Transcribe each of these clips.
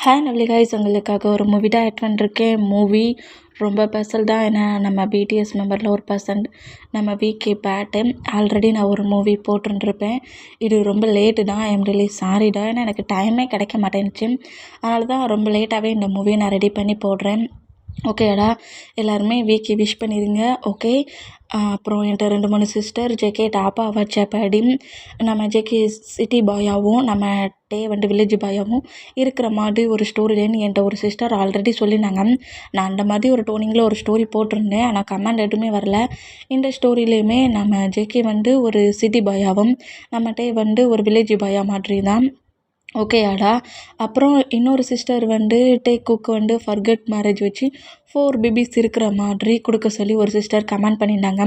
Hi lovely guys, உங்களுக்காக ஒரு movie தான் ஆட் பண்ணிருக்கேன். மூவி ரொம்ப ஸ்பெஷல் தான். ஏன்னா நம்ம பிடிஎஸ் மெம்பரில் ஒரு பர்சன்ட் நம்ம விகே பேட்டு ஆல்ரெடி நான் ஒரு மூவி போட்டுருப்பேன். இது ரொம்ப லேட்டு தான். ஐம் ரியலி சாரிடா. ஏன்னா எனக்கு டைமே கிடைக்க மாட்டேன்னுச்சு. அதனால தான் ரொம்ப லேட்டாகவே இந்த மூவியை நான் ரெடி பண்ணி போடுறேன். ஓகேடா, எல்லாருமே வீக்கி விஷ் பண்ணிடுங்க. ஓகே, அப்புறம் என்கிட்ட 2-3 சிஸ்டர் ஜேகே டாப்பா வச்சப்படி நம்ம ஜேகே சிட்டி பாயாகவும் நம்ம டே வில்லேஜ் பாயாகவும் இருக்கிற மாதிரி ஒரு ஸ்டோரி லைன் என்கிட்ட ஒரு சிஸ்டர் ஆல்ரெடி சொல்லியிருந்தாங்க. நான் அந்த மாதிரி ஒரு டோனிங்கில் ஒரு ஸ்டோரி போட்டிருந்தேன். ஆனால் கமெண்ட் எதுவுமே வரல. இந்த ஸ்டோரியிலையுமே நம்ம ஜேகே ஒரு சிட்டி பாயாவும் நம்ம டே ஒரு வில்லேஜ் பாயா மாதிரி தான். ஓகேயாடா. அப்புறம் இன்னொரு sister take cook forgot marriage வச்சு 4 பேபிஸ் இருக்கிற மாதிரி கொடுக்க சொல்லி ஒரு சிஸ்டர் கமெண்ட் பண்ணியிருந்தாங்க.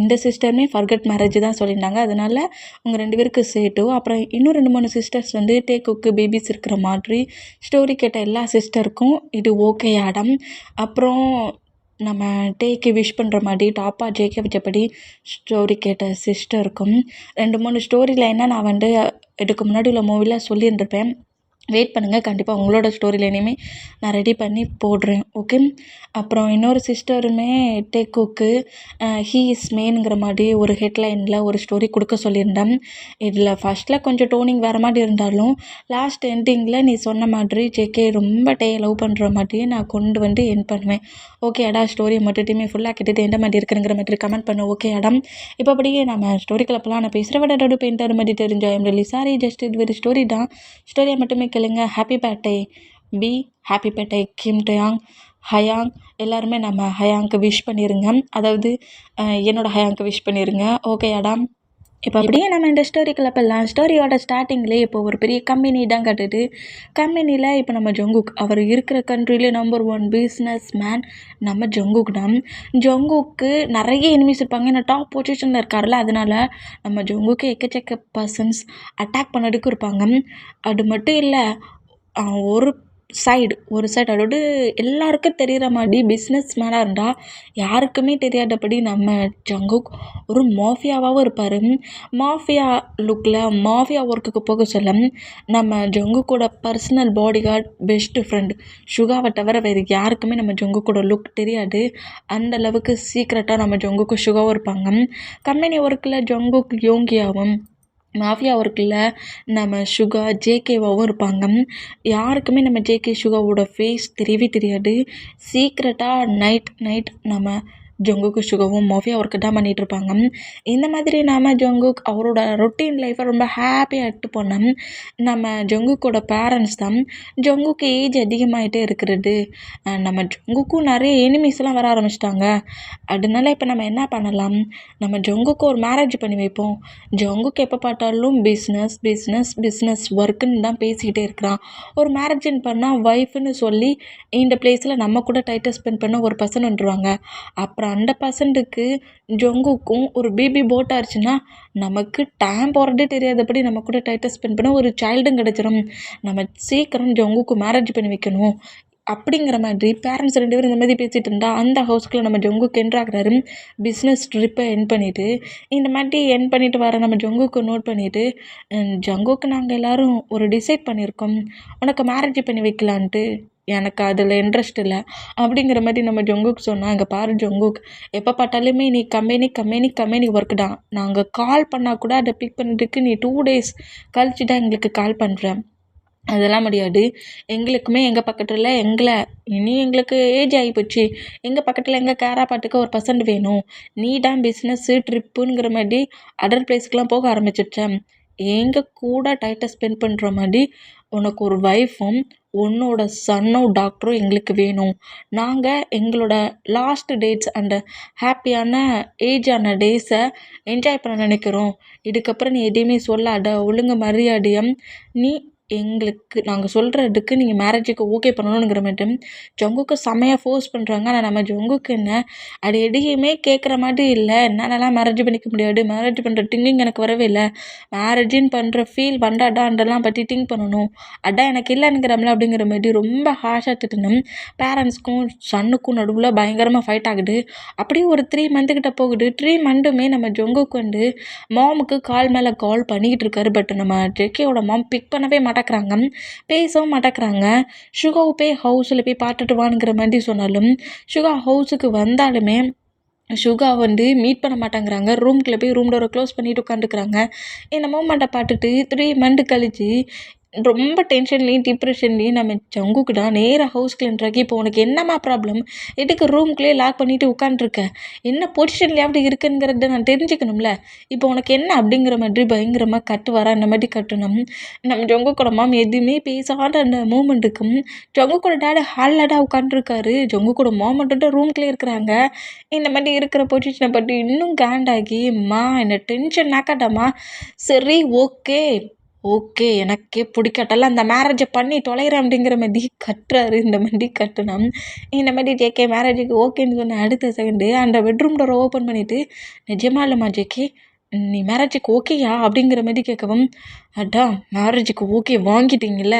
இந்த சிஸ்டருமே ஃபர்கட் மேரேஜ் தான் சொல்லியிருந்தாங்க. அதனால் உங்கள் 2 பேருக்கு சேட்டும். அப்புறம் இன்னும் 2-3 சிஸ்டர்ஸ் டேக் குக்கு பேபிஸ் இருக்கிற மாதிரி ஸ்டோரி கேட்ட எல்லா சிஸ்டருக்கும் இது ஓகேயாடம். அப்புறம் நம்ம டேக்கு விஷ் பண்ணுற மாதிரி டாப்பா ஜேகே வச்சபடி ஸ்டோரி கேட்ட சிஸ்டருக்கும் 2-3 ஸ்டோரி லைனாக நான் இதுக்கு முன்னாடி உள்ள மூவியில் சொல்லியிருந்திருப்பேன். வெயிட் பண்ணுங்கள், கண்டிப்பாக உங்களோட ஸ்டோரி லைனையுமே நான் ரெடி பண்ணி போடுறேன். ஓகே. அப்புறம் இன்னொரு சிஸ்டருமே டேக் குக்கு ஹீ இஸ் மெயின்ங்கிற மாதிரி ஒரு ஹெட்லைனில் ஒரு ஸ்டோரி கொடுக்க சொல்லியிருந்தேன். இதில் ஃபஸ்ட்டில் கொஞ்சம் டோனிங் வேறு மாதிரி இருந்தாலும் லாஸ்ட் எண்டிங்கில் நீ சொன்ன மாதிரி ஜேகே ரொம்ப லவ் பண்ணுற மாதிரியே நான் கொண்டு எண்ட் பண்ணுவேன். ஓகே அடா, ஸ்டோரியை மட்டுமே ஃபுல்லாக கேட்டுட்டு எந்த மாதிரி இருக்குங்கிற மாதிரி கமெண்ட் பண்ணு. ஓகே அடம். இப்போ அப்படியே நம்ம ஸ்டோரிக்குள்ள போகலாம். நான் பேசுகிற விட பெயிண்டர் மாதிரி தெரிஞ்சா ஐம் ரியலி சாரி. ஜஸ்ட் இது ஒரு ஸ்டோரி தான். ஸ்டோரியை மட்டுமே கேளுங்க. Happy birthday B, happy birthday Kim Taehyung, Hyung. எல்லாருமே நம்ம ஹயாங்க்கு விஷ் பண்ணிடுங்க. அதாவது என்னோட ஹயாங்க்கு விஷ் பண்ணிடுங்க. ஓகே அடாம். இப்போ அப்படியே நம்ம இந்த ஸ்டோரிக்குள்ள போகலாம். ஸ்டோரியோட ஸ்டார்டிங்லேயே இப்போ ஒரு பெரிய கம்பெனி தான் கட்டுது. கம்பெனியில் இப்போ நம்ம ஜங்குக் அவர் இருக்கிற கண்ட்ரிலே நம்பர் 1 பிஸ்னஸ் மேன் நம்ம ஜங்குக் தான். ஜங்குக்கு நிறைய எனிமீஸ் இருப்பாங்க. ஏன்னா டாப் பொசிஷனில் இருக்கார்ல, அதனால நம்ம ஜங்குக்கு எக்கச்சக்க பர்சன்ஸ் அட்டாக் பண்ணதுக்கு இருப்பாங்க. அது மட்டும் இல்லை, ஒரு சைடு அதாவது எல்லாருக்கும் தெரிகிற மாதிரி பிஸ்னஸ் மேனாக இருந்தால் யாருக்குமே தெரியாதபடி நம்ம ஜங்குக் ஒரு மாஃபியாவாகவும் இருப்பார். மாஃபியா லுக்கில் மாஃபியா ஒர்க்குக்கு போக சொல்ல நம்ம ஜங்குக்கோட பர்சனல் பாடிகார்ட் பெஸ்ட் ஃப்ரெண்ட் சுகாவை தவிர வேறு யாருக்குமே நம்ம ஜங்குக்கோட லுக் தெரியாது. அந்தளவுக்கு சீக்ரெட்டாக நம்ம ஜங்குக்கு சுகாவும் இருப்பாங்க. கம்பெனி ஒர்க்கில் ஜங்குக் யோங்கியாவும், மாஃபியா ஒர்க்கில் நம்ம சுகா ஜேகேவாகவும் இருப்பாங்க. யாருக்குமே நம்ம ஜேகே சுகாவோட ஃபேஸ் தெரியவே தெரியாது. சீக்ரெட்டாக நைட் நம்ம ஜங்குக்கு சுகாவும் மாஃபியா ஒர்க்கு தான் பண்ணிகிட்ருப்பாங்க. இந்த மாதிரி நம்ம ஜங்குக் அவரோட ரொட்டீன் லைஃப்பை ரொம்ப ஹாப்பியாக எடுத்து போனோம். நம்ம ஜங்குக்கோட பேரண்ட்ஸ் தான். ஜங்குக்கு ஏஜ் அதிகமாகிட்டே இருக்கிறது. நம்ம ஜங்குக்கும் நிறைய எனிமீஸ்லாம் வர ஆரம்பிச்சிட்டாங்க. அதனால இப்போ நம்ம என்ன பண்ணலாம், நம்ம ஜங்குக்கு ஒரு மேரேஜ் பண்ணி வைப்போம். ஜங்குக்கு எப்போ பார்த்தாலும் பிஸ்னஸ் ஒர்க்குன்னு தான் பேசிக்கிட்டே இருக்கிறான். ஒரு மேரேஜ்னு பண்ணால் ஒய்ஃப்னு சொல்லி இந்த பிளேஸில் நம்ம கூட டைட்டை ஸ்பெண்ட் பண்ண ஒரு பர்சன் வந்துடுவாங்க. அப்புறம் அந்த பர்சன்ட்டுக்கு ஜங்குக்கும் ஒரு பேபி போட் ஆச்சுன்னா நமக்கு டைம் போகிறதே தெரியாதபடி நம்ம கூட டைட்டை ஸ்பெண்ட் பண்ண ஒரு சைல்டும் கிடச்சிரும். நம்ம சீக்கிரம் ஜங்குக்கு மேரேஜ் பண்ணி வைக்கணும் அப்படிங்கிற மாதிரி பேரண்ட்ஸ் 2 பேரும் இந்த மாதிரி பேசிகிட்டு இருந்தால் அந்த ஹவுஸ்க்குள்ளே நம்ம ஜங்குக்கு என்ட்ராகிறாரு. பிஸ்னஸ் ட்ரிப்பை என் பண்ணிவிட்டு இந்த மாதிரி என் பண்ணிவிட்டு வர நம்ம ஜங்குக்கு நோட் பண்ணிவிட்டு, ஜங்குக்கு நாங்கள் எல்லோரும் ஒரு டிசைட் பண்ணியிருக்கோம், உனக்கு மேரேஜ் பண்ணி வைக்கலான்ட்டு. எனக்கு அதில் இன்ட்ரெஸ்ட் இல்லை அப்படிங்கிற மாதிரி நம்ம ஜங்குக்கு சொன்னால், இங்கே பாரு ஜங்குக், எப்போ பார்த்தாலுமே நீ கம்பெனி ஒர்க்கு தான். நாங்கள் கால் பண்ணால் கூட அதை பிக் பண்ணுறதுக்கு நீ 2 days கழிச்சு தான் எங்களுக்கு கால் பண்ணுறேன். அதெல்லாம் முடியாது. எங்களுக்குமே எங்கள் பக்கத்தில் எங்களுக்கு ஏஜ் ஆகிப்போச்சு. எங்கள் பக்கத்தில் எங்கள் கேராக பார்த்துக்க ஒரு பர்சன்ட் வேணும். நீ தான் பிஸ்னஸ்ஸு ட்ரிப்புங்கிற மாதிரி அதர் பிளேஸ்க்கெலாம் போக ஆரம்பிச்சிட்டேன். எங்கள் கூட டைட்டை ஸ்பெண்ட் பண்ணுற மாதிரி உனக்கு ஒரு ஒய்ஃபும் உன்னோட சன்னும் டாக்டரும் எங்களுக்கு வேணும். நாங்கள் எங்களோட லாஸ்ட் டேட்ஸ் அண்ட் ஹாப்பியான ஏஜான டேஸை என்ஜாய் பண்ண நினைக்கிறோம். இதுக்கப்புறம் நீ எதையுமே சொல்லாத. ஒழுங்கு மரியாதையாக நீ எங்களுக்கு நாங்கள் சொல்கிறதுக்கு நீங்கள் மேரேஜுக்கு ஓகே பண்ணணுங்கிற மாதிரி ஜங்குக்கு செம்மையாக ஃபோர்ஸ் பண்ணுறாங்க. ஆனால் நம்ம ஜங்குக்கு என்ன, அது எதையுமே கேட்குற மாதிரி இல்லை. என்னாலலாம் மேரேஜ் பண்ணிக்க முடியாது, மேரேஜ் பண்ணுற திங்கிங் எனக்கு வரவே இல்லை. மேரேஜின்னு பண்ணுற ஃபீல் வந்தாடான்றலாம் பற்றி திங்க் பண்ணணும், அதான் எனக்கு இல்லைங்கிறம்ல அப்படிங்கிற மாதிரி ரொம்ப ஹாஷாக திட்டணும். பேரண்ட்ஸ்க்கும் சன்னுக்கும் நடுவில் பயங்கரமாக ஃபைட் ஆகுது. அப்படியே ஒரு 3 மந்த்துக்கிட்ட போகுது. 3 மந்த்துமே நம்ம ஜங்குக்கு மாமுக்கு கால் மேலே கால் பண்ணிக்கிட்டு இருக்காரு. பட் நம்ம ஜேகேவோட மாம் பிக் பண்ணவே மாட்டாங்க. மாட்டேங்கிறாங்க, பேசவும் மாட்டேங்கிறாங்க. சுகாவை போய் ஹவுஸில் போய் பார்த்துட்டு வானுங்கிற மாதிரி சொன்னாலும் சுகா ஹவுஸுக்கு வந்தாலுமே சுகா மீட் பண்ண மாட்டேங்கிறாங்க. ரூம்குள்ளே போய் ரூம் டோரை க்ளோஸ் பண்ணிட்டு உட்காந்துக்கிறாங்க. இந்த மூமெண்ட்டை பார்த்துட்டு 3 மந்த் கழிச்சு ரொம்ப டென்ஷன்லேயும் டிப்ரெஷன்லேயும் நம்ம ஜங்குக்குடா நேராக ஹவுஸ்க்குள்ள என்ட்ராகி, இப்போ உனக்கு என்னம்மா ப்ராப்ளம், எதுக்கு ரூம்குள்ளேயே லாக் பண்ணிட்டு உட்காந்துருக்க, என்ன பொசிஷன்லேயாவது இருக்குங்கிறத நான் தெரிஞ்சுக்கணும்ல, இப்போ உனக்கு என்ன அப்படிங்கிற மாதிரி பயங்கரமாக கட்டுவாரா. இந்த மாதிரி கட்டணும். நம்ம ஜங்குக்கோட மாம் எதுவுமே பேசாத அந்த மூமெண்ட்டுக்கும் ஜங்குக்கோட டேடி ஹால்லடா உட்காந்துருக்காரு. ஜங்குக்கோட மாம் மட்டும் ரூம்குள்ளே இருக்கிறாங்க. இந்த மாதிரி இருக்கிற பொசிஷனை பற்றி இன்னும் கேண்டாகி, மா என்ன டென்ஷன் ஆக்காட்டாமா, சரி ஓகே ஓகே எனக்கே பிடிக்காட்டல அந்த மேரேஜை பண்ணி தொலைகிறேன் அப்படிங்கிற மாதிரி கட்டுறாரு. இந்த மாதிரி கட்டுனா இந்த மாதிரி ஜேகே மேரேஜுக்கு ஓகேன்னு சொன்ன அடுத்த செகண்டு அந்த பெட்ரூம் டோரை ஓப்பன் பண்ணிவிட்டு, நிஜமா இல்லைம்மா ஜேகே, நீ மேரேஜுக்கு ஓகேயா அப்படிங்கிற மாதிரி கேட்கவும், அதான் மேரேஜுக்கு ஓகே வாங்கிட்டீங்கல்ல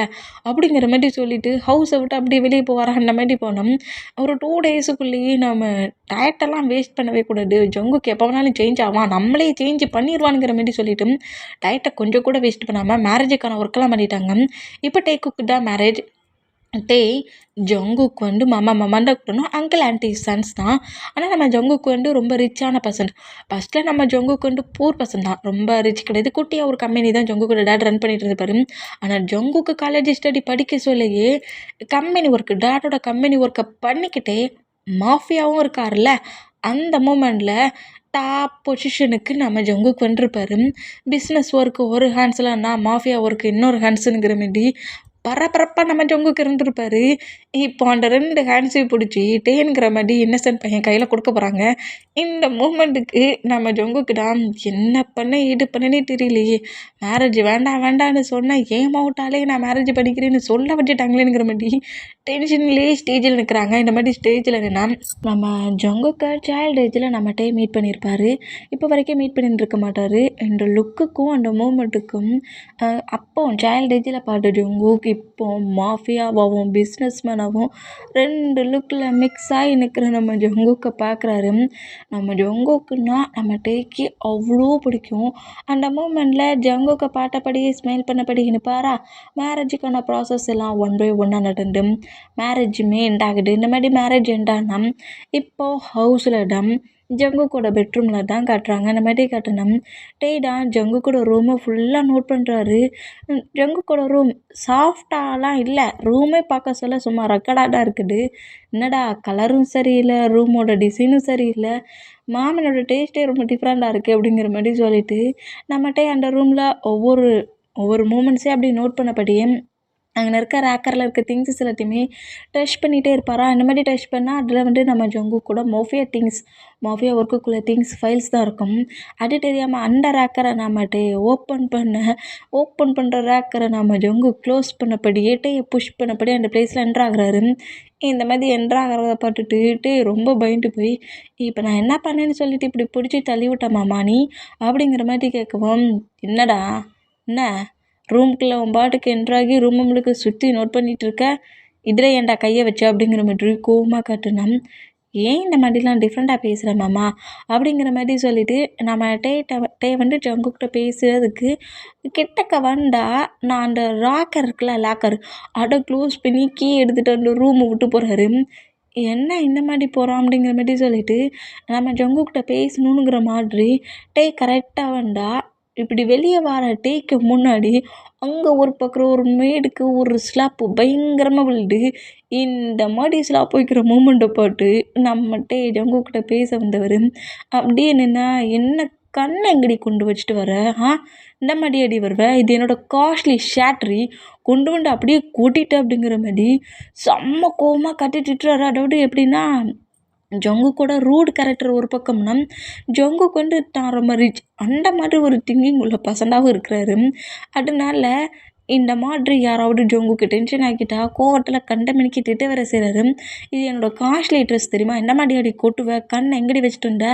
அப்படிங்கிற மாதிரி சொல்லிவிட்டு ஹவுஸை விட்டு அப்படியே வெளியே போவாரா. அந்த மாதிரி போனோம். ஒரு 2 டேஸுக்குள்ளேயே நம்ம டயட்டெல்லாம் வேஸ்ட் பண்ணவே கூடாது, ஜங்குக்கு எப்போ வேணாலும் சேஞ்ச் ஆவான், நம்மளே சேஞ்ச் பண்ணிடுவானுங்கிற மாதிரி சொல்லிவிட்டு டயட்டை கொஞ்சம் கூட வேஸ்ட் பண்ணாமல் மேரேஜுக்கான ஒர்க்கெல்லாம் பண்ணிட்டாங்க. இப்போ டேக்குக்கு தான் மேரேஜ். ஜங்குக்கு மாமா மாமான்னு தான் கூப்பிடணும், அங்கிள் ஆன்ட்டி சன்ஸ் தான். ஆனால் நம்ம ஜங்குக்கு ரொம்ப ரிச்சான பர்சன். ஃபஸ்ட்டில் நம்ம ஜங்குக்கு பூர் பர்சன் தான், ரொம்ப ரிச் கிடையாது. குட்டியாக ஒரு கம்பெனி தான் ஜங்குக்கோட டேட் ரன் பண்ணிட்டு இருப்பாரு. ஆனால் ஜங்குக்கு காலேஜ் ஸ்டடி படிக்க சொல்லையே கம்பெனி ஒர்க்கு, டேட்டோட கம்பெனி ஒர்க்கை பண்ணிக்கிட்டே மாஃபியாவும் இருக்கார்ல, அந்த மூமெண்ட்டில் டாப் பொசிஷனுக்கு நம்ம ஜங்குக்கு வந்துருப்பாரு. பிஸ்னஸ் ஒர்க்கு ஒரு ஹேண்ட்ஸ்லன்னா மாஃபியா ஒர்க்கு இன்னொரு ஹேண்ட்ஸுங்கிற மாரி பரபரப்பாக நம்ம ஜங்குக்கு இருந்திருப்பாரு. இப்போ அந்த 2 ஹேண்ட்ஸையும் பிடிச்சி டேங்கிற மாதிரி இன்னசென்ட் பையன் கையில் கொடுக்க போகிறாங்க. இந்த மூமெண்ட்டுக்கு நம்ம ஜங்குக்கு தான் என்ன பண்ண ஏது பண்ணனே தெரியலையே, மேரேஜ் வேண்டாம் வேண்டான்னு சொன்னால் ஏமாவிட்டாலே நான் மேரேஜ் பண்ணிக்கிறேன்னு சொல்ல வச்சுட்டாங்களேங்கிற மாதிரி டென்ஷன்லேயே ஸ்டேஜில் நிற்கிறாங்க. இந்த மாதிரி ஸ்டேஜில் நின்னா நம்ம ஜங்குக்கு சைல்டு ஏஜில் நம்மகிட்டே மீட் பண்ணியிருப்பார். இப்போ வரைக்கும் மீட் பண்ணிட்டு இருக்க மாட்டார். இந்த லுக்குக்கும் அந்த மூமெண்ட்டுக்கும் அப்போ சைல்டு ஏஜில் பார்த்த ஜங்குக்கு இப்போ மாஃபியாவாகவும் பிஸ்னஸ் மேனாகவும் 2 லுக்கில் மிக்ஸ் ஆகி நிற்கிற நம்ம ஜங்குக்கை பார்க்குறாரு. நம்ம ஜங்குக்குன்னா நம்ம டேக்கு அவ்வளோ பிடிக்கும். அந்த மூமெண்ட்டில் ஜங்குக்கை பாட்டபடியே ஸ்மைல் பண்ணபடி நிற்பாரா. மேரேஜுக்கான ப்ராசஸ் எல்லாம் 1 by 1 நடந்து மேரேஜுமே எண்ட் ஆகுது. இந்த மாதிரி மேரேஜ் எண்டானா இப்போது ஹவுஸில் தான் ஜங்குக்கோட பெட்ரூமில் தான் காட்டுறாங்க. இந்த மாதிரி காட்டினோம். தான் ஜங்குக்கோட ரூமை ஃபுல்லாக நோட் பண்ணுறாரு. ஜங்குக்கோட ரூம் சாஃப்டாலாம் இல்லை, ரூமே பார்க்க சொல்ல சும்மா ரெக்கடாக தான் இருக்குது. என்னடா கலரும் சரியில்லை, ரூமோட டிசைனும் சரியில்லை, மாமனோட டேஸ்ட்டே ரொம்ப டிஃப்ரெண்ட்டாக இருக்குது அப்படிங்கிற மாதிரி சொல்லிவிட்டு நம்மகிட்ட அந்த ரூமில் ஒவ்வொரு மூமெண்ட்ஸே அப்படி நோட் பண்ணபடியே அங்கே இருக்க ரேக்கரில் இருக்க திங்ஸஸ் எல்லாத்தையுமே டச் பண்ணிகிட்டே இருப்பாரா. இந்த மாதிரி டச் பண்ணால் அதில் நம்ம ஜங்கு கூட மாஃபியா ஒர்க்குக்குள்ளே திங்ஸ் ஃபைல்ஸ் தான் இருக்கும். அது தெரியாமல் அந்த ரேக்கரை நம்மகிட்ட ஓப்பன் பண்ணுற ரேக்கரை நம்ம ஜங்கு க்ளோஸ் பண்ணபடி ஏட்டையை புஷ் பண்ணபடி அந்த பிளேஸில் என்ட்ராகிறாரு. இந்த மாதிரி என்ட்ராகிறத பார்த்துட்டு ரொம்ப பயந்து போய், இப்போ நான் என்ன பண்ணேன்னு சொல்லிட்டு இப்படி பிடிச்சி தள்ளி விட்டேம்மா நீ அப்படிங்கிற மாதிரி கேட்கவும், என்னடா என்ன ரூம்குள்ளே உன் பாட்டுக்கு என்ட்ராகி ரூம் முழுக்க சுற்றி நோட் பண்ணிகிட்டு இருக்க, இதில் ஏன்டா கையை வச்ச அப்படிங்கிற மாதிரி கோவமாக காட்டுனா, ஏன் இந்த மாதிரிலாம் டிஃப்ரெண்ட்டாக பேசுகிறேன் மாமா அப்படிங்கிற மாதிரி சொல்லிவிட்டு நம்ம ஜங்குக்கிட்ட பேசுகிறதுக்கு கிட்டக்க வந்தால் நான் அந்த லாக்கர் இருக்குல்ல, அதை க்ளோஸ் பண்ணி கீ எடுத்துகிட்டு அந்த ரூமை விட்டு போகிறாரு. என்ன இந்த மாதிரி போகிறோம் அப்படிங்கிற மாதிரி சொல்லிவிட்டு நம்ம ஜங்குக்கிட்ட பேசணுங்கிற மாதிரி கரெக்டாக வந்தால் இப்படி வெளியே வர டேக்கு முன்னாடி அங்கே ஒரு பக்கம் ஒரு மேடுக்கு ஒரு ஸ்லாப்பு பயங்கரமாக விழுது. இந்த மாதிரி ஸ்லாப் வைக்கிற மூமெண்ட்டை பார்த்து நம்ம ஜங்குக்கிட்ட பேச வந்தவர் அப்படியே என்னென்னா, என்ன கண்ணை எங்கடி கொண்டு வச்சுட்டு வர, இந்த மாதிரி அடி வருவேன், இது என்னோடய காஸ்ட்லி ஷேட்ரி, கொண்டு வந்து அப்படியே கொட்டிட்டு அப்படிங்கிற மாதிரி செம்ம கோவமாக கட்டிட்டுறாரு. அதாவது எப்படின்னா ஜங்குக்கோட ரூட் கேரக்டர் ஒரு பக்கம்னா, ஜங்குக்கு தான் ரொம்ப ரிச் அந்த மாதிரி ஒரு திங்கிங் உள்ள பர்சனாகவும் இருக்கிறாரு. அதனால இந்த மாதிரி யாராவது ஜங்குக்கு டென்ஷன் ஆக்கிட்டா கோவத்தில் கண்டமணிக்கு திட்ட வேற செய்கிறாரு. இது என்னோடய காஸ்ட்லி ட்ரெஸ் தெரியுமா, என்ன மாதிரி அடி கொட்டுவேன், கண்ணை எங்கடி வச்சுட்டு இருந்த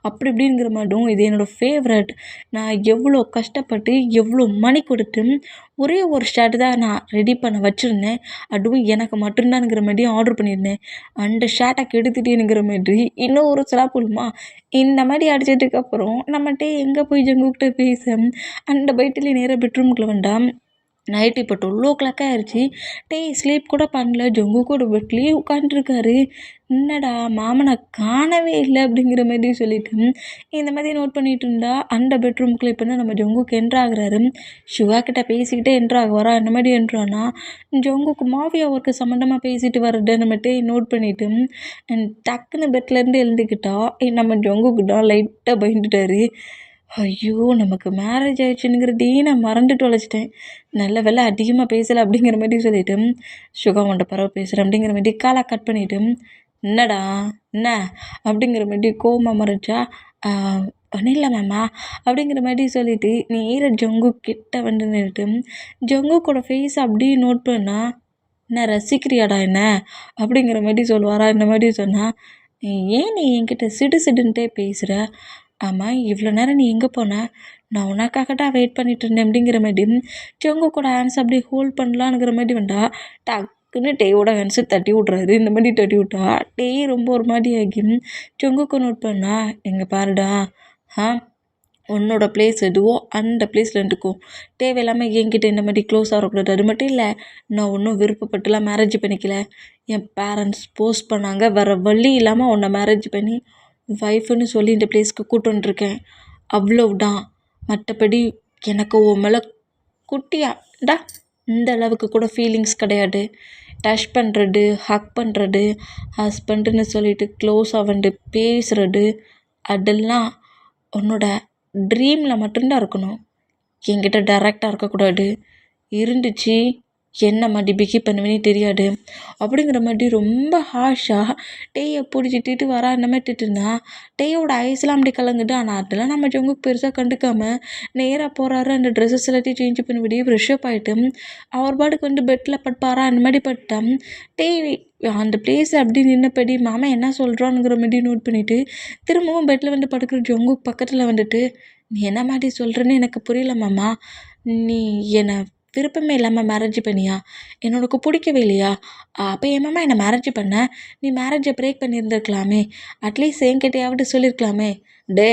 அப்படி இப்படிங்கிற மாட்டோம், இது என்னோடய ஃபேவரட், நான் எவ்வளோ கஷ்டப்பட்டு எவ்வளோ மணி கொடுத்து ஒரே ஒரு ஷர்ட் தான் நான் ரெடி பண்ண வச்சுருந்தேன், அதுவும் எனக்கு மட்டும்தானுங்கிற மாதிரி ஆர்டர் பண்ணியிருந்தேன், அந்த ஷர்ட்டை கெடுத்துட்டேனுங்கிற மாதிரி இன்னும் ஒரு சிலாப்புமா இந்த மாதிரி அடிச்சதுக்கப்புறம் நம்மகிட்ட எங்கே போய் ஜங்குக்கிட்ட பேச அந்த பைட்டிலே நேராக பெட்ரூமுக்குள்ளே வந்தால் நைட்டு இப்போ 12:00 ஆயிடுச்சு. ஸ்லீப் கூட பண்ணல. ஜங்குக்கோட பெட்லேயே உட்காந்துருக்காரு. என்னடா மாமனை காணவே இல்லை அப்படிங்கிற மாதிரி சொல்லிட்டு இந்த மாதிரி நோட் பண்ணிட்டு இருந்தா அந்த பெட்ரூம்குள்ளே இப்போ நம்ம ஜங்குக்கு என்ட்ரு ஆகுறாரு. சிவா கிட்ட பேசிக்கிட்டே என்ட்ரு ஆகுவாரா இந்த மாதிரி என்ட்ரானா ஜங்குக்கு மாஃபியா ஒர்க்கு சம்மந்தமாக பேசிட்டு வர்றத நம்மகிட்ட நோட் பண்ணிட்டு டக்குன்னு பெட்லேருந்து எழுந்துக்கிட்டா நம்ம ஜங்குக்கு தான் லைட்டாக பயந்துட்டாரு. ஐயோ நமக்கு மேரேஜ் ஆயிடுச்சுங்கிறதையே நான் மறந்துட்டு தொலைச்சிட்டேன். நல்ல வேலை அதிகமாக பேசலை அப்படிங்கிற மாதிரி சொல்லிட்டு சுகா உன்ட்ட பரவ பேசுகிறேன் அப்படிங்கிற மாதிரி காலை கட் பண்ணிவிட்டு என்னடா என்ன அப்படிங்கிற மாதிரி கோவமாக மறைச்சா ஒன்றும் இல்லை மேமா அப்படிங்கிற மாதிரி சொல்லிட்டு நேர ஜங்கு கிட்ட வந்து நின்றுட்டு ஜங்குக்கோட ஃபேஸ் அப்படியே நோட் பண்ணா என்ன ரசிக்கிறியாடா என்ன அப்படிங்கிற மாதிரி சொல்லுவாரா இந்த மாதிரி சொன்னால் ஏன் நீ என்கிட்ட சிடு சிடுன்ட்டே பேசுகிற ஆமாம் இவ்வளோ நேரம் நீ எங்கே போன நான் உனக்காக தான் வெயிட் பண்ணிட்டு இருந்தேன் அப்படிங்கிற மாதிரி ஜங்குக்கோட ஹேண்ட்ஸ் அப்படியே ஹோல்ட் பண்ணலான்ங்கிற மாதிரி வந்தா டக்குன்னு டேயோட ஹேண்ட்ஸை தட்டி விட்றாரு. இந்த மாதிரி தட்டி விட்டா டே ரொம்ப ஒரு மாதிரி ஆகி ஜங்குக்கு நோட் பண்ணா எங்கே பாருடா உன்னோட பிளேஸ் எதுவோ அந்த பிளேஸில் இருந்துக்கும். தேவையில்லாமல் என்கிட்ட இந்த மாதிரி க்ளோஸ் ஆகக்கூடாது. அது மட்டும் இல்லை நான் ஒன்றும் விருப்பப்பட்டுலாம் மேரேஜ் பண்ணிக்கல. என் பேரண்ட்ஸ் போஸ்ட் பண்ணாங்க. வேறு வழி இல்லாமல் உன்னை மேரேஜ் பண்ணி ஒய்ஃபுன்னு சொல்லி இந்த பிளேஸ்க்கு கூட்டு வந்துருக்கேன். அவ்வளவுதான். மற்றபடி எனக்கு உன் மேலே குட்டியாடா இந்த அளவுக்கு கூட ஃபீலிங்ஸ் கிடையாது. டச் பண்ணுறது ஹக் பண்ணுறது ஹஸ்பண்டுன்னு சொல்லிட்டு க்ளோஸாக வந்து பேசுகிறது அதெல்லாம் உன்னோட ட்ரீமில் மட்டும்தான் இருக்கணும். என்கிட்ட டைரெக்டாக இருக்கக்கூடாது. இருந்துச்சு என்ன மாதிரி பிஹேவ் பண்ணுவேனே தெரியாது அப்படிங்கிற மாதிரி ரொம்ப ஹாஷாக டேயை பிடிச்சிட்டு வரா அந்த மாதிரி திட்டுனா டேயோட ஐஸ்லாம் அப்படி கலங்குது. ஆனால் அதெல்லாம் நம்ம ஜங்குக்கு பெருசாக கண்டுக்காமல் நேராக போகிறாரு. அந்த ட்ரெஸ்ஸஸ் எல்லாத்தையும் சேஞ்ச் பண்ணி விடிய ஃப்ரெஷ்அப் ஆகிட்டு அவர் பாட்டுக்கு வந்து பெட்டில் பட்பாரா அந்த மாதிரி பட்டான். டே அந்த பிளேஸை அப்படி நின்னபடி மாமா என்ன சொல்கிறானுங்கிற மாதிரி நோட் பண்ணிவிட்டு திரும்பவும் பெட்டில் வந்து படுக்கிற ஜங்குக்கு பக்கத்தில் வந்துட்டு நீ என்ன மாதிரி சொல்கிறேன்னு எனக்கு புரியல மாமா. நீ என்னை விருப்பமே இல்லாமல் மேரேஜ் பண்ணியா? உனக்கு பிடிக்கவே இல்லையா? அப்போ என் மாமா என்னை மேரேஜ் பண்ண நீ மேரேஜை பிரேக் பண்ணியிருந்துருக்கலாமே. அட்லீஸ்ட் என்கிட்டயாவது சொல்லியிருக்கலாமே. டே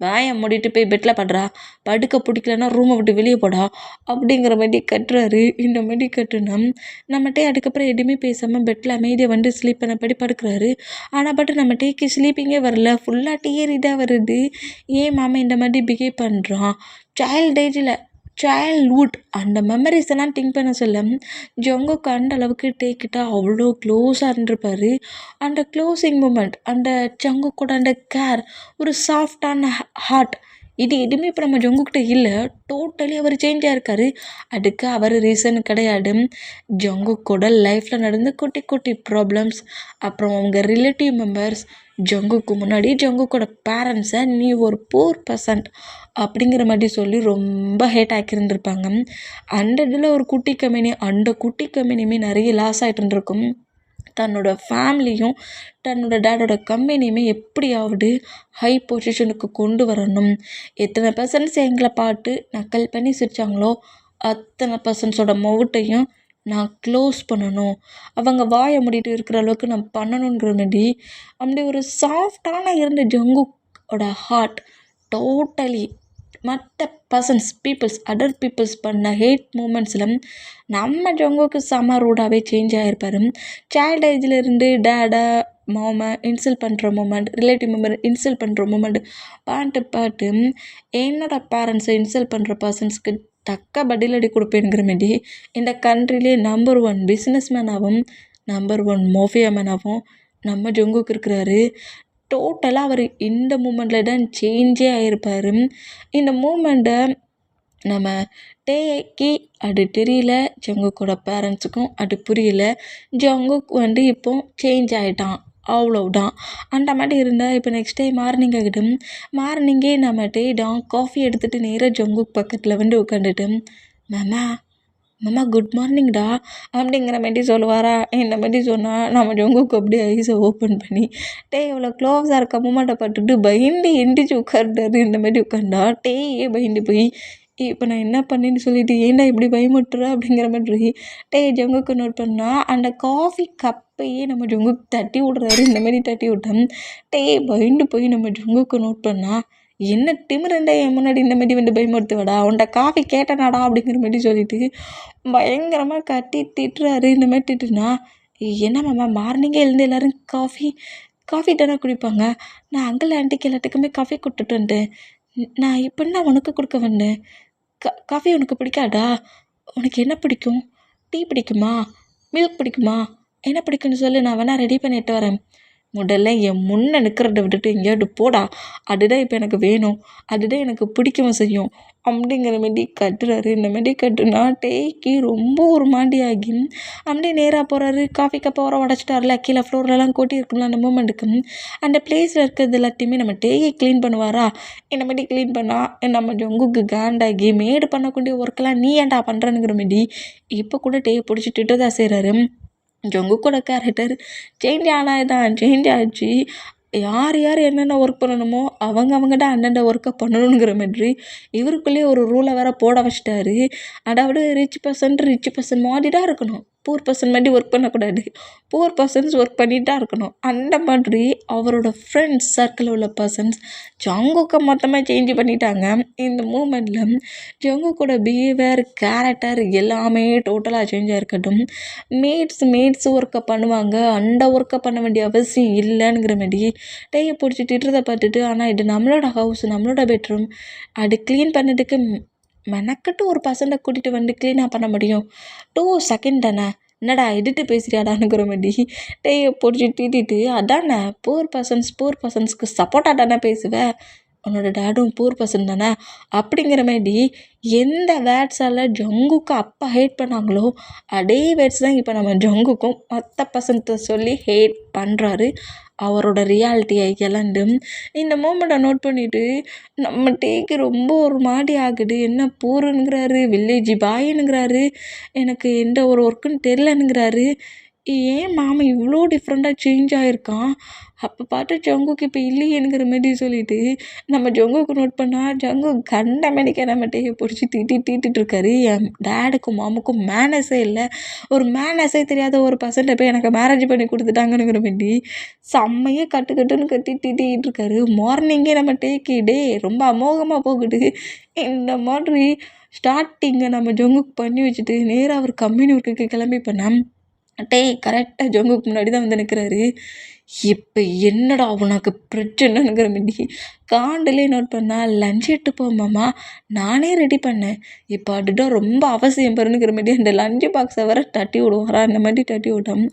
வாயை மூடிட்டு போய் பெட்டில் படுறா. படுக்க பிடிக்கலன்னா ரூமை விட்டு வெளியே போடா அப்படிங்கிற மாதிரி கட்டுறாரு. இந்த மாதிரி கட்டுனா நம்மகிட்டே அதுக்கப்புறம் எதுவுமே பேசாமல் பெட்டில் அமைதியாக வந்து ஸ்லீப் பண்ணபடி படுக்கிறாரு. ஆனால் பட் நம்ம டேக்கு ஸ்லீப்பிங்கே வரல. ஃபுல்லாக டீயர் இதாக வருது. ஏன் மாமா இந்த மாதிரி பிஹேவ் பண்ணுறான்? சைல்ட்ஹுட் அந்த மெமரிஸ் எல்லாம் திங்க் பண்ண சொல்ல ஜங்குக்கு அந்த அளவுக்கு டேக்கிட்ட அவ்வளோ க்ளோஸாக இருந்திருப்பார். அந்த க்ளோசிங் மூமெண்ட் அந்த ஜங்குக்கூட அந்த கேர் ஒரு சாஃப்டான ஹார்ட் இது எதுவுமே இப்போ நம்ம ஜங்குக்கிட்ட இல்லை. டோட்டலி அவர் சேஞ்ச் ஆகிருக்காரு. அதுக்கு அவர் ரீசன் கிடையாது. ஜங்குக்கோட லைஃப்பில் நடந்த குட்டி குட்டி ப்ராப்ளம்ஸ் அப்புறம் அவங்க ரிலேட்டிவ் மெம்பர்ஸ் ஜங்குக்கு முன்னாடி ஜங்குக்கோட பேரண்ட்ஸை நீ ஒரு போர் பர்சன்ட் அப்படிங்கிற மாதிரி சொல்லி ரொம்ப ஹேட் ஆக்கியிருந்துருப்பாங்க. அந்த இதில் ஒரு குட்டி கம்பெனி அந்த குட்டி கம்பெனியுமே நிறைய லாஸ் ஆகிட்டு இருந்திருக்கும். தன்னோட ஃபேமிலியும் தன்னோட டேடோட கம்பெனியுமே எப்படியாவது ஹை பொசிஷனுக்கு கொண்டு வரணும். எத்தனை பர்சன்ட்ஸ் எங்களை பார்த்து நக்கல் பண்ணி சிரித்தாங்களோ அத்தனை பர்சன்ட்ஸோட மவுட்டையும் நான் க்ளோஸ் பண்ணணும். அவங்க வாயை மூடிட்டு இருக்கிற அளவுக்கு நான் பண்ணணுங்கிற மாதிரி அப்படி ஒரு சாஃப்டான இருந்த ஜங்குக்கோட ஹார்ட் டோட்டலி மற்ற பர்சன்ஸ் அதர் பீப்புள்ஸ் பண்ண ஹேட் மூமெண்ட்ஸில் நம்ம ஜங்குக்கு செம ரூடாகவே சேஞ்ச் ஆகிருப்பார். சைல்டு ஏஜ்லேருந்து டேடை மாமை இன்சல்ட் பண்ணுற மூமெண்ட் ரிலேட்டிவ் மெம்பர் இன்சல்ட் பண்ணுற மூமெண்ட் பாட்டு என்னோடய பேரண்ட்ஸை இன்சல்ட் பண்ணுற பர்சன்ஸ்க்கு தக்க பதிலடி கொடுப்பேங்கிற மாதிரி இந்த கண்ட்ரிலே நம்பர் 1 பிஸ்னஸ் மேனாகவும் நம்பர் 1 மாஃபியா மேனாகவும் நம்ம ஜங்குக்கு இருக்கிறாரு. டோட்டலாக அவர் இந்த மூமெண்ட்டில் தான் சேஞ்சே ஆகிருப்பார். இந்த மூமெண்ட்டை நம்ம டேக்கு அது தெரியல. ஜங்குக்கோட பேரண்ட்ஸுக்கும் அது புரியல. ஜங்குக்கு வந்து இப்போ சேஞ்ச் ஆகிட்டான் அவ்வளோதான். அந்த மாதிரி இருந்தால் இப்போ நெக்ஸ்ட் டே மார்னிங் ஆகிடும். மார்னிங்கே நம்ம டேடான் காஃபி எடுத்துகிட்டு நேராக ஜங்குக்கு பக்கத்தில் வந்து உட்காந்துட்டு மாமா குட் மார்னிங்டா அப்படிங்கிற மாதிரி சொல்லுவாரா. இந்த மாதிரி சொன்னால் நம்ம ஜங்குக்கு அப்படியே ஐஸை ஓப்பன் பண்ணி எவ்வளோ க்ளோஸாக இருக்க மூமெண்ட்டை பார்த்துட்டு பயந்து எந்திரிச்சு உட்காந்துட்டாரு. இந்த மாதிரி உட்காந்தா டேயே பயந்து போய் இப்போ நான் என்ன பண்ணேன்னு சொல்லிட்டு ஏன்டா இப்படி பயமுட்டுற அப்படிங்கிற மாதிரி ஜங்குக்கு நோட் பண்ணால் அந்த காஃபி கப்பையே நம்ம ஜங்குக்கு தட்டி விட்றாரு. இந்த மாதிரி தட்டி விட்டேன் பயந்து போய் நம்ம ஜங்குக்கு நோட் பண்ணால் என்ன திமிருண்டா என் முன்னாடி இந்த மாரி வந்து பயமுறுத்துவடா, உன்ட்ட காஃபி கேட்டேனாடா அப்படிங்கிற மாரி சொல்லிட்டு பயங்கரமாக கத்தி திட்டுறாரு. இந்த மாரி திட்டுனா, என்ன மாமா மார்னிங்கே எழுந்து எல்லோரும் காஃபி காஃபி தானே குடிப்பாங்க, நான் அங்கிள் ஆன்ட்டிக்கு எல்லாத்துக்குமே காஃபி கொடுத்துட்டு வந்துட்டேன், நான் எப்படின்னா உனக்கு கொடுக்க வந்தேன், காஃபி உனக்கு பிடிக்காதா, உனக்கு என்ன பிடிக்கும், டீ பிடிக்குமா, மில்க் பிடிக்குமா, என்ன பிடிக்குன்னு சொல்லு, நான் வேணா ரெடி பண்ணிட்டு வரேன், முதல்ல என் முன்னே நிற்கிறத விட்டுட்டு எங்கேயாவது போடா, அதுதான் இப்போ எனக்கு வேணும், அதுதான் எனக்கு பிடிக்கவும் செய்யும் அப்படிங்கிற மாரி கத்துறாரு. இந்த மாரி கட்டுனா டேய்க்கு ரொம்ப ஒரு மாடி ஆகி அப்படியே நேராக போகிறாரு. காஃபி கப்பை வர உடச்சிட்டார்ல, கீழே ஃப்ளோர்லலாம் கொட்டி இருக்கும்ல, அந்த மூமெண்ட்டுக்கு அந்த பிளேஸில் இருக்கிறது எல்லாத்தையுமே நம்ம டேயை க்ளீன் பண்ணுவாரா, இந்த மாரி க்ளீன் பண்ணால் நம்ம ஜங்குக்கு காண்டாகி மேடு பண்ணக்கூடிய ஒர்க்கெல்லாம் நீ ஏன்டா பண்ணுறனுங்கிற மாரி இப்போ கூட டேயை பிடிச்சிட்டு தான் செய்கிறாரு. ஜங்குக்கோட கேரக்டர் சேஞ்ச் ஆனது சேஞ்ச் ஆச்சு. யார் யார் என்னென்ன ஒர்க் பண்ணணுமோ அவங்கட்ட அந்தந்த ஒர்க்கை பண்ணணுங்கிற மாதிரி இவருக்குள்ளேயே ஒரு ரூலை வேற போட வச்சிட்டாரு. அதாவது ரிச் பர்சன் மாதிரி தான் இருக்கணும், பூர் பர்சன் மாதிரி ஒர்க் பண்ணக்கூடாது, பூர் பர்சன்ஸ் ஒர்க் பண்ணிட்டு தான் இருக்கணும். அந்த மாதிரி அவரோட ஃப்ரெண்ட்ஸ் சர்க்கிளில் உள்ள பர்சன்ஸ் ஜங்குக்கை மொத்தமாக சேஞ்ச் பண்ணிட்டாங்க. இந்த மூமெண்ட்டில் ஜங்குக்கோட பிஹேவியர், கேரக்டர் எல்லாமே டோட்டலாக சேஞ்ச் ஆகிருக்கட்டும். மேட்ஸ் ஒர்க்கை பண்ணுவாங்க, அந்த ஒர்க்கை பண்ண வேண்டிய அவசியம் இல்லைங்கிற மாதிரி டேயை பிடிச்சி திட்டுறதை பார்த்துட்டு, ஆனால் இது நம்மளோட ஹவுஸ், நம்மளோட பெட்ரூம், அது க்ளீன் பண்ணதுக்கு மெனக்கட்டு ஒரு பர்சனை கூட்டிகிட்டு வந்து க்ளீனாக பண்ண முடியும், 2 செகண்ட் தானே, என்னடா எதிர்த்து பேசுறியாடானுங்கிற மாதிரி டேயை பிடிச்சி திட்டிட்டு, அதானே பூர் பர்சன்ஸ்க்கு சப்போர்ட்டாக தானே பேசுவேன், உன்னோட டேடும் பூர் பர்சன் தானே அப்படிங்கிற மாதிரி எந்த வேர்ட்ஸால் ஜங்குக்கு அப்போ ஹேட் பண்ணாங்களோ அதே வேர்ட்ஸ் தான் இப்போ நம்ம ஜங்குக்கும் மற்ற பர்சன்ட்டை சொல்லி ஹேட் பண்ணுறாரு. அவரோட ரியாலிட்டியை இழந்து இந்த மூமெண்ட்டை நோட் பண்ணிவிட்டு நம்ம டேக்கு ரொம்ப ஒரு மாதிரி ஆகுது. என்ன பூருங்கிறாரு, வில்லேஜ் பாயினுங்கிறாரு, எனக்கு எந்த ஒரு ஒர்க்குன்னு தெரிலனுங்கிறாரு, ஏன் மாமா இவ்வளோ டிஃப்ரெண்ட்டாக சேஞ்ச் ஆகிருக்கான், அப்போ பார்த்து ஜங்குக்கு இப்போ இல்லையேங்கிற மாதிரி சொல்லிட்டு நம்ம ஜங்குக்கு நோட் பண்ணால் ஜங்கு கண்ட மணிக்க நம்ம டேயை பிடிச்சி திட்டிகிட்ருக்காரு. என் டேடுக்கும் மாமுக்கும் மேனஸே இல்லை, ஒரு மேனஸே தெரியாத ஒரு பர்சன்ட்டை போய் எனக்கு மேரேஜ் பண்ணி கொடுத்துட்டாங்கங்கிற மாதிரி செம்மையே கட்டுன்னு கத்தி திட்டிகிட்டு இருக்காரு. மார்னிங்கே நம்ம டேக்கு டே ரொம்ப அமோகமாக போகுது. இந்த மாதிரி ஸ்டார்டிங்கை நம்ம ஜங்குக்கு பண்ணி வச்சுட்டு நேராக அவர் கம்பெனி ஒர்க்குக்கு கிளம்பி பண்ணால் டேய் கரெக்டாக ஜங்குக்கு முன்னாடி தான் வந்து நிற்கிறாரு. இப்போ என்னடா உனக்கு பிரச்சனைங்கிற மாரி காண்டிலே நோட் பண்ணால் லஞ்ச் எட்டு போமாம்மா, நானே ரெடி பண்ணேன், இப்போ அதுதான் ரொம்ப அவசியம் பாருங்கிற மாரி அந்த லஞ்சு பாக்ஸை வர தட்டி விடுவாரா, அந்த மாதிரி தட்டி விட்டோம்.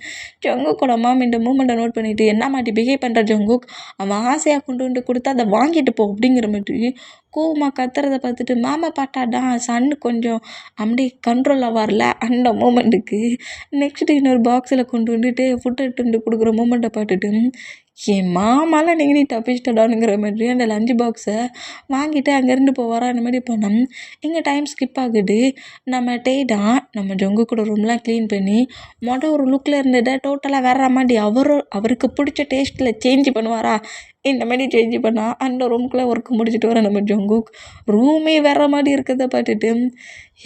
ஜங்குக்கோட மாம் இந்த மூமெண்ட்டை நோட் பண்ணிவிட்டு, என்ன மாட்டி பிஹேவ் பண்ணுற ஜங்குக், அவன் ஆசையாக கொண்டு வந்து கொடுத்தா அதை வாங்கிட்டு போ அப்படிங்கிற மாதிரி கோவமாக கத்துறத பார்த்துட்டு மாமா பாட்டாதான் சன்னு கொஞ்சம் அப்படியே கண்ட்ரோலாக வரல. அந்த மூமெண்ட்டுக்கு நெக்ஸ்ட்டு இன்னொரு பாக்ஸில் கொண்டு வந்துட்டு ஃபுட் எடுத்து வந்து கொடுக்குற மூமெண்ட்டை பார்த்துட்டு என் மாமாலாம் நீங்கள் நீ தப்பிச்சிட்டடானுங்கிற மாதிரி அந்த லஞ்சு பாக்ஸை வாங்கிட்டு அங்கேருந்து போவாரா, அந்த மாதிரி போனோம். இங்கே டைம் ஸ்கிப் ஆகுது. நம்ம டே தான் நம்ம ஜங்கு கூட ரூம்லாம் க்ளீன் பண்ணி ஒரு லுக்கில் இருந்ததை டோட்டலாக வேற மாதிரி அவருக்கு பிடிச்ச டேஸ்ட்டில் சேஞ்ச் பண்ணுவாரா, இந்த மாதிரி சேஞ்ச் பண்ணால் அந்த ரூமுக்குள்ளே ஒர்க் முடிச்சுட்டு வர நம்ம ஜங்குக் ரூமே வேற மாதிரி இருக்கிறத பார்த்துட்டு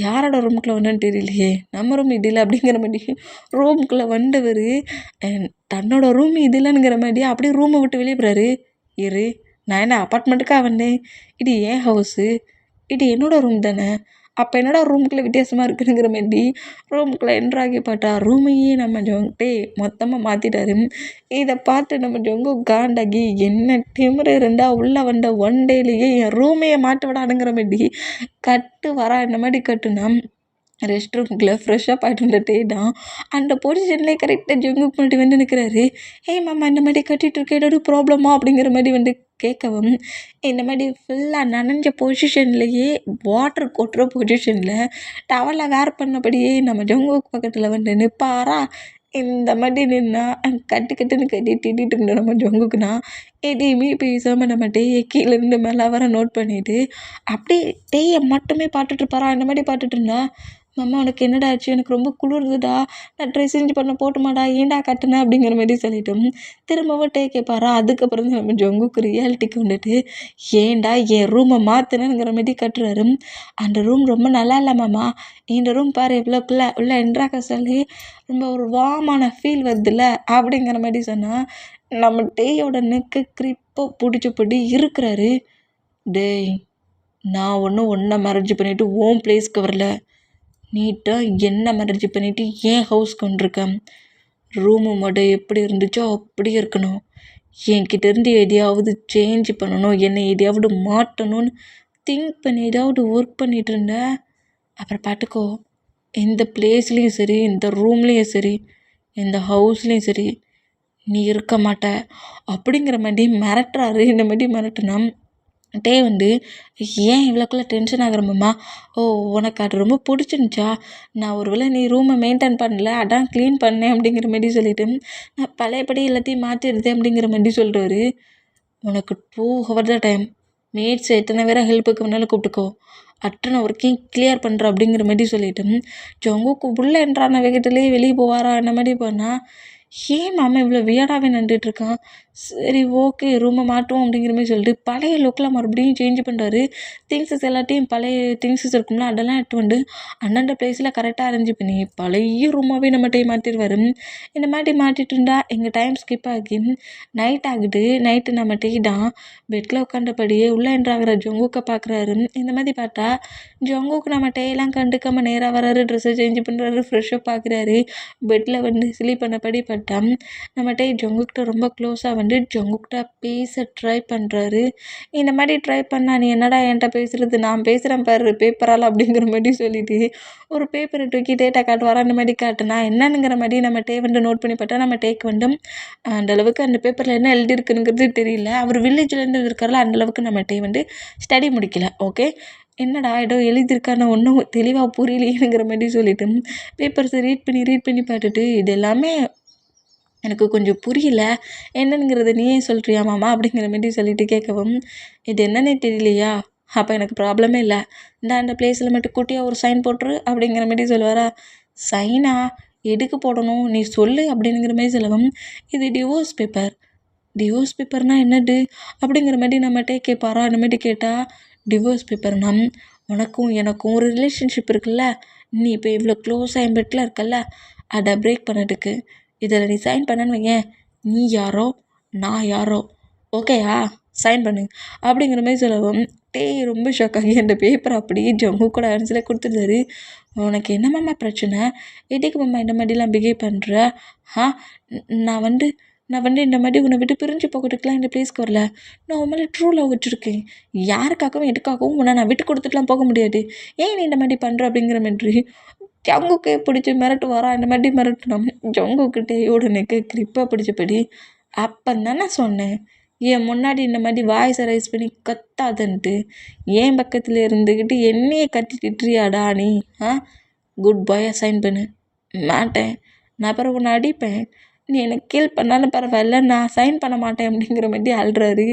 யாரோட ரூமுக்குள்ளே வந்தோன்னு தெரியலையே, நம்ம ரூம் இது இல்லை அப்படிங்கிற மாதிரி ரூமுக்குள்ளே வந்தவர் தன்னோட ரூம் இது இல்லைங்கிற மாதிரி அப்படியே ரூமை விட்டு வெளியே போகிறாரு. இரு, நான் என்ன அப்பார்ட்மெண்ட்டுக்காக வந்தேன், இது ஏன் ஹவுஸு, இது என்னோட ரூம் தானே, அப்போ என்னடா ரூமுக்குள்ளே வித்தியாசமாக இருக்குதுங்கிற மாதிரி ரூமுக்குள்ளே என்ட்ராகி பார்த்தா ரூமையே நம்ம ஜொங்கே மொத்தமாக மாற்றிட்டாரு. இதை பார்த்து நம்ம ஜொங்கு காண்டாகி என்ன திமிரு இருந்தால் உள்ளே வந்த 1 டேலேயே என் ரூமையே மாட்ட விடாதுங்கிற மாதிரி கட்டு வரா, இந்த மாதிரி கட்டுனா ரெஸ்ட் ரூமுக்குள்ளே ஃப்ரெஷ்ஷப் ஆகிட்டு வந்த டே தான் அந்த பொசிஷன்லேயே கரெக்டாக ஜங்குக்கு முன்னாடி வந்து நிற்கிறாரு. மாமா இந்த மாதிரி கட்டிகிட்டு இருக்க ஏதாவது ப்ராப்ளமா அப்படிங்கிற மாதிரி வந்து கேட்கவும் இந்த மாதிரி ஃபுல்லாக நனைஞ்ச பொசிஷன்லேயே வாட்டர் கொட்டுற பொசிஷனில் டவலை வேர் பண்ணபடியே நம்ம ஜங்குக்கு பக்கத்தில் வந்து நிற்பாரா. இந்த மாதிரி நின்னா கட்டுன்னு கட்டி திட்டிகிட்டு இருந்தோம் நம்ம ஜங்குக்குனா எதையுமே பேசாமல் நம்ம டேயை கீழேருந்து மேலே வர நோட் பண்ணிவிட்டு அப்படியே டேயை மட்டுமே பார்த்துட்ருப்பாரா. இந்த மாதிரி பார்த்துட்டு இருந்தா மாமா உனக்கு என்னடா ஆச்சு, எனக்கு ரொம்ப குளிருதுடா, நான் ட்ரெஸ் சேஞ்ச் பண்ண போட்டுமாடா, ஏன்டா கட்டுனேன் அப்படிங்கிற மாதிரி சொல்லிட்டோம். திரும்பவும் டே கேட்பாரா. அதுக்கப்புறம் தான் நம்ம ஜங்குக்கு ரியாலிட்டிக்கு வந்துட்டு ஏன்டா என் ரூமை மாற்றினேங்கிற மாதிரி கட்டுறாரு. அந்த ரூம் ரொம்ப நல்லா இல்லை மாமா, இந்த ரூம் பாரு எவ்வளோக்குள்ள உள்ள என்ட்ராக சொல்லி ரொம்ப ஒரு வார்மான ஃபீல் வருதுல்ல அப்படிங்கிற மாதிரி சொன்னால் நம்ம டேயோட நெக்கு கிரிப்பாக பிடிச்சபடி இருக்கிறாரு. டேய், நான் ஒன்றும் ஒன்றை மேரேஜ் பண்ணிவிட்டு ஓன் பிளேஸ்க்கு வரல. நீட்டாக என்ன மேரேஜ் பண்ணிவிட்டு ஏன் ஹவுஸ்க்கு வந்துருக்கேன். ரூமு மட்டும் எப்படி இருந்துச்சோ அப்படியே இருக்கணும். என்கிட்ட இருந்து எதையாவது சேஞ்ச் பண்ணணும், என்னை எதையாவது மாட்டணும்னு திங்க் பண்ணி ஏதாவது ஒர்க் பண்ணிகிட்டு இருந்தேன். அப்புறம் பார்த்துக்கோ, எந்த பிளேஸ்லேயும் சரி, இந்த ரூம்லேயும் சரி, இந்த ஹவுஸ்லேயும் சரி நீ இருக்க மாட்ட அப்படிங்கிற மாதிரி மிரட்டுறாரு. இந்த மாதிரி மிரட்டுனா டே வந்து ஏன் இவ்வளோக்குள்ள டென்ஷன் ஆகுறமாம்மா? ஓ, உனக்கு அது ரொம்ப பிடிச்சிருந்துச்சா? நான் ஒரு வேளை நீ ரூமை மெயின்டைன் பண்ணல, அதான் க்ளீன் பண்ணேன் அப்படிங்கிற மாதிரி சொல்லிவிட்டு நான் பழையபடி எல்லாத்தையும் மாற்றிடுதேன் அப்படிங்கிற மாதிரி சொல்கிறாரு. உனக்கு 2 ஹவர் தான் டைம். மேட்ஸ் எத்தனை பேரை ஹெல்ப்புக்கு வேணாலும் கூப்பிட்டுக்கோ, அத்தனை ஒர்க்கையும் கிளியர் பண்ணுற அப்படிங்கிற மாதிரி சொல்லிவிட்டு ஜங்குக்கு உள்ள என்றான வேகத்துலேயே வெளியே போவாரா அந்த மாதிரி போனால் ஏன் மாமா இவ்வளோ வியர்டாகவே நின்றுட்டுருக்கான். சரி ஓகே, ரூமை மாட்டுவோம் அப்படிங்கிற மாதிரி சொல்லிட்டு பழைய லுக்கில் மறுபடியும் சேஞ்ச் பண்ணுறாரு. திங்ஸஸ் எல்லாத்தையும் பழைய திங்ஸஸ் இருக்கும்ல அதெல்லாம் எடுத்து வந்து அந்தந்த பிளேஸில் கரெக்டாக அரேஞ்ச் பண்ணி பழைய ரூமாகவே நம்மகிட்டே மாற்றிடுவார். இந்த மாதிரி மாட்டிட்டு இருந்தா எங்கள் டைம் ஸ்கிப் ஆகி நைட் ஆகுது. நைட்டு நம்ம டீ தான் பெட்டில் உட்காந்தபடியே உள்ளே என்றாகிற ஜொங்குக்கை பார்க்குறாரு. இந்த மாதிரி பார்த்தா ஜொங்குக்கு நம்ம டேயெல்லாம் கண்டுக்காமல் நேராக வராரு, ட்ரெஸ்ஸை சேஞ்ச் பண்ணுறாரு, ஃப்ரெஷ்ஷப் பார்க்குறாரு. பெட்டில் வந்து ஸ்லீப் பண்ணபடி பார்த்தா நம்ம டே ஜொங்குக்கிட்ட ரொம்ப க்ளோஸாக வந்து ஜொங்குக்கிட்ட பேச ட்ரை பண்ணுறாரு. இந்த மாதிரி ட்ரை பண்ணா நீ என்னடா என்கிட்ட பேசுகிறது, நான் பேசுகிறேன் பாரு பேப்பரால் அப்படிங்கிற மாதிரி சொல்லிட்டு ஒரு பேப்பரை தூக்கி டேட்டா காட்டுவாரா. அந்த மாதிரி காட்டுனா என்னன்னுங்கிற மாதிரி நம்ம டே வந்து நோட் பண்ணி பார்த்தா நம்ம டேக்கு வந்து அந்தளவுக்கு அந்த பேப்பரில் என்ன எழுதியிருக்குங்கிறது தெரியல. அவர் வில்லேஜ்லேருந்து இருக்கார்ல, அந்தளவுக்கு நம்ம டே வந்து ஸ்டடி முடிக்கல. ஓகே, என்னடா ஏதோ எழுதியிருக்கான ஒன்றும் தெளிவாக புரியலையேங்கிற மாதிரி சொல்லிட்டு பேப்பர்ஸை ரீட் பண்ணி பார்த்துட்டு இது எல்லாமே எனக்கு கொஞ்சம் புரியல, என்னங்கிறத நீயே சொல்கிறியா மாமா அப்படிங்கிற மாதிரி சொல்லிட்டு கேட்கவும் இது என்னன்னே தெரியலையா, அப்போ எனக்கு ப்ராப்ளமே இல்லை, அந்த பிளேஸில் மட்டும் குட்டியாக ஒரு சைன் போட்டுரு அப்படிங்கிற மாதிரி சொல்லுவாரா. சைனா எதுக்கு போடணும் நீ சொல்லு அப்படிங்கிற மாதிரி சொல்லவும் இது டிவோர்ஸ் பேப்பர்னால் என்னது அப்படிங்கிற மாதிரி நம்மகிட்டே கேட்பாரா. அந்த மாதிரி கேட்டால் டிவோர்ஸ் பேப்பர்னா உனக்கும் எனக்கும் ஒரு ரிலேஷன்ஷிப் இருக்குல்ல, நீ இப்போ இவ்வளோ க்ளோஸாக என் பெட்டில் இருக்கல்ல, அதை பிரேக் பண்ணதுக்கு இதில் நீ சைன் பண்ணன்னு வையேன், நீ யாரோ நான் யாரோ, ஓகேயா சைன் பண்ணு அப்படிங்கிற மாதிரி சொல்லவும் ரொம்ப ஷாக் ஆகி அந்த பேப்பரை அப்படியே ஜம்மு கூட ஆன்சரில் கொடுத்துருந்தாரு. உனக்கு என்ன மாமா பிரச்சனை, எதுக்கு மாமா இந்த மாதிரிலாம் பிஹேவ் பண்ணுற? நான் வந்து இந்த மாதிரி உன்னை விட்டு பிரிஞ்சு போகிறதுக்குலாம் இந்த பிளேஸ்க்கு வரல, நான் உன் மேலே ட்ரூ லவ் வச்சுருக்கேன், யாருக்காகவும் எதுக்காகவும் உன்னை நான் விட்டு கொடுத்துட்டுலாம் போக முடியாது, ஏன் நீ இந்த மாதிரி பண்ணுற அப்படிங்கிற மாதிரி ஜங்குக்கே பிடிச்சி மிரட்டுவாரா. இந்த மாதிரி மிரட்டினோம் ஜங்குக்கிட்டேயோட நெக்கை கிரிப்பாக பிடிச்சபடி அப்போந்தானே சொன்னேன் என் முன்னாடி இந்த மாதிரி வாய்ஸை ரைஸ் பண்ணி கத்தாதன்ட்டு, ஏன் பக்கத்தில் இருந்துக்கிட்டு என்னையே கட்டி திட்டுறியாடா நீ? குட் பாயாக சைன் பண்ணு. மாட்டேன், நான் அப்புறம் உன்னை அடிப்பேன், நீ எனக்கு கீல் பண்ணாலும் பரவாயில்ல, நான் சைன் பண்ண மாட்டேன் அப்படிங்கிற மாதிரி அழுறாரு.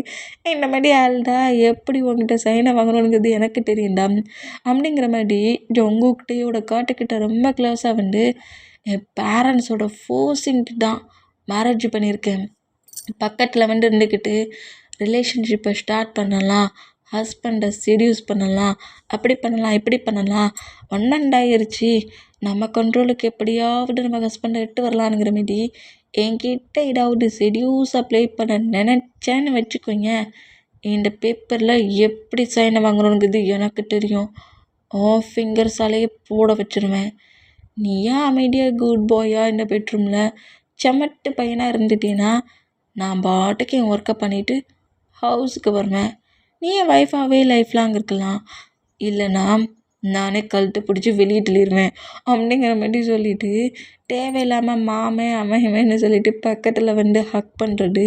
இந்த மாதிரி அழுதா எப்படி உங்ககிட்ட சைனை வாங்கணுங்கிறது எனக்கு தெரியும்டா அப்படிங்கிற மாதிரி ஜங்குக்கிட்டேயோட காட்டுக்கிட்ட ரொம்ப க்ளோஸாக வந்து என் பேரண்ட்ஸோட ஃபோர்ஸிங்ட்டு தான் மேரேஜ் பண்ணியிருக்கேன். பக்கத்தில் வந்து இருந்துக்கிட்டு ரிலேஷன்ஷிப்பை ஸ்டார்ட் பண்ணலாம், ஹஸ்பண்டை செடியூஸ் பண்ணலாம், அப்படி பண்ணலாம் இப்படி பண்ணலாம், ஒன்னண்டாயிருச்சு, நம்ம கண்ட்ரோலுக்கு எப்படியாவது நம்ம ஹஸ்பண்டை இட்டு வரலான்ங்கிற மாரி என்கிட்ட ஏதாவது செடியூஸாக ப்ளே பண்ண நினச்சேன்னு வச்சுக்கோங்க, இந்த பேப்பரில் எப்படி சைனை வாங்கணுங்கிறது எனக்கு தெரியும், ஃபிங்கர்ஸாலேயே போட வச்சுருவேன். நீ ஏன் அமைதியாக குட் பாயாக இந்த பெட்ரூமில் செமட்டு பையனாக இருந்துட்டேன்னா நான் பாட்டுக்கு என் ஒர்க்கை பண்ணிவிட்டு ஹவுஸுக்கு வருவேன், நீ என் ஒய்ஃபாகவே லைஃப் லாங் இருக்கலாம், இல்லைனா நானே கழுத்தை பிடிச்சி வெளியே தள்ளிடுவேன் அப்படிங்கிற மாதிரி சொல்லிவிட்டு தேவையில்லாமல் மாமன் அமையமேன்னு சொல்லிட்டு பக்கத்தில் வந்து ஹக் பண்ணுறது,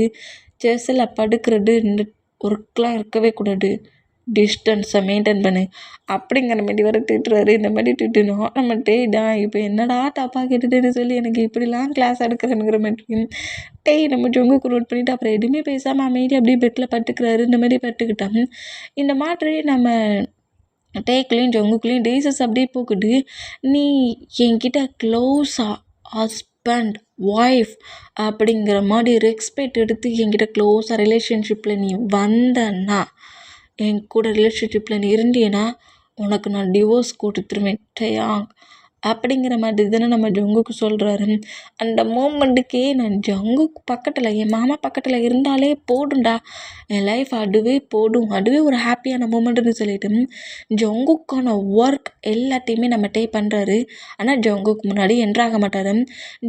செஸ்ஸில் படுக்கிறது, இந்த ஒர்க்லாம் இருக்கவே கூடாது, டிஸ்டன்ஸை மெயின்டைன் பண்ணு அப்படிங்கிற மாதிரி வர திட்டுறாரு. இந்த மாதிரி திட்டுனோம் நம்ம தான் இப்போ என்னடா தப்பாக கேட்டுட்டுன்னு சொல்லி எனக்கு இப்படிலாம் கிளாஸ் எடுக்கிறேங்கிற மாதிரி நம்ம ஜொங்குக்கு நோட் பண்ணிவிட்டு அப்புறம் எதுவுமே பேசாமல் அமைதி அப்படியே பெட்டில் பட்டுக்கிறாரு. இந்த மாதிரி பட்டுக்கிட்டான். இந்த மாதிரி நம்ம டேக்குள்ளேயும் ஜொங்குக்குள்ளேயும் டேஸஸ் அப்படியே போகுது. நீ என்கிட்ட க்ளோஸாக ஹஸ்பண்ட் ஒய்ஃப் அப்படிங்கிற மாதிரி ரெஸ்பெக்ட் எடுத்து என்கிட்ட க்ளோஸாக ரிலேஷன்ஷிப்பில் நீ வந்தன்னா, என் கூட ரிலேஷன்ஷிப்பில் நீ இருந்தீன்னா உனக்கு நான் டிவோர்ஸ் கொடுத்துருவேன் டேயாங் அப்படிங்கிற மாதிரி தானே நம்ம ஜங்குக்கு சொல்கிறாரு. அந்த மூமெண்ட்டுக்கே நான் ஜங்குக்கு பக்கத்தில் என் மாமா பக்கத்தில் இருந்தாலே போதும்டா, என் லைஃப் அதுவே போதும், அதுவே ஒரு ஹாப்பியான மூமெண்ட்டுன்னு சொல்லிட்டு ஜங்குக்கான ஒர்க் எல்லாத்தையுமே நம்ம பண்ணுறாரு. ஆனால் ஜங்குக்கு முன்னாடி என்ட்ராக மாட்டார்.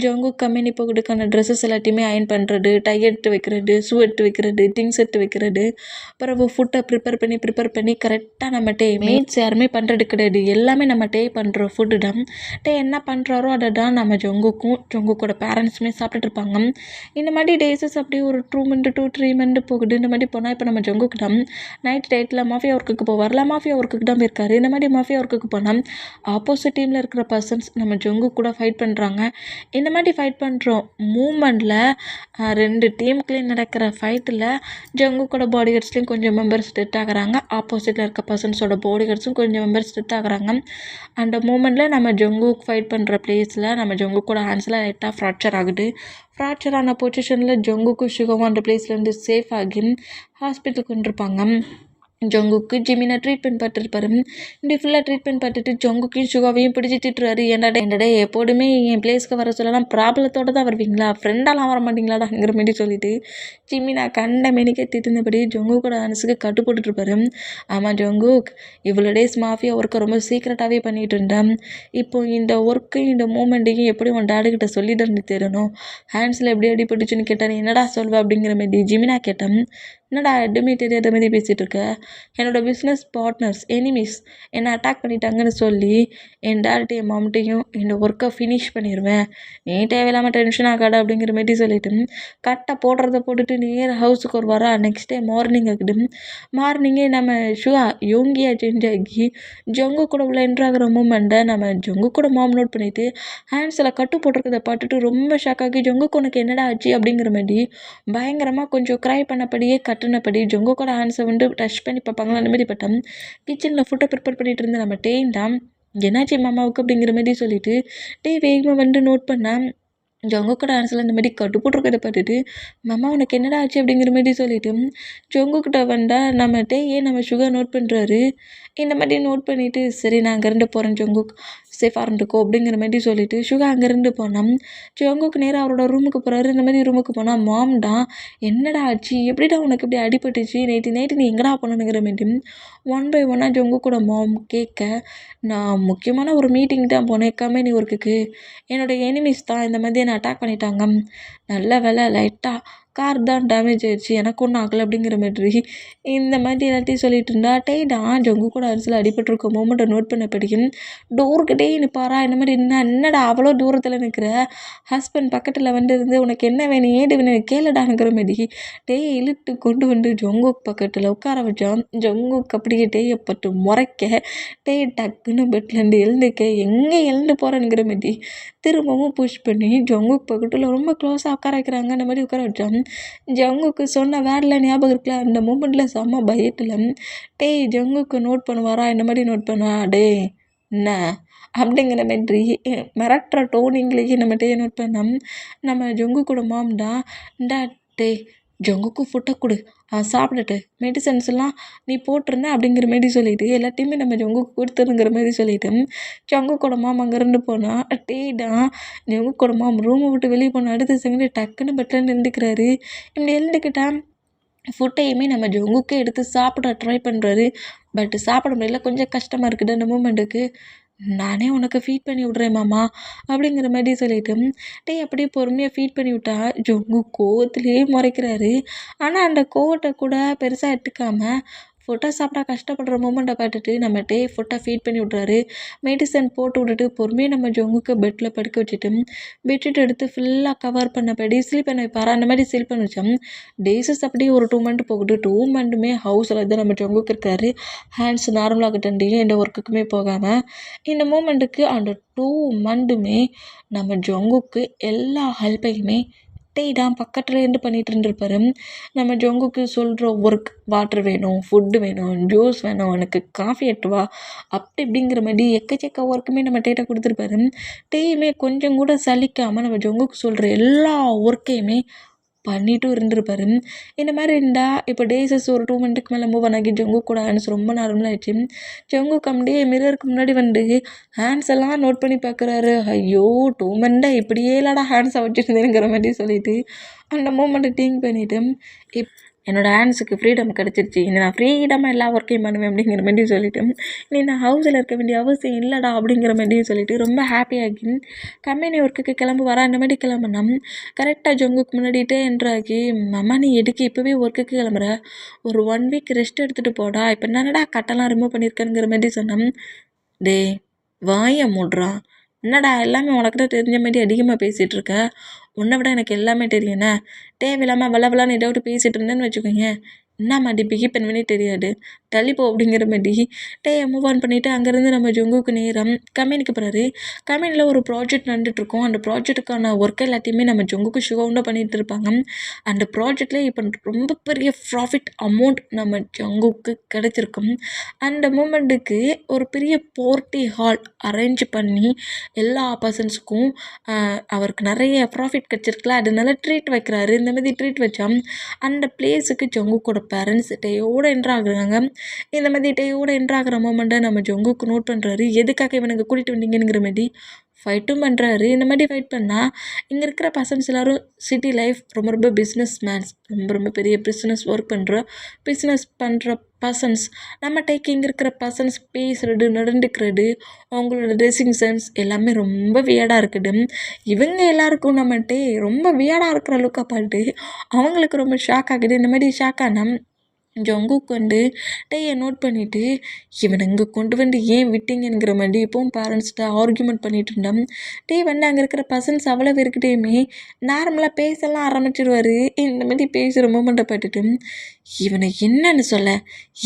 ஜங்குக் கம்பெனி போகிறதுக்கான ட்ரெஸ்ஸஸ் எல்லாத்தையுமே அயன் பண்ணுறது, டை எடுத்து வைக்கிறது, ஷூ எடுத்து வைக்கிறது, திங்ஸ் எடுத்து வைக்கிறது, அப்புறம் ஃபுட்டை ப்ரிப்பேர் பண்ணி கரெக்டாக நம்ம மேட்ஸ் யாருமே பண்ணுறது கிடையாது. எல்லாமே நம்ம பண்ணுற ஃபுட்டு தான். என்ன பண்ணுறாரோ அதை தான் நம்ம ஜங்குக்கோட பேரண்ட்ஸுமே சாப்பிட்டுட்டு இருப்பாங்க. இந்த மாதிரி டேஸஸ் அப்படியே ஒரு 2 மந்த் 3 மந்த் போகுது. இந்த மாதிரி போனால் இப்போ நம்ம ஜங்குக்கு தான் நைட் டேட்டில் மாஃபியா ஒர்க்குக்கு போவார்ல, மாஃபியா ஒர்க்குக்கு தான் போயிருக்காரு. இந்த மாதிரி மாஃபியா ஒர்க்குக்கு போனால் ஆப்போசிட் டீமில் இருக்கிற பர்சன்ஸ் நம்ம ஜங்கு கூட ஃபைட் பண்ணுறாங்க. இந்த மாதிரி ஃபைட் பண்ணுறோம் மூமெண்ட்டில் 2 டீமுக்குள்ளேயும் நடக்கிற ஃபைட்டில் ஜங்குக்கோட பாடி கார்ட்ஸ்லேயும் கொஞ்சம் மெம்பர்ஸ் டெத் ஆகுறாங்க, ஆப்போசிட்டில் இருக்க பர்சன்ஸோட பாடி கார்ட்ஸும் கொஞ்சம் மெம்பர்ஸ் டெத் ஆகுறாங்க. அந்த மூமெண்ட்டில் நம்ம ஜங்குக் ஃபைட் பண்ணுற பிளேஸில் நம்ம ஜங்குக்கோட ஹேண்ட்ஸில் லைட்டாக ஃப்ராக்சர் ஆகுது. ஃப்ராக்சர் ஆன பொசிஷனில் ஜங்குக்கும் ஷுகாவும் அந்த பிளேஸ்லேருந்து சேஃப் ஆகி ஹாஸ்பிட்டலுக்கு வந்துருப்பாங்க. ஜங்குக்கு ஜிமினை ட்ரீட்மெண்ட் பார்த்துருப்பாரு. இப்படி ஃபுல்லாக ட்ரீட்மெண்ட் பார்த்துட்டு ஜங்குக்கையும் ஷுகாவையும் பிடிச்சி திட்டுறாரு. என்னடா எப்போதுமே என் பிளேஸ்க்கு வர சொல்லலாம் ப்ராப்ளத்தோடு தான் வருவீங்களா, ஃப்ரெண்டாலாம் வர மாட்டீங்களாடாங்கிற மாரி சொல்லிட்டு ஜிமினா கண்ட மெனிக்கே திட்டுனபடி ஜங்குக்கோட மனசுக்கு கட்டு போட்டுட்ருப்பாரு. ஆமாம் ஜங்குக், இவ்வளோ டேஸ் மாஃபியா ஒர்க்கை ரொம்ப சீக்கிரட்டாகவே பண்ணிகிட்டு இருந்தேன். இப்போ இந்த ஒர்க்கு இந்த மூமெண்ட்டையும் எப்படி உன் டாடிக்கிட்ட சொல்லிட்டு தெரியணும். ஹேண்ட்ஸில் எப்படி அடிபட்டுச்சுன்னு கேட்டார். என்னடா சொல்வ அப்படிங்கிற மாதிரி ஜிமினா கேட்டேன். என்னடா எதுவுமே தெரியாத மாதிரி பேசிகிட்டு இருக்க, என்னோடய பிஸ்னஸ் பார்ட்னர்ஸ் எனிமீஸ் என்னை அட்டாக் பண்ணிட்டாங்கன்னு சொல்லி என் டேட்டையும் மாம்கிட்டையும் இந்த ஒர்க்கை ஃபினிஷ் பண்ணிடுவேன், நீ தேவையில்லாமல் டென்ஷன் ஆகாட அப்படிங்கிற மாதிரி சொல்லிட்டு கட்டை போடுறத போட்டுட்டு நேராக ஹவுஸுக்கு ஒரு வரா. நெக்ஸ்ட் டே மார்னிங் ஆகுது. மார்னிங்கே நம்ம ஷுவா யோங்கியாக சேஞ்ச் ஆகி ஜங்கு கூட உள்ள என்ட்ராகிற மூமெண்ட்டை நம்ம ஜங்கு கூட மாம் நோட் பண்ணிவிட்டு ஹேண்ட்ஸில் கட்டு போட்டிருக்கிறத பார்த்துட்டு ரொம்ப ஷாக் ஆகி ஜங்குக்கு உனக்கு என்னடா ஆச்சு அப்படிங்கிற மாதிரி பயங்கரமாக கொஞ்சம் க்ரை பண்ணபடியே கட்டுனபடி ஜங்குக்கோட ஹேண்ட்ஸை வந்து டச் பண்ணி பார்ப்பாங்களா அந்த மாதிரி பட்டம் கிச்சனில் ஃபுட்டை ப்ரிப்பேர் பண்ணிகிட்டு இருந்த நம்ம தான் என்னாச்சு மாமாவுக்கு அப்படிங்கிற மாதிரி சொல்லிட்டு வேகமாக வந்து நோட் பண்ணேன். ஜங்குக்கோட ஹேண்ட்ஸில் இந்த மாதிரி கட்டு போட்டிருக்கிறத பார்த்துட்டு மாமா உனக்கு என்னடா ஆச்சு அப்படிங்கிற மாதிரி சொல்லிட்டு ஜங்குக்கிட்ட வந்தால் நம்ம நம்ம ஷுகர் நோட் பண்ணுறாரு. இந்த மாதிரி நோட் பண்ணிவிட்டு சரி நான் அங்கேருந்து போகிறேன் ஜங்குக், சேஃபாக இருந்துக்கோ அப்படிங்கிற மாதிரி சொல்லிவிட்டு ஷுகர் அங்கேருந்து போனோம். ஜங்குக்கு நேராக அவரோட ரூமுக்கு போகிறாரு. இந்த மாதிரி ரூமுக்கு போனால் மாம் தான் என்னடா ஆச்சு, எப்படிடா உனக்கு இப்படி அடிபட்டுச்சு, நைட்டு நீ எங்கடா போனணுங்கிற மாதிரி 1 by 1 ஜங்குக்கோட மாம் கேட்க, நான் முக்கியமான ஒரு மீட்டிங் தான் போனேன் கம்பெனி ஒர்க்குக்கு, என்னோடய எனிமீஸ் தான் இந்த மாதிரி என்னை அட்டாக் பண்ணிட்டாங்க, நல்ல வேலை லைட்டாக கார் தான் டேமேஜ் ஆயிடுச்சு, எனக்கு ஒன்றும் ஆகலை அப்படிங்கிற மாதிரி இந்த மாதிரி எல்லாத்தையும் சொல்லிட்டு இருந்தா தான் ஜங்கு கூட அரசில் அடிபட்டிருக்க மூமெண்ட்டை நோட் பண்ண படிக்கும். டோர்கிட்டே நிற்பாரா இந்த மாதிரி என்னடா அவ்வளோ தூரத்தில் நிற்கிற, ஹஸ்பண்ட் பக்கத்தில் வந்து இருந்து உனக்கு என்ன வேணும் ஏடு வேணும் கேளுடாங்கிற மாதிரி இழுத்து கொண்டு வந்து ஜங்குக் பக்கத்தில் உட்கார வச்சான். ஜங்குக் அப்படியே பட்டு முறைக்க டக்குன்னு பெட்லேருந்து எழுந்துக்க எங்கே எழுந்து போகிறேங்கிற மாதிரி திரும்பவும் புஷ் பண்ணி ஜங்குக் பக்கத்தில் ரொம்ப க்ளோஸாக உட்கார வைக்கிறாங்க. அந்த மாதிரி உட்கார வச்சான். ஜங்குக்கு சொன்ன வேர்டில் ஞாபகம் இருக்குல்ல, அந்த மூமெண்ட்டில் செம்ம பயத்தில் ஜங்குக்கு நோட் பண்ணுவாரா இந்த மாதிரி நோட் பண்ணுவா, என்ன அப்படிங்கிற மாதிரி மிரட்டுற டோனிங்லேயே நம்ம நோட் பண்ணோம். நம்ம ஜங்குக்கோட மாம் தான் ஜங்குக்கு ஃபுட்டை கொடு, சாப்பிட்டுட்டு மெடிசன்ஸ் எல்லாம் நீ போட்டிருந்த அப்படிங்கிற மாதிரி சொல்லிட்டு எல்லாத்தையுமே நம்ம ஜங்குக்கு கொடுத்துருங்கிற மாதிரி சொல்லிட்டு ஜங்குக்கோட மாம் அங்கேருந்து போனால் தான் ஜங்குக்கோட மாம் ரூமை விட்டு வெளியே போனால் அடுத்த செகண்ட் டக்குன்னு பெட்லேருந்து எழுந்துக்கிறாரு. இப்படி எழுந்துக்கிட்டா ஃபுட்டையுமே நம்ம ஜங்குக்கே எடுத்து சாப்பிட ட்ரை பண்ணுறாரு. பட் சாப்பிட முடியல, கொஞ்சம் கஷ்டமாக இருக்குது அந்த மூமெண்ட்டுக்கு. நானே உனக்கு ஃபீட் பண்ணி விட்றேன் மாமா அப்படிங்கிற மாதிரி சொல்லிட்டு அப்படியே பொறுமையாக ஃபீட் பண்ணி விட்டா ஜங்கு கோவத்துலேயே முறைக்கிறாரு. ஆனால் அந்த கோவத்தை கூட பெருசாக எடுத்துக்காமல் ஃபுட்டை சாப்பிட்டா கஷ்டப்படுற மூமெண்ட்டை பார்த்துட்டு நம்ம ஃபுட்டை ஃபீட் பண்ணி விட்றாரு. மெடிசன் போட்டு விட்டுட்டு பொறுமையாக நம்ம ஜங்குக்கு பெட்டில் படுக்க வச்சுட்டு பெட்ஷீட் எடுத்து ஃபுல்லாக கவர் பண்ணபடி ஸ்லீப் பண்ண வைப்பார். அந்த மாதிரி ஸ்லீப் பண்ண வச்சோம். டேஸஸ் அப்படியே ஒரு 2 மந்த் போகுது. 2 மந்த்துமே ஹவுஸில் தான் நம்ம ஜங்குக்கு இருக்காரு. ஹேண்ட்ஸ் நார்மலாக கிட்டண்டியும் எந்த ஒர்க்குக்குமே போகாமல் இந்த மூமெண்ட்டுக்கு அந்த 2 மந்த்துமே நம்ம ஜங்குக்கு எல்லா ஹெல்ப்பையுமே தான் பக்கத்தில் இருந்து பண்ணிகிட்டு இருந்திருப்பாரு. நம்ம ஜங்குக்கு சொல்கிற ஒர்க் வாட்டர் வேணும், ஃபுட்டு வேணும், ஜூஸ் வேணும், எனக்கு காஃபி எட்டுவா அப்படி இப்படிங்கிற மாதிரி எக்கச்சக்க ஒர்க்குமே நம்ம கொடுத்துருப்பாரு. கொஞ்சம் கூட சலிக்காமல் நம்ம ஜங்குக்கு சொல்கிற எல்லா ஒர்க்கையுமே பண்ணிட்டும் இருந்திருப்பாரு. இந்த மாதிரி இருந்தால் இப்போ டேஸஸ் ஒரு 2 மந்த்துக்கு மேலே மூவ் ஆகி ஜங்குக் கூட ஹேண்ட்ஸ் ரொம்ப நார்மலாகிடுச்சு. ஜங்குக் அப்படியே மிரருக்கு முன்னாடி வந்து ஹேண்ட்ஸ் எல்லாம் நோட் பண்ணி பார்க்குறாரு. ஐயோ 2 மந்த்தாக இப்படியே இல்லடா ஹேண்ட்ஸை வச்சுருந்தேங்கிற மாதிரி சொல்லிட்டு அந்த மூமெண்ட்டை திங்க் பண்ணிவிட்டு என்னோடய ஹேண்ட்ஸுக்கு ஃப்ரீடம் கிடச்சிருச்சு, இனி நான் ஃப்ரீடமாக எல்லா ஒர்க்கையும் பண்ணுவேன் அப்படிங்கிற மாதிரி சொல்லிவிட்டு நீ நான் ஹவுஸில் இருக்க வேண்டிய அவசியம் இல்லைடா அப்படிங்கிற மாதிரியும் சொல்லிவிட்டு ரொம்ப ஹாப்பியாகி கம்பெனி ஒர்க்குக்கு கிளம்பு வரா அந்த மாதிரி கிளம்புனா கரெக்டாக ஜங்குக்கு முன்னாடிட்டே என்ட்ராகி அம்மா நீ எதுக்கு இப்போவே ஒர்க்குக்கு கிளம்புற, ஒரு 1 வீக் ரெஸ்ட் எடுத்துகிட்டு போடா, இப்போ என்னடா கட்டெல்லாம் ரிமூவ் பண்ணியிருக்கேங்கிற மாதிரி சொன்னேன். டே வாயை மூடுறா, என்னடா எல்லாமே உனக்கிட்ட தெரிஞ்ச மாதிரி அதிகமாக பேசிகிட்டு இருக்க, உன்னை விட எனக்கு எல்லாமே தெரியுண்ணே, தேவையில்லாமல் வளவலான்னு ஏதாவது பேசிகிட்டு இருந்தேன்னு வச்சுக்கோங்க, என்ன மாதிரி பிஹேவ் பண்ணுவேனே தெரியாது, தள்ளிப்போ அப்படிங்கிற மாதிரி டேயை மூவ் ஆன் பண்ணிவிட்டு அங்கேருந்து நம்ம ஜங்குக்கு நேரம் கம்பெனிக்கு போகிறாரு. கம்பெனியில் ஒரு ப்ராஜெக்ட் நடந்துகிட்ருக்கோம். அந்த ப்ராஜெக்ட்டுக்கான ஒர்க் எல்லாத்தையுமே நம்ம ஜங்குக்கு ஷோவுண்டாக பண்ணிகிட்டு இருப்பாங்க. அந்த ப்ராஜெக்டில் இப்போ ரொம்ப பெரிய ப்ராஃபிட் அமௌண்ட் நம்ம ஜங்குக்கு கிடச்சிருக்கும். அந்த மூமெண்ட்டுக்கு ஒரு பெரிய பார்ட்டி ஹால் அரேஞ்ச் பண்ணி எல்லா பர்சன்ஸுக்கும் அவருக்கு நிறைய ப்ராஃபிட் கிடச்சிருக்குல, அதனால ட்ரீட் வைக்கிறாரு. இந்த மாதிரி ட்ரீட் வச்சா அந்த பிளேஸுக்கு ஜங்குக்கோட பேரண்ட்ஸ் டேயோட என்ட்ராகுறாங்க. இந்த மாதிரி டேயோட என்ட்ராகிற மூமெண்ட்டை நம்ம ஜங்குக்கு நோட் பண்ணுறாரு. எதுக்காக இவனுக்கு கூட்டிகிட்டு வந்தீங்கிற மாதிரி ஃபைட்டும் பண்ணுறாரு. இந்த மாதிரி ஃபைட் பண்ணால் இங்கே இருக்கிற பர்சன்ஸ் எல்லோரும் சிட்டி லைஃப் ரொம்ப ரொம்ப பிஸ்னஸ் மேன்ஸ், ரொம்ப ரொம்ப பெரிய பிஸ்னஸ் ஒர்க் பண்ணுற பர்சன்ஸ். நம்மகிட்ட இங்கே இருக்கிற பர்சன்ஸ் பேசுகிறது நடந்துக்கிறது அவங்களோட ட்ரெஸ்ஸிங் சென்ஸ் எல்லாமே ரொம்ப வியர்டாக இருக்குது. இவங்க எல்லாருக்கும் நம்மகிட்ட ரொம்ப வியர்டாக இருக்கிற லுக்கை பார்த்து அவங்களுக்கு ரொம்ப ஷாக் ஆகுது. இந்த மாதிரி ஷாக் ஆனால் ஜங்குக்கு வந்து டேயை நோட் பண்ணிவிட்டு இவனை இங்கே கொண்டு வந்து ஏன் விட்டீங்கிற மாதிரி இப்போவும் பேரண்ட்ஸ்கிட்ட ஆர்கியூமெண்ட் பண்ணிகிட்டு இருந்தேன். டே வந்து அங்கே இருக்கிற பர்சன்ஸ் அவ்வளோ பேருக்கிட்டேயுமே நார்மலாக பேசலாம் ஆரம்பிச்சிடுவார். இந்த மாதிரி பேசுகிற மூமெண்ட்டை பார்த்துட்டு இவனை என்னன்னு சொல்ல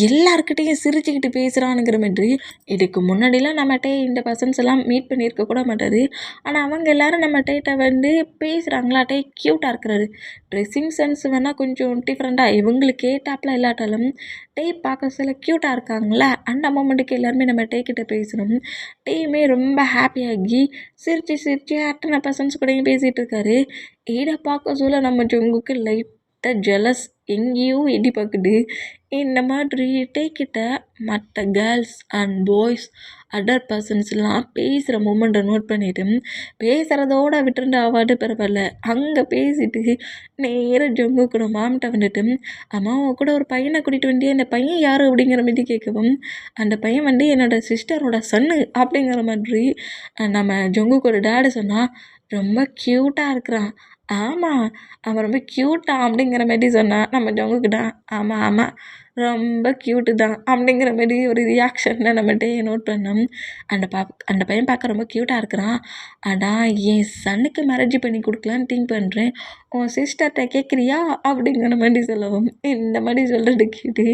எல்லாருக்கிட்டையும் சிரிச்சுக்கிட்டு பேசுகிறானுங்கிற மாதிரி. இதுக்கு முன்னாடிலாம் நம்மகிட்ட இந்த பர்சன்ஸ் எல்லாம் மீட் பண்ணியிருக்க கூட மாட்டார். ஆனால் அவங்க எல்லோரும் நம்மகிட்ட வந்து பேசுகிறாங்களா, டே க்யூட்டாக இருக்கிறாரு, ட்ரெஸ்ஸிங் சென்ஸ் வேணால் கொஞ்சம் டிஃப்ரெண்ட்டாக இவங்களுக்கு ஏட்டாப்பில் இல்லாட்டாலும் டே பார்க்க சில க்யூட்டாக இருக்காங்களா, அந்த மூமெண்ட்டுக்கு எல்லாருமே நம்ம டேக்கிட்ட பேசணும். டேயுமே ரொம்ப ஹாப்பியாகி சிரித்து அத்தனை பர்சன்ஸ் கூடயும் பேசிகிட்டு இருக்காரு. இதை பார்க்க சொல்ல நம்ம ஜங்குக்கு லைட்டாக ஜெலஸ் எங்கேயோ எட்டி பார்க்குது. இந்த மாதிரி டேக்கிட்ட மற்ற கேர்ள்ஸ் அண்ட் பாய்ஸ் அதர் பர்சன்ஸ்லாம் பேசுகிற மூமெண்ட்டை நோட் பண்ணிவிட்டு பேசுகிறதோட விட்டுருந்த அவார்டு பரவாயில்ல, அங்கே பேசிட்டு நேராக ஜங்குக்கூட மாமிட்ட வந்துட்டு அம்மா உன் கூட ஒரு பையனை கூட்டிகிட்டு வண்டியே, அந்த பையன் யார் அப்படிங்கிற மாதிரி கேட்கவும் அந்த பையன் வந்து என்னோடய சிஸ்டரோட சன்னு அப்படிங்கிற மாதிரி நம்ம ஜங்குக்கோட டேடு சொன்னால் ரொம்ப க்யூட்டாக இருக்கிறான். ஆமாம் அவன் ரொம்ப க்யூட்டாக அப்படிங்கிற மாதிரி சொன்னான். நம்ம ஜங்குக்கிட்ட ஆமாம் ரொம்ப க்யூட்டு தான் அப்படிங்கிற மாதிரி ஒரு ரியாக்ஷனில் நம்மகிட்டே நோட் பண்ணோம். அந்த பையன் பார்க்க ரொம்ப க்யூட்டாக இருக்கிறான். அதான் என் சன்னுக்கு மேரேஜ் பண்ணி கொடுக்கலான்னு திங்க் பண்ணுறேன், உன் சிஸ்டர்கிட்ட கேட்குறியா அப்படிங்கிற மாதிரி சொல்லவும் இந்த மாதிரி சொல்கிறது கேட்டு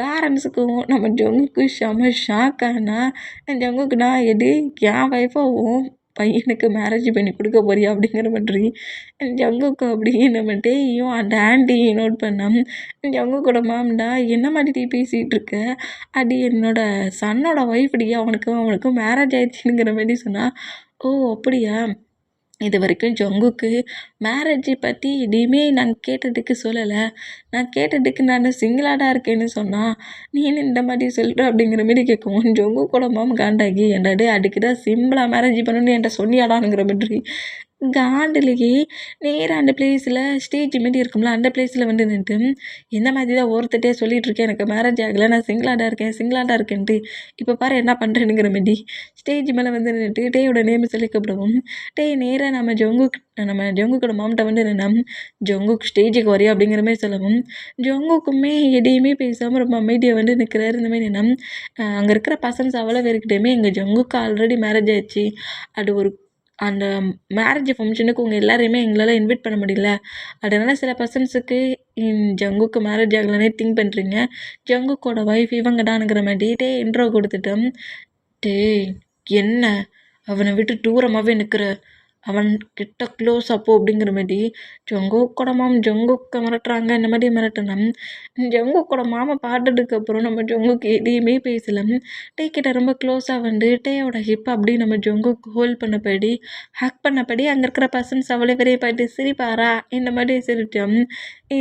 பேரண்ட்ஸுக்கும் நம்ம ஜங்குக்கு செம ஷாக். ஆனால் ஜங்குக்குனா எது என் ஒய்ஃபாகவும் பையனுக்கு மேரேஜ் பண்ணி கொடுக்க போறியா அப்படிங்கிற மாதிரி ஜங்குக்கு அப்படி நம்ம டேயும் அந்த ஆண்டியும் நோட் பண்ணோம். ஜங்குக்கோட மாம்டா என்ன மாதிரி பேசிகிட்டு இருக்க, அது என்னோட சன்னோட ஒய்ஃப்டி, அவனுக்கும் மேரேஜ் ஆயிடுச்சுங்கிற மாதிரி சொன்னால் ஓ அப்படியா, இது வரைக்கும் ஜங்குக்கு மேரேஜை பற்றி எதையுமே நான் கேட்டதுக்கு சொல்லலை, நான் கேட்டதுக்கு நான் சிங்கிளாக தான் இருக்கேன்னு சொன்னால் நீ இந்த மாதிரி சொல்கிற அப்படிங்கிற மாரி கேட்கவும் ஜங்குக்கோட மாம் காண்டாகி என்னடே அதுக்கு தான் சிம்பிளாக மேரேஜ் பண்ணணும்னு என்கிட்ட சொன்னியாடானுங்கிற மாதிரி காண்டிலேயே நேராக அந்த பிளேஸில் ஸ்டேஜ் மாரி இருக்கும்ல, அந்த பிளேஸில் வந்து நின்றுட்டு இந்த மாதிரி தான் ஒருத்தட்டே சொல்லிகிட்ருக்கேன், எனக்கு மேரேஜ் ஆகலை, நான் சிங்கிளாக தான் இருக்கேன்ட்டு இப்போ பாரு என்ன பண்ணுறேனுங்கிற மாதிரி ஸ்டேஜ் மேலே வந்து நின்றுட்டு டேயோட நேம் சொல்லி கூப்பிடவும் டே நேராக நம்ம ஜங்குக்கோட மாம்கிட்ட வந்து நின்னா ஜங்குக்கு ஸ்டேஜுக்கு வரையா அப்படிங்கிற மாதிரி சொல்லவும் ஜங்குக்குமே எதையுமே பேசாமல் ரொம்ப அமைதியாக வந்து நிற்கிறாரு. இந்த மாதிரி நின்னா அங்கே இருக்கிற பர்சன்ஸ் அவ்வளோ பேருக்கிட்டேயுமே எங்கள் ஜங்குக்கு ஆல்ரெடி மேரேஜ் ஆயிடுச்சு, அது ஒரு அந்த மேரேஜ் ஃபங்க்ஷனுக்கு உங்கள் எல்லாரையுமே எங்களால் இன்வைட் பண்ண முடியல, அதனால் சில பர்சன்ஸுக்கு ஜங்குக்கு மேரேஜ் ஆகலைன்னே திங்க் பண்ணுறீங்க, ஜங்குக்கோட ஒய்ஃப் இவங்க தானுங்கிற மாதிரி இன்ட்ரோ கொடுத்துட்டோம். டேய் என்ன அவனை விட்டு தூரமாகவே நிற்கிற, அவன் கிட்ட க்ளோஸ் அப்போ அப்படிங்கிற மாரி ஜங்குக்கோட மாம் ஜங்குக்க மிரட்டுறாங்க. இந்த மாதிரி மிரட்டுனோம். ஜங்குக்கோட மாமா பாட்டதுக்கப்புறம் நம்ம ஜங்குக்கு எதையுமே பேசல. டே கிட்ட ரொம்ப க்ளோஸாக வந்து டேயோட ஹிப் அப்படி நம்ம ஜங்குக்கு ஹோல்ட் பண்ணபடி ஹக் பண்ணபடி அங்கே இருக்கிற பர்சன்ஸ் அவ்வளோ பெரிய பாட்டு சிரிப்பாரா இந்த மாதிரி சிரித்தோம்.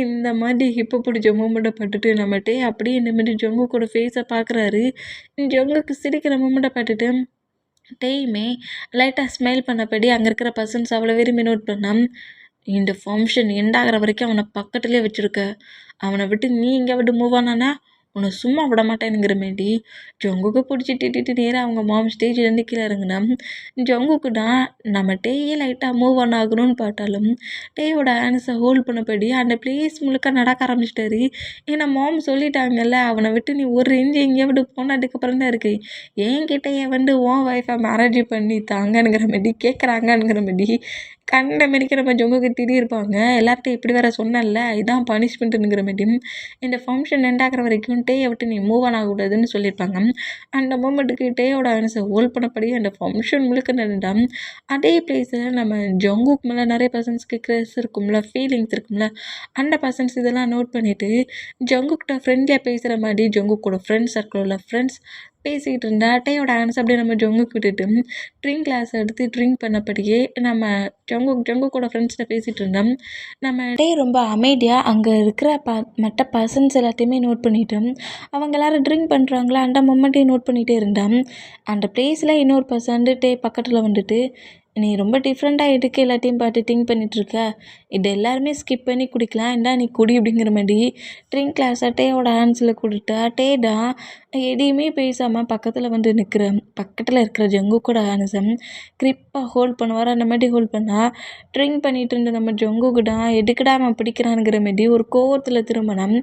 இந்த மாதிரி ஹிப்பை பிடிச்ச மூமெண்ட்டை பார்த்துட்டு நம்ம டே அப்படியே இந்த மாதிரி ஜங்குக்கோட ஃபேஸை பார்க்குறாரு. ஜங்குக்கு சிரிக்கிற மூமெண்ட்டை பார்த்துட்டு டேயுமே லைட்டாக ஸ்மைல் பண்ணபடி அங்கே இருக்கிற பர்சன்ஸ் அவ்வளோ விரும்பி நோட் பண்ணான். இந்த ஃபங்க்ஷன் எண்ட் ஆகிற வரைக்கும் அவனை பக்கத்துலேயே வச்சுருக்க. அவனை விட்டு நீ இங்கே விட்டு மூவ் ஆனானா உன்னை சும்மா விட மாட்டேனுங்கிற மாரி ஜங்குக்கு பிடிச்சி திட்டிட்டு நேராக அவங்க மாம் ஸ்டேஜ்லேருந்து கீழே இறங்குனா. ஜங்குக்கு தான் நம்ம டேயே லைட்டாக மூவ் ஆன் ஆகணும்னு பார்த்தாலும் டேயோட ஹேண்ட்ஸை ஹோல்ட் பண்ணபடி அந்த பிளேஸ் முழுக்க நடக்க ஆரம்பிச்சிட்டாரு. ஏன்னா மாம் சொல்லிட்டாங்கல்ல, அவனை விட்டு நீ ஒரு இன்ச்சு எங்கேயோ விட்டு போனதுக்கப்புறம் தான் இருக்குது என்கிட்டயே வந்து உன் ஒய்ஃபை மேரேஜ் பண்ணி தாங்கங்கிற மாரி கேட்குறாங்கங்கிற மாரி கண்ட மாரிக்கு நம்ம ஜங்குக்கு திட்டியிருப்பாங்க. எல்லார்ட்டையும் இப்படி வேற சொன்னல, இதான் பனிஷ்மெண்ட்டுங்கிற மாரி இந்த ஃபங்க்ஷன் எண்ட் ஆகிற வரைக்கும் டேயை விட்டு நீ மூவ் ஆன் ஆகக்கூடாதுன்னு சொல்லியிருப்பாங்க. அந்த மூமெண்ட்டுக்கு டேயோட ஆன்சர் ஹோல்ட் பண்ணபடி அந்த ஃபங்க்ஷன் முழுக்க நடந்தா அதே பிளேஸில் நம்ம ஜங்குக்கு மேலே நிறைய பர்சன்ஸ்க்கு க்ரஷ் இருக்கும்ல, ஃபீலிங்ஸ் இருக்கும்ல, அந்த பர்சன்ஸ் இதெல்லாம் நோட் பண்ணிவிட்டு ஜங்குக்கிட்ட ஃப்ரெண்ட்லியாக பேசுகிற மாதிரி ஜங்குக்கோட ஃப்ரெண்ட்ஸ் சர்க்கிளில் ஃப்ரெண்ட்ஸ் பேசிக்கிட்டு இருந்தா டேயோட ஆன்ஸ் அப்படியே நம்ம ஜங்குக்கு விட்டுட்டு ட்ரிங்க் கிளாஸ் எடுத்து ட்ரிங்க் பண்ணபடியே நம்ம ஜங்குக்கோட ஃப்ரெண்ட்ஸ்கிட்ட பேசிகிட்டு இருந்தோம். நம்ம டே ரொம்ப அமைதியாக அங்கே இருக்கிற மற்ற பர்சன்ஸ் எல்லாத்தையுமே நோட் பண்ணிட்டோம். அவங்க எல்லோரும் ட்ரிங்க் பண்ணுறாங்களா அந்த மொமெண்ட்டையும் நோட் பண்ணிகிட்டே இருந்தான். அந்த பிளேஸில் இன்னொரு பர்சன் டே பக்கத்தில் வந்துட்டு நீ ரொம்ப டிஃப்ரெண்ட்டாக எதுக்கு எல்லாத்தையும் பார்த்து திங்க் பண்ணிகிட்ருக்க, இது எல்லாருமே ஸ்கிப் பண்ணி குடிக்கலாம், இந்தா நீ குடி அப்படிங்கிற மாதிரி ட்ரிங்க் கிளாஸை டேயோட ஹேண்ட்ஸில் கொடுத்தா டேடா எதையுமே பேசாமல் பக்கத்தில் வந்து நிற்கிறேன். பக்கத்தில் இருக்கிற ஜங்குக்கோட ஹேண்ட்ஸை கிரிப்பாக ஹோல்ட் பண்ணுவார். அந்த மாதிரி ஹோல்ட் பண்ணால் ட்ரிங்க் பண்ணிகிட்டு இருந்த நம்ம ஜங்குக்கிட்டா எதுக்குடா அவன் பிடிக்கிறானுங்கிற மாதிரி ஒரு கோவத்தில் திரும்பினோம்.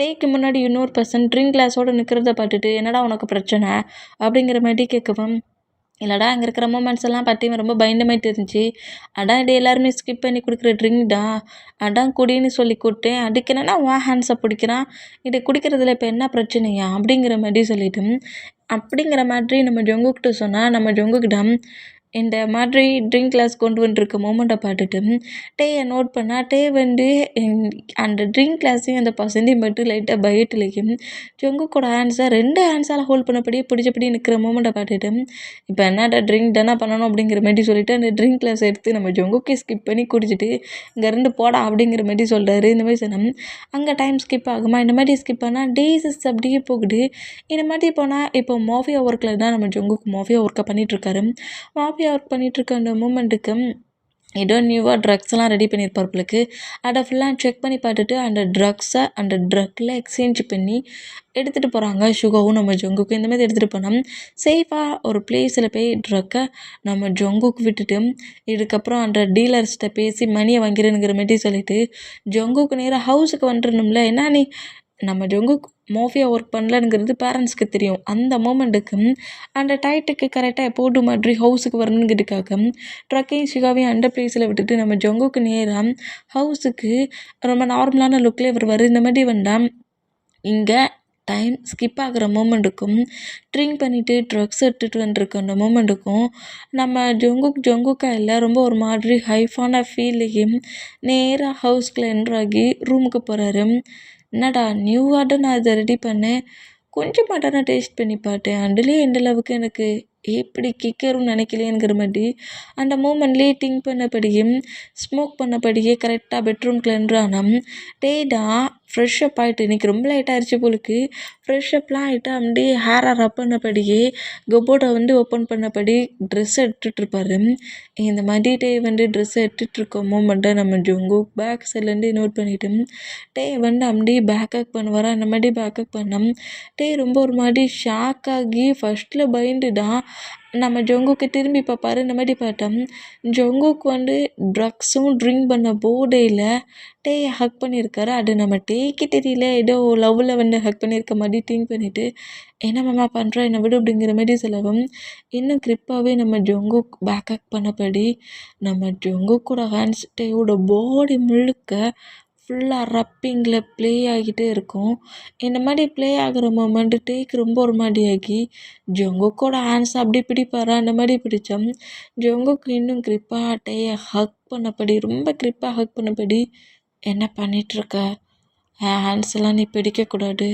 டேக்கு முன்னாடி இன்னொரு பர்சன் ட்ரிங்க் கிளாஸோடு நிற்கிறத பார்த்துட்டு என்னடா உனக்கு பிரச்சனை அப்படிங்கிற மாதிரி கேட்கவும் இல்லைடா அங்கே இருக்கிற மூமெண்ட்ஸ் எல்லாம் பற்றி ரொம்ப பயந்தமாயிட்டு இருந்துச்சு. அதான் இது எல்லாருமே ஸ்கிப் பண்ணி கொடுக்குற ட்ரிங்க்டா, அதான் குடின்னு சொல்லி கொடுத்தேன், அதுக்கு என்னென்னா உன் ஹேண்ட்ஸை பிடிக்கிறான், இதை குடிக்கிறதுல இப்போ என்ன பிரச்சனையா அப்படிங்கிற மாதிரி சொல்லிட்டு அப்படிங்கிற மாதிரி நம்ம ஜங்குக்கிட்ட சொன்னால் நம்ம ஜங்குக்கிட்ட இந்த மாதிரி ட்ரிங்க் கிளாஸ் கொண்டு வந்துருக்க மூமெண்ட்டை பார்த்துட்டு டேயை நோட் பண்ணால் டே வந்து அந்த ட்ரிங்க் கிளாஸையும் அந்த பசந்தையும் மட்டும் லைட்டாக பயத்துலையும் ஜங்குக்கோட ஹேண்ட்ஸை 2 ஹேண்ட்ஸால் ஹோல்ட் பண்ணபடியே பிடிச்சபடி நிற்கிற மூமெண்ட்டை பார்த்துட்டு இப்போ என்னடா ட்ரிங்க் தானே பண்ணணும் அப்படிங்கிற மாதிரி சொல்லிவிட்டு அந்த ட்ரிங்க் கிளாஸ் எடுத்து நம்ம ஜங்குக்கே ஸ்கிப் பண்ணி குடிச்சிட்டு இங்கேருந்து போடா அப்படிங்கிற மாதிரி சொல்கிறாரு. இந்த மாதிரி சொன்னோம். அங்கே டைம் ஸ்கிப் ஆகுமா, இந்த மாதிரி ஸ்கிப் பண்ணால் டேஸஸ் அப்படியே போகுது. இந்த மாதிரி போனால் இப்போ மாஃபியா ஒர்க்கில் தான் நம்ம ஜங்குக்கு மாஃபியா ஒர்க்கை பண்ணிகிட்ருக்காரு. மாஃபியா ஒர்க் பண்ணிகிட்ருக்க அந்த மூமெண்ட்டுக்கு ஏதோ நியூவாக ட்ரக்ஸ்லாம் ரெடி பண்ணியிருப்பார்களுக்கு. அதை ஃபுல்லாக செக் பண்ணி பார்த்துட்டு அந்த ட்ரக்ஸை அந்த ட்ரக்கில் எக்ஸ்சேஞ்ச் பண்ணி எடுத்துகிட்டு போகிறாங்க. சுகாவும் நம்ம ஜங்குக்கும் இந்த மாதிரி எடுத்துகிட்டு போனோம். சேஃபாக ஒரு பிளேஸில் போய் ட்ரக்கை நம்ம ஜங்குக்கு விட்டுட்டு இதுக்கப்புறம் அந்த டீலர்ஸ்கிட்ட பேசி மணியை வாங்கிறேனுங்கிற மாதிரி சொல்லிவிட்டு ஜங்குக்கு நேராக ஹவுஸுக்கு வந்துடணும்ல. என்ன நீ நம்ம ஜங்குக்கு மாஃபியா ஒர்க் பண்ணலங்கிறது பேரண்ட்ஸ்க்கு தெரியும். அந்த மூமெண்ட்டுக்கு அந்த டைட்டுக்கு கரெக்டாக போட்டு மாதிரி ஹவுஸுக்கு வரணுங்கிறதுக்காக ட்ரக்கையும் சிகாவையும் அந்த பிளேஸில் விட்டுட்டு நம்ம ஜங்குக்கு நேராக ஹவுஸுக்கு ரொம்ப நார்மலான லுக்கில் வருவார். இந்த மாதிரி வந்தால் இங்கே டைம் ஸ்கிப் ஆகிற மூமெண்ட்டுக்கும் ட்ரிங்க் பண்ணிவிட்டு ட்ரக்ஸ் எடுத்துகிட்டு வந்துருக்க அந்த மூமெண்ட்டுக்கும் நம்ம ஜங்குக்கா இல்லை ரொம்ப ஒரு மாதிரி ஹைஃபான ஃபீல்லையும் நேராக ஹவுஸ்க்குள்ளே என்ட்ராகி ரூமுக்கு போகிறாரு. என்னடா நியூவாக நான் இதை ரெடி பண்ணேன், கொஞ்சமாட்ட நான் டேஸ்ட் பண்ணி பார்த்தேன், அதுலேயே எந்த அளவுக்கு எனக்கு எப்படி கிக்கரும்னு நினைக்கலையேங்கிற மாதிரி அந்த மூமெண்ட்லேயே திங்க் பண்ணபடியும் ஸ்மோக் பண்ணபடியே கரெக்டாக பெட்ரூம்குள்ள என்ட்ரானோம். டேடா ஃப்ரெஷ்அப் ஆகிட்டு இன்றைக்கி ரொம்ப லேட் ஆகிடுச்சு போலுக்கு. ஃப்ரெஷ்அப்லாம் ஆகிட்டு அப்படியே ஹேரை ரப் பண்ணபடியே கபோர்டை வந்து ஓப்பன் பண்ணபடி ட்ரெஸ் எடுத்துகிட்ருப்பாரு. இந்த மாதிரி டே வந்து ட்ரெஸ்ஸை எடுத்துகிட்ருக்க மூமெண்ட்டை நம்ம ஜங்குக் பேக் சைட்லேருந்து நோட் பண்ணிவிட்டு டே வந்து அப்படியே பேக்கப் பண்ணுவார். அந்த மாதிரி பேக்கப் பண்ணோம். டே ரொம்ப ஒரு மாதிரி ஷாக் ஆகி ஃபஸ்ட்டில் பயந்துதான் நம்ம ஜங்குக்கு திரும்பி பார்ப்பாரு. இந்த மாதிரி பார்த்தோம் ஜங்குக்கு வந்து ட்ரக்ஸும் ட்ரிங்க் பண்ண போதையில் டேயை ஹக் பண்ணியிருக்காரு. அது நம்ம டேக்கு தெரியல, ஏதோ லவ்வில் வந்து ஹக் பண்ணியிருக்க மாதிரி திங்க் பண்ணிவிட்டு என்ன மாமா பண்ணுறோம் என்னை விடு அப்படிங்கிற மாதிரி சொல்லவும் இன்னும் கிரிப்பாகவே நம்ம ஜங்குக் பேக்கப் பண்ணபடி நம்ம ஜங்குக்கோட ஹேண்ட்ஸ் டேயோட பாடி முழுக்க ஃபுல்லாக ரப்பிங்கில் ப்ளே ஆகிட்டே இருக்கும். இந்த மாதிரி ப்ளே ஆகிற மொமெண்ட்டு டேக் ரொம்ப ஒரு மாதிரி ஆகி ஜங்குக்கோட ஹேண்ட்ஸ் அப்படி பிடிப்பாரா அந்த மாதிரி பிடிச்சோம். ஜங்குக்கு இன்னும் க்ரிப்பாக டேயை ஹக் பண்ணபடி ரொம்ப க்ரிப்பாக ஹக் பண்ணபடி என்ன பண்ணிகிட்ருக்க, என் ஹேண்ட்ஸ் எல்லாம் நீ பிடிக்கக்கூடாது,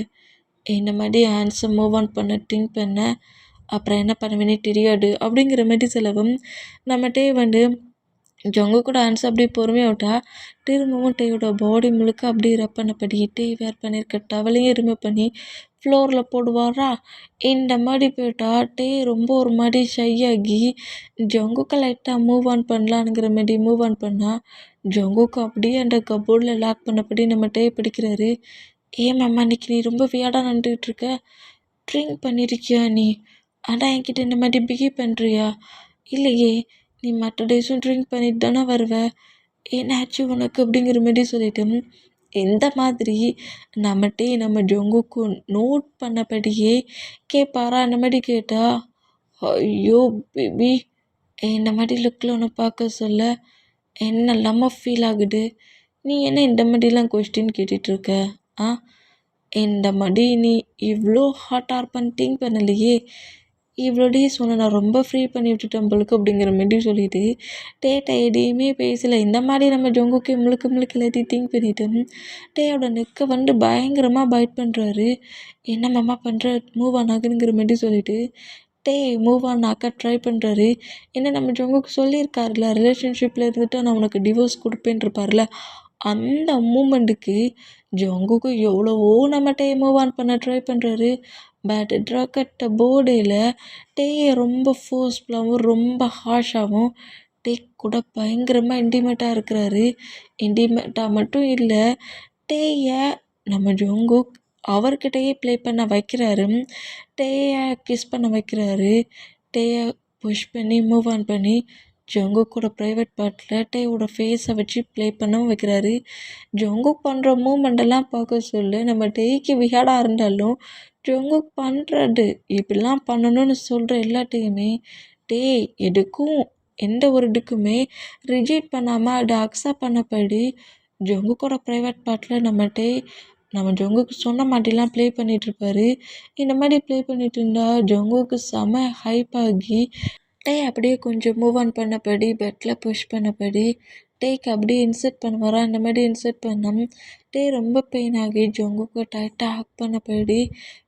இந்த மாதிரி ஹேண்ட்ஸை மூவ் ஆன் பண்ண திங்க் பண்ண அப்புறம் என்ன பண்ணுவேனே தெரியாது அப்படிங்கிற மாதிரி செலவும் நம்ம டே வந்து ஜங்குக்கோட ஹேண்ட்ஸ் அப்படியே பொறுமையாக விட்டா திரும்பவும் டேயோட பாடி முழுக்க அப்படியே ரப் பண்ணபடி டே வேர் பண்ணியிருக்க டவலையும் ரிமூவ் பண்ணி ஃப்ளோரில் போடுவாரா. இந்த மாதிரி போயிட்டா டே ரொம்ப ஒரு மாதிரி ஷை ஆகி ஜங்குக்கு லைட்டாக மூவ் ஆன் பண்ணலான்ங்கிற மாதிரி மூவ் ஆன் பண்ணால் ஜங்குக்கு அப்படியே அந்த கபோர்டில் லாக் பண்ணபடி நம்ம டே பிடிக்கிறாரு. ஏன் மேம் அன்னைக்கு நீ ரொம்ப வியாடாக நின்றுட்டு இருக்க, ட்ரிங்க் பண்ணியிருக்கியா நீ, அதான் என்கிட்ட இந்த மாதிரி பிஹேவ் பண்ணுறியா, இல்லையே நீ மற்ற டேஸும் ட்ரிங்க் பண்ணிட்டு தானே வருவ, என்னாச்சு உனக்கு அப்படிங்கிற மாதிரி சொல்லிட்டு இந்த மாதிரி நம்மகிட்டே நம்ம ஜங்குக்கு நோட் பண்ணபடியே கேட்பாரா. அந்த மாதிரி கேட்டால் ஐயோ பேபி இந்த மாதிரி லுக்கில் ஒன்று பார்க்க சொல்ல என்ன இல்லாமல் ஃபீல் ஆகுது, நீ என்ன இந்த மாதிரிலாம் கொஸ்டின் கேட்டுட்ருக்க, ஆ இந்த மாதிரி நீ இவ்வளோ ஹாட்டாக இருப்பான்னு திங்க் பண்ணலையே, இவ்வளோ டேஸ் உன்னை நான் ரொம்ப ஃப்ரீ பண்ணி விட்டுட்டேன் போலுக்கு அப்படிங்கிற மாதிரி சொல்லிட்டு டேட்டை எதையுமே பேசலை. இந்த மாதிரி நம்ம ஜங்குக்கு முழுக்க முழுக்க எல்லாத்தையும் திங்க் பண்ணிட்டு டேயோட நெக்கை வந்து பயங்கரமாக பைட் பண்ணுறாரு. என்ன மாமா பண்ணுற, மூவ் ஆன் ஆகுங்கிற மாதிரி சொல்லிட்டு டே மூவ் ஆன் ஆக்க ட்ரை பண்ணுறாரு. ஏன்னா நம்ம ஜங்குக்கு சொல்லியிருக்காருல ரிலேஷன்ஷிப்பில் இருந்துட்டு நான் உனக்கு டிவோர்ஸ் கொடுப்பேன்னு இருப்பார்ல, அந்த மூமெண்ட்டுக்கு ஜங்குக்கு எவ்வளவோ நம்ம டே மூவ் ஆன் பண்ண ட்ரை பண்ணுறாரு. பட் ட்ரக்கட்ட போர்டில் டேயை ரொம்ப ஃபோர்ஸ்ஃபுல்லாகவும் ரொம்ப ஹார்ஷாகவும் டே கூட பயங்கரமாக இன்டிமேட்டாக இருக்கிறாரு. இன்டிமேட்டாக மட்டும் இல்லை, டேயை நம்ம ஜங்குக் அவர்கிட்டயே ப்ளே பண்ண வைக்கிறாரு. டேயை கிஸ் பண்ண வைக்கிறாரு. டேயை புஷ் பண்ணி மூவ் ஆன் பண்ணி ஜங்குக்கோட ப்ரைவேட் பார்ட்டில் டேயோட ஃபேஸை வச்சு ப்ளே பண்ணவும் வைக்கிறாரு. ஜங்குக் பண்ணுற மூமெண்டெல்லாம் பார்க்க சொல்ல நம்ம டேய்க்கு விஹாடாக இருந்தாலும் ஜங்குக் பண்ணுறது இப்படிலாம் பண்ணணும்னு சொல்கிற எல்லாத்தையுமே டே எதுக்கும் எந்த ஒரு இதுக்குமே ரிஜெக்ட் பண்ணாமல் அதை அக்செப்ட் பண்ணபடி ஜங்குக்கோட ப்ரைவேட் பார்ட்டில் நம்ம ஜங்குக்கு சொன்ன மாதிரிலாம் ப்ளே பண்ணிகிட்ருப்பாரு. இந்த மாதிரி ப்ளே பண்ணிகிட்டு இருந்தால் ஜங்குக்கு செம ஹைப் ஆகி டே அப்படியே கொஞ்சம் மூவ் ஆன் பண்ணபடி பெட்டில் புஷ் பண்ணபடி டேக்கு அப்படியே இன்சர்ட் பண்ணுவாரா. அந்த மாதிரி இன்சர்ட் பண்ண டே ரொம்ப பெயின் ஆகி ஜங்குக்கு டைட்டாக ஹக் பண்ணபடி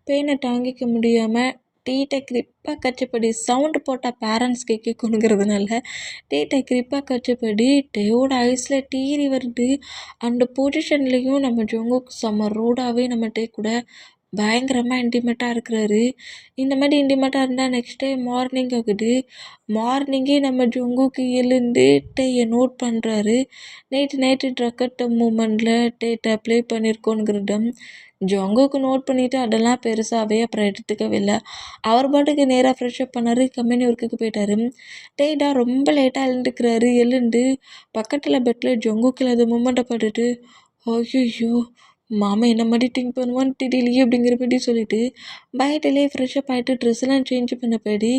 பெயினை தாங்கிக்க முடியாமல் டேட்டை கிரிப்பாக கச்சபடி சவுண்டு போட்டால் பேரண்ட்ஸ் கேட்கணுங்கிறதுனால டேட்டை கிரிப்பாக கச்சபடி டேயோட ஐஸில் டீரி வருது. அந்த பொசிஷன்லேயும் நம்ம ஜங்குக்கு செம்ம ரூடாகவே நம்ம டே கூட பயங்கரமாக இன்டிமேட்டாக இருக்கிறாரு. இந்த மாதிரி இன்டிமேட்டாக இருந்தால் நெக்ஸ்ட் டே மார்னிங் ஆகுது. மார்னிங்கே நம்ம ஜங்குக்கு எழுந்து டேயை நோட் பண்ணுறாரு. நைட்டு ட்ரக்கட்ட மூமெண்ட்டில் டேட்டை ப்ளே பண்ணியிருக்கோங்கிறதும் ஜங்குக்கு நோட் பண்ணிவிட்டு அதெல்லாம் பெருசாகவே அப்புறம் எடுத்துக்கவே இல்லை. அவர் பாட்டுக்கு நேராக ஃப்ரெஷ்அப் பண்ணார், கம்பெனி ஒர்க்குக்கு போயிட்டார். டேட்டா ரொம்ப லேட்டாக எழுந்துக்கிறாரு. எழுந்து பக்கத்தில் பெட்டில் ஜங்குக்கு இல்லாத மூமெண்ட்டை பார்த்துட்டு ஐயோ மாமா என்ன மாதிரி திங்க் பண்ணுவான்னு தெரியலையே அப்படிங்கிற மாதிரி சொல்லிட்டு பயத்திலே ஃப்ரெஷ்அப் ஆகிட்டு ட்ரெஸ்ஸெல்லாம் சேஞ்ச் பண்ணபடி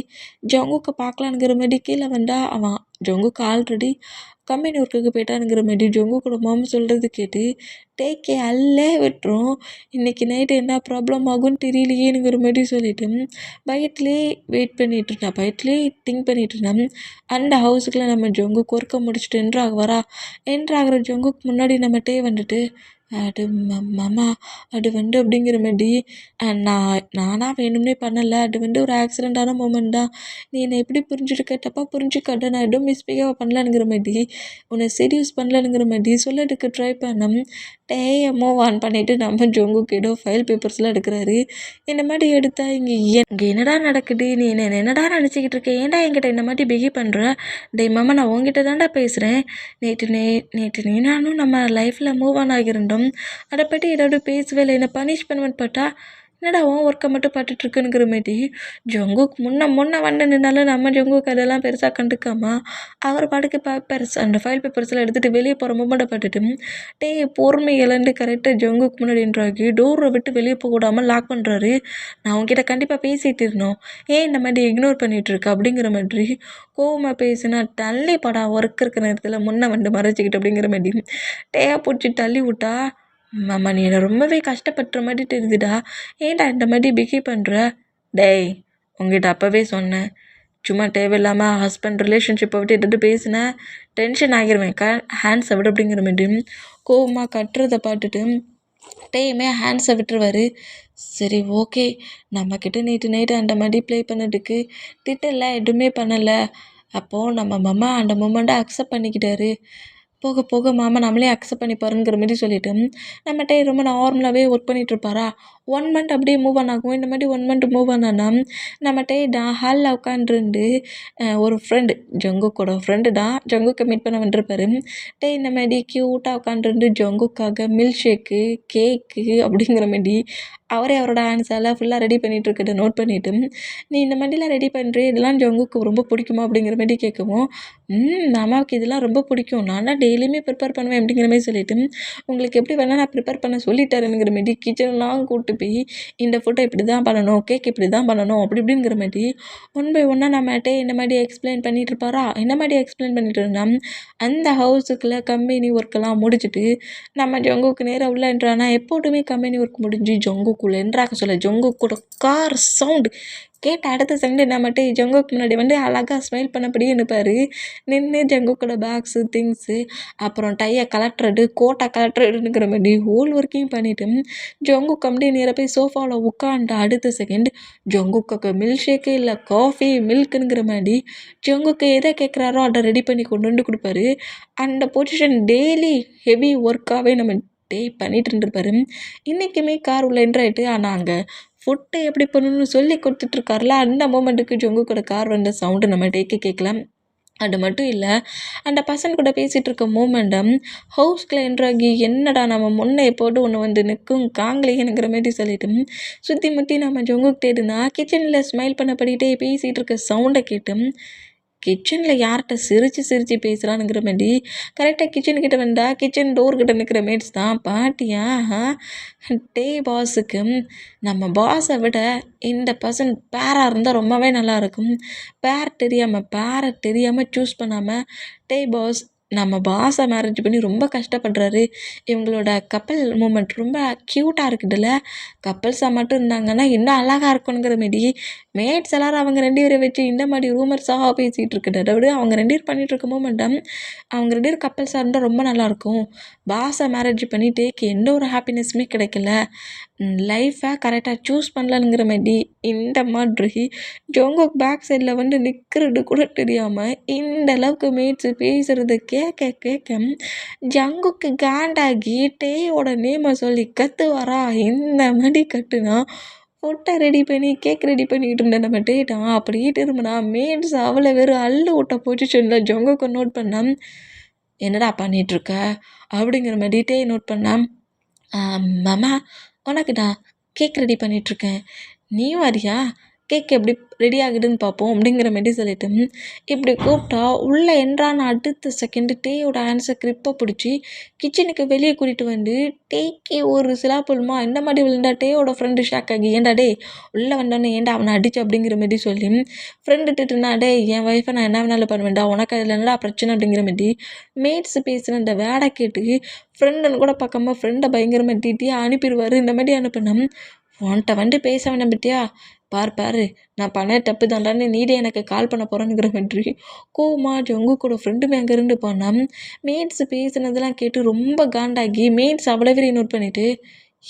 ஜங்குக்கு பார்க்கலான்ங்கிற மாதிரி கீழே வந்தால் அவன் ஜங்குக்கு ஆல்ரெடி கம்பெனி ஒர்க்குக்கு போயிட்டானுங்கிற மாதிரி ஜங்குக்கோட மாமா சொல்கிறது கேட்டு டேக்கே அல்லே விட்டுரும். இன்றைக்கி நைட்டு என்ன ப்ராப்ளம் ஆகும்னு தெரியலையேங்கிற மாதிரி சொல்லிட்டு பயத்திலே வெயிட் பண்ணிகிட்டு இருந்தான், பயத்திலே திங்க் பண்ணிகிட்டு இருந்தான். அந்த ஹவுஸுக்குள்ளே நம்ம ஜங்குக்கு ஒர்க்கை முடிச்சுட்டு என்ட்ராகிற ஜங்குக்கு முன்னாடி நம்ம டே வந்துட்டு அது மாமா அது வந்து அப்படிங்கிற மாதிரி நானாக வேணும்னே பண்ணலை, அது வந்து ஒரு ஆக்சிடெண்ட்டான மூமெண்ட் தான், நீ என்னை எப்படி புரிஞ்சுருக்க, தப்பாக புரிஞ்சுக்காத, நான் எதுவும் மிஸ்பிஹேவ் பண்ணலான்ங்கிற மாதிரி உன்னை செடியூஸ் பண்ணலான்ங்கிற மாதிரி சொல்லதுக்கு ட்ரை பண்ணோம். டேயை மூவ் ஆன் பண்ணிவிட்டு நம்ம ஜங்குக்கு ஏதோ ஃபைல் பேப்பர்ஸ்லாம் எடுக்கிறாரு. இந்த மாதிரி எடுத்தால் இங்கே என்னடா நடக்குது, நீ என்னடா நினச்சிக்கிட்டு இருக்க, ஏன்டா என்கிட்ட இந்த மாதிரி பிஹேவ் பண்ணுற, டே மாமா நான் உங்ககிட்ட தான்டா பேசுகிறேன், நேற்று நீ நானும் நம்ம லைஃப்பில் மூவ் ஆன் ஆகியிருந்தோம், அதை பற்றி ஏதாவது பேசவே இல்லை, என்னை பனிஷ் பண்ணுவேன்னு பார்த்தா என்னடா உன் ஒர்க்கை மட்டும் பார்த்துட்ருக்குங்கிற மாரி ஜங்குக் முன்ன வந்து நின்னாலும் நம்ம ஜங்குக் அதெல்லாம் பெருசாக கண்டுக்காம அவர் பாட்டுக்கு பேப்பர்ஸ் அந்த ஃபைல் பேப்பர்ஸ்லாம் எடுத்துகிட்டு வெளியே போகிற மூமெண்ட்டை பார்த்துட்டு பொறுமை இழந்து கரெக்டாக ஜங்குக் முன்னாடி நின்றாகி டோரை விட்டு வெளியே போக விடாமல் லாக் பண்ணுறாரு. நான் உங்ககிட்ட கண்டிப்பாக பேசிகிட்டு இருந்தோம், ஏன் இந்த மாதிரி இக்னோர் பண்ணிகிட்ருக்க அப்படிங்கிற மாதிரி கோவமாக பேசினா தள்ளி படா ஒர்க் இருக்கிற நேரத்தில் முன்ன வந்து மறைச்சிக்கிட்டு அப்படிங்கிற மாதிரி பிடிச்சி தள்ளி விட்டா, மாமா நீ என்னை ரொம்பவே கஷ்டப்படுற மாதிரி தெரியுதுடா, ஏன்டா இந்த மாதிரி பிஹேவ் பண்ணுற? டேய் உங்ககிட்ட அப்போவே சொன்னேன், சும்மா தேவையில்லாமல் ஹஸ்பண்ட் ரிலேஷன்ஷிப்பை விட்டு எடுத்து பேசினேன் டென்ஷன் ஆகிருவேன், ஹேண்ட்ஸை விட அப்படிங்கிற மாதிரி கோவமாக கட்டுறதை பார்த்துட்டு டேயுமே ஹேண்ட்ஸை விட்டுருவார். சரி ஓகே, நம்மக்கிட்ட நேற்று நைட்டு அந்த மாதிரி ப்ளே பண்ணதுக்கு திட்டலை, எதுவுமே பண்ணலை. அப்போது நம்ம மாமா அந்த மூமெண்ட்டை அக்செப்ட் பண்ணிக்கிட்டாரு. போக போக மாமா நம்மளே அக்செப்ட் பண்ணிப்பாருங்கிற மாதிரி சொல்லிவிட்டு நம்மகிட்ட ரொம்ப நார்மலாகவே ஒர்க் பண்ணிகிட்ருப்பாரா. 1 மந்த் அப்படியே மூவ் ஆன் ஆகும். இந்த மாதிரி 1 மந்த் மூவ் ஆன் ஆனால் நம்மகிட்ட ஹாலில் உட்காந்துருந்து ஒரு ஃப்ரெண்டு ஜங்குக்கோட ஃப்ரெண்டு தான் ஜங்குக்கை மீட் பண்ண வந்துருப்பாரு. இந்த மாதிரி க்யூட்டாக உட்காந்துருந்து ஜங்குக்காக மில்க் ஷேக்கு, கேக்கு அப்படிங்கிற மாதிரி அவரே அவரோட ஹேண்ட்ஸால் ஃபுல்லாக ரெடி பண்ணிகிட்ருக்கத நோட் பண்ணிவிட்டு, நீ இந்த மாதிரிலாம் ரெடி பண்ணுறே, இதெல்லாம் ஜங்குக்கு ரொம்ப பிடிக்குமா அப்படிங்கிற மாதிரி கேட்கவும், மாமாவுக்கு இதெல்லாம் ரொம்ப பிடிக்கும், நான் தான் டெய்லியுமே ப்ரிப்பேர் பண்ணுவேன் அப்படிங்கிற மாதிரி சொல்லிவிட்டு, உங்களுக்கு எப்படி வேணால் நான் ப்ரிப்பேர் பண்ண சொல்லித்தரேனுங்கிற மாதிரி கிச்சன்லாம் கூப்பிட்டு போய் இந்த ஃபுட்டை இப்படி தான் பண்ணணும், கேக் இப்படி தான் பண்ணணும் அப்படி இப்படிங்கிற மாதிரி 1 பை 1 நம்மகிட்ட இந்த மாதிரி எக்ஸ்பிளைன் பண்ணிகிட்டு இருப்பாரா. இந்த மாதிரி எக்ஸ்பிளைன் பண்ணிட்டு இருந்தால் அந்த ஹவுஸுக்குள்ளே கம்பெனி ஒர்க்கெல்லாம் முடிச்சுட்டு நம்ம ஜங்குக்கு நேராக உள்ளன்றானா. எப்போதுமே கம்பெனி ஒர்க் முடிஞ்சு ஜங்குக்குள்ளே என்றாக்க சொல்ல ஜங்குக்கூட கார் சவுண்டு கேட்ட அடுத்த செகண்டு நம்மகிட்ட ஜங்குக்கு முன்னாடி வந்து அழகாக ஸ்மைல் பண்ணபடியே நிற்பார். நின்று ஜங்குக்கோட பேக்ஸு திங்ஸு அப்புறம் டையை கலட்டுறது, கோட்டை கலட்டுறதுங்கிற மாதிரி ஹோல் ஒர்க்கையும் பண்ணிவிட்டு ஜங்குக்கு அப்படியே நேராக போய் சோஃபாவில் உட்காந்து அடுத்த செகண்ட் ஜங்குக்கு மில்க் ஷேக்கு இல்லை காஃபி மில்க்குங்கிற மாதிரி ஜங்குக்கு எதை கேட்குறாரோ அதை ரெடி பண்ணி கொண்டு வந்து கொடுப்பாரு. அந்த பொசிஷன் டெய்லி ஹெவி ஒர்க்காகவே நம்ம பண்ணிகிட்டு இருந்திருப்பாரு. இன்றைக்குமே கார் உள்ள என்ட்ராயிட்டு. ஆனால் அங்கே ஃபுட்டை எப்படி பண்ணணும்னு சொல்லி கொடுத்துட்ருக்காருல, அந்த மூமெண்ட்டுக்கு ஜங்குக்கோட கார் வந்த சவுண்டு நம்ம கேட்கல. அது மட்டும் இல்லை, அந்த பசங்க கூட பேசிகிட்டு இருக்க மூமெண்டம் ஹவுஸ்குள்ளே என்ட்ராகி என்னடா நம்ம முன்னே போட்டு ஒன்று வந்து நிற்கும் காங்கலையனுங்கிற மாதிரி சொல்லிட்டு சுற்றி முற்றி நம்ம ஜங்குக்கு தேடுனா கிச்சனில் ஸ்மைல் பண்ணப்படிக்கிட்டே பேசிகிட்டு இருக்க சவுண்டை கேட்டு கிச்சனில் யார்கிட்ட சிரித்து பேசுகிறானுங்கிற மாதிரி கரெக்டாக கிச்சனுக்கிட்ட வந்தால் கிச்சன் டோர்கிட்ட நிற்கிற மேட்ஸ் தான் பாட்டியா. பாஸுக்கு நம்ம பாஸை விட இந்த பர்சன் பேராக இருந்தால் ரொம்பவே நல்லாயிருக்கும். பேரை தெரியாமல் சூஸ் பண்ணாமல் பாஸ் நம்ம பாஸை மேரேஜ் பண்ணி ரொம்ப கஷ்டப்படுறாரு. இவங்களோட கப்பல் மூமெண்ட் ரொம்ப க்யூட்டாக இருக்குதுல்ல, கப்பல்ஸாக மட்டும் இருந்தாங்கன்னா இன்னும் அழகாக இருக்கணுங்கிற மாரி மேட்ஸ் எல்லோரும் அவங்க 2 பேரை வச்சு இந்த மாதிரி ரூமர்ஸாக பேசிகிட்டு இருக்கிறத விட அவங்க 2 பேர் பண்ணிகிட்ருக்க மூமெண்டம் அவங்க 2 பேர் கப்பல்ஸாக இருந்தால் ரொம்ப நல்லாயிருக்கும். பாஸை மேரேஜ் பண்ணிட்டு எந்த ஒரு ஹாப்பினஸ்ஸுமே கிடைக்கல, லைஃப்பை கரெக்டாக சூஸ் பண்ணலங்கிற மாதிரி இந்த மாதிரி ஜங்குக் பேக் சைடில் வந்து நிற்கிறது கூட தெரியாமல் இந்த அளவுக்கு மேட்ஸு பேசுகிறத கேட்க ஜங்குக்கு காண்டாகி டேயோட நேமை சொல்லி கத்துவாரா. இந்த மாதிரி கட்டுனா ஃபுட்டை ரெடி பண்ணி கேக் ரெடி பண்ணிக்கிட்டு இருந்தேன் நம்ம டேட்டான். அப்படியே திரும்பினா மேட்ஸ் அவ்வளோ வெறும் அள்ளு விட்ட பொசிஷனில் ஜங்குக்கு நோட் பண்ணால் என்னடா பண்ணிகிட்ருக்க அப்படிங்கிற மாதிரி டே நோட் பண்ணால், மாமா உனக்கு நான் கேக் ரெடி பண்ணிகிட்ருக்கேன், நீயும் வரியா, கேக் எப்படி ரெடி ஆகுதுன்னு பார்ப்போம் அப்படிங்கிற மாதிரி சொல்லிட்டு இப்படி கூப்பிட்டா உள்ளே என்றான அடுத்த செகண்டு டேயோட ஹேண்ட்ஸை கிரிப்பை பிடிச்சி கிச்சனுக்கு வெளியே கூட்டிகிட்டு வந்து டேக்கே ஒரு சிலாப்புல்மா இந்த மாதிரி விழுந்தா டேயோட ஃப்ரெண்டு ஷாக் ஆகி ஏன்டா டே உள்ளே வந்தோன்னே ஏன்டா அவனை அடிச்சு அப்படிங்கிற மாதிரி சொல்லி ஃப்ரெண்டு திட்டுனா டே என் ஒய்ஃபை நான் என்ன வேணாலும் பண்ணுவேன்டா, உனக்கு அதில் என்னடா பிரச்சனை அப்படிங்கிற மாதிரி மேட்ஸ் பேசுகிற அந்த வேடை கேட்டு ஃப்ரெண்டுன்னு கூட பார்க்காம ஃப்ரெண்டை பயங்கரமாக திட்டியாக அனுப்பிடுவார். இந்த மாதிரி அனுப்பினா உன்கிட்ட வந்து பேச வேணாம் பத்தியா, பாரு நான் பண்ண தப்பு தாண்டான்னு நீடே எனக்கு கால் பண்ண போகிறேங்கிற மாதிரி கோமா ஜங்குக்கோட ஃப்ரெண்டுமே அங்கேருந்து போனால் மேட்ஸ் பேசுனதெல்லாம் கேட்டு ரொம்ப காண்டாகி மேட்ஸ் அவ்வளோ நோட் பண்ணிவிட்டு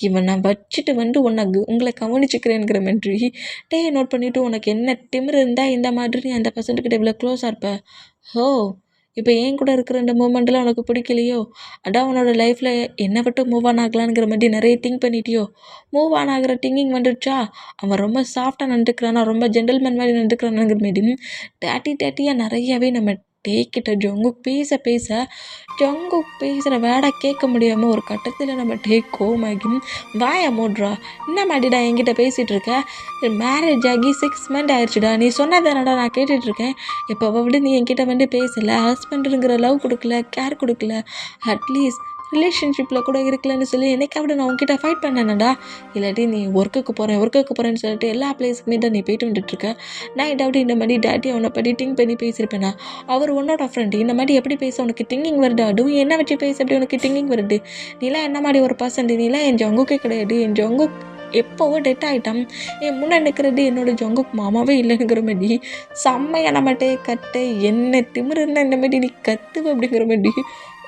இவன் நான் வச்சுட்டு வந்து உங்களை கவனிச்சுக்கிறேங்கிற மாதிரி நோட் பண்ணிவிட்டு உனக்கு என்ன திமிரு இருந்தால் இந்த மாதிரி அந்த பர்சன்ட்டுக்கிட்ட இவ்வளோ க்ளோஸாக இருப்ப. ஹோ இப்போ என் கூட இருக்கிற இந்த மூமெண்ட்லாம் உனக்கு பிடிக்கலையோ, அதான் உன்னோட லைஃப்பில் என்னை விட்டு மூவ் ஆன் ஆகலாங்கிற மாதிரி நிறைய திங்க் பண்ணிட்டியோ. மூவ் ஆன் ஆகிற திங்கிங் வந்துடுச்சா, அவன் ரொம்ப சாஃப்டாக நடந்துக்கிறானா, ரொம்ப ஜென்டில்மேன் மாதிரி நடந்துக்கிறானுங்கிற மாரி டேட்டியாக நிறையவே நம்ம டேக்கிட்ட ஜங்குக் பேச ஜங்குக் பேசுகிற வேடை கேட்க முடியாமல் ஒரு கட்டத்தில் நம்ம கோமாகி வாயை மூடுறா. என்ன மாட்டிடா என்கிட்ட பேசிகிட்டு இருக்க? மேரேஜ் ஆகி 6 months ஆயிடுச்சுடா, நீ சொன்னதானடா நான் கேட்டுட்ருக்கேன். இப்போ விட நீ என்கிட்ட பேசலை, ஹஸ்பண்டுங்கிற லவ் கொடுக்கல, கேர் கொடுக்கல, அட்லீஸ்ட் ரிலேஷன்ஷிப்பில் கூட இருக்கலன்னு சொல்லி என்னைக்காவது நான் உங்ககிட்ட ஃபைட் பண்ணேனடா? இல்லாட்டி நீ ஒர்க்குக்கு போகிறேன்னு சொல்லிட்டு எல்லா பிளேஸுக்குமே தான் நீ போயிட்டு வந்துட்டுருக்க. நான் ஏதாவது இந்த மாதிரி டேட்டி அவனை பற்றி திங்க் பண்ணி பேசியிருப்பேனா? அவர் உன்னோட ஃப்ரெண்டு, இந்த மாதிரி எப்படி பேச உனக்கு திங்கிங் வருது? அதுவும் என்ன வச்சு பேச எப்படி உனக்கு திங்கிங் வருது? நீலாம் என்ன மாதிரி ஒரு பர்சன்? நீலாம் என் ஜங்குக்கே கிடையாது. என் ஜங்குக் எப்போவோ டெட் ஆகிட்டான். என் முன்னே நிற்கிறது என்னோட ஜங்குக் மாமாவே இல்லைங்கிற மாதிரி செம்மையாக நம்மகிட்டே கட்டு. என்ன திமிருன்னா இந்த மாதிரி நீ கத்துவ அப்படிங்கிற மாதிரி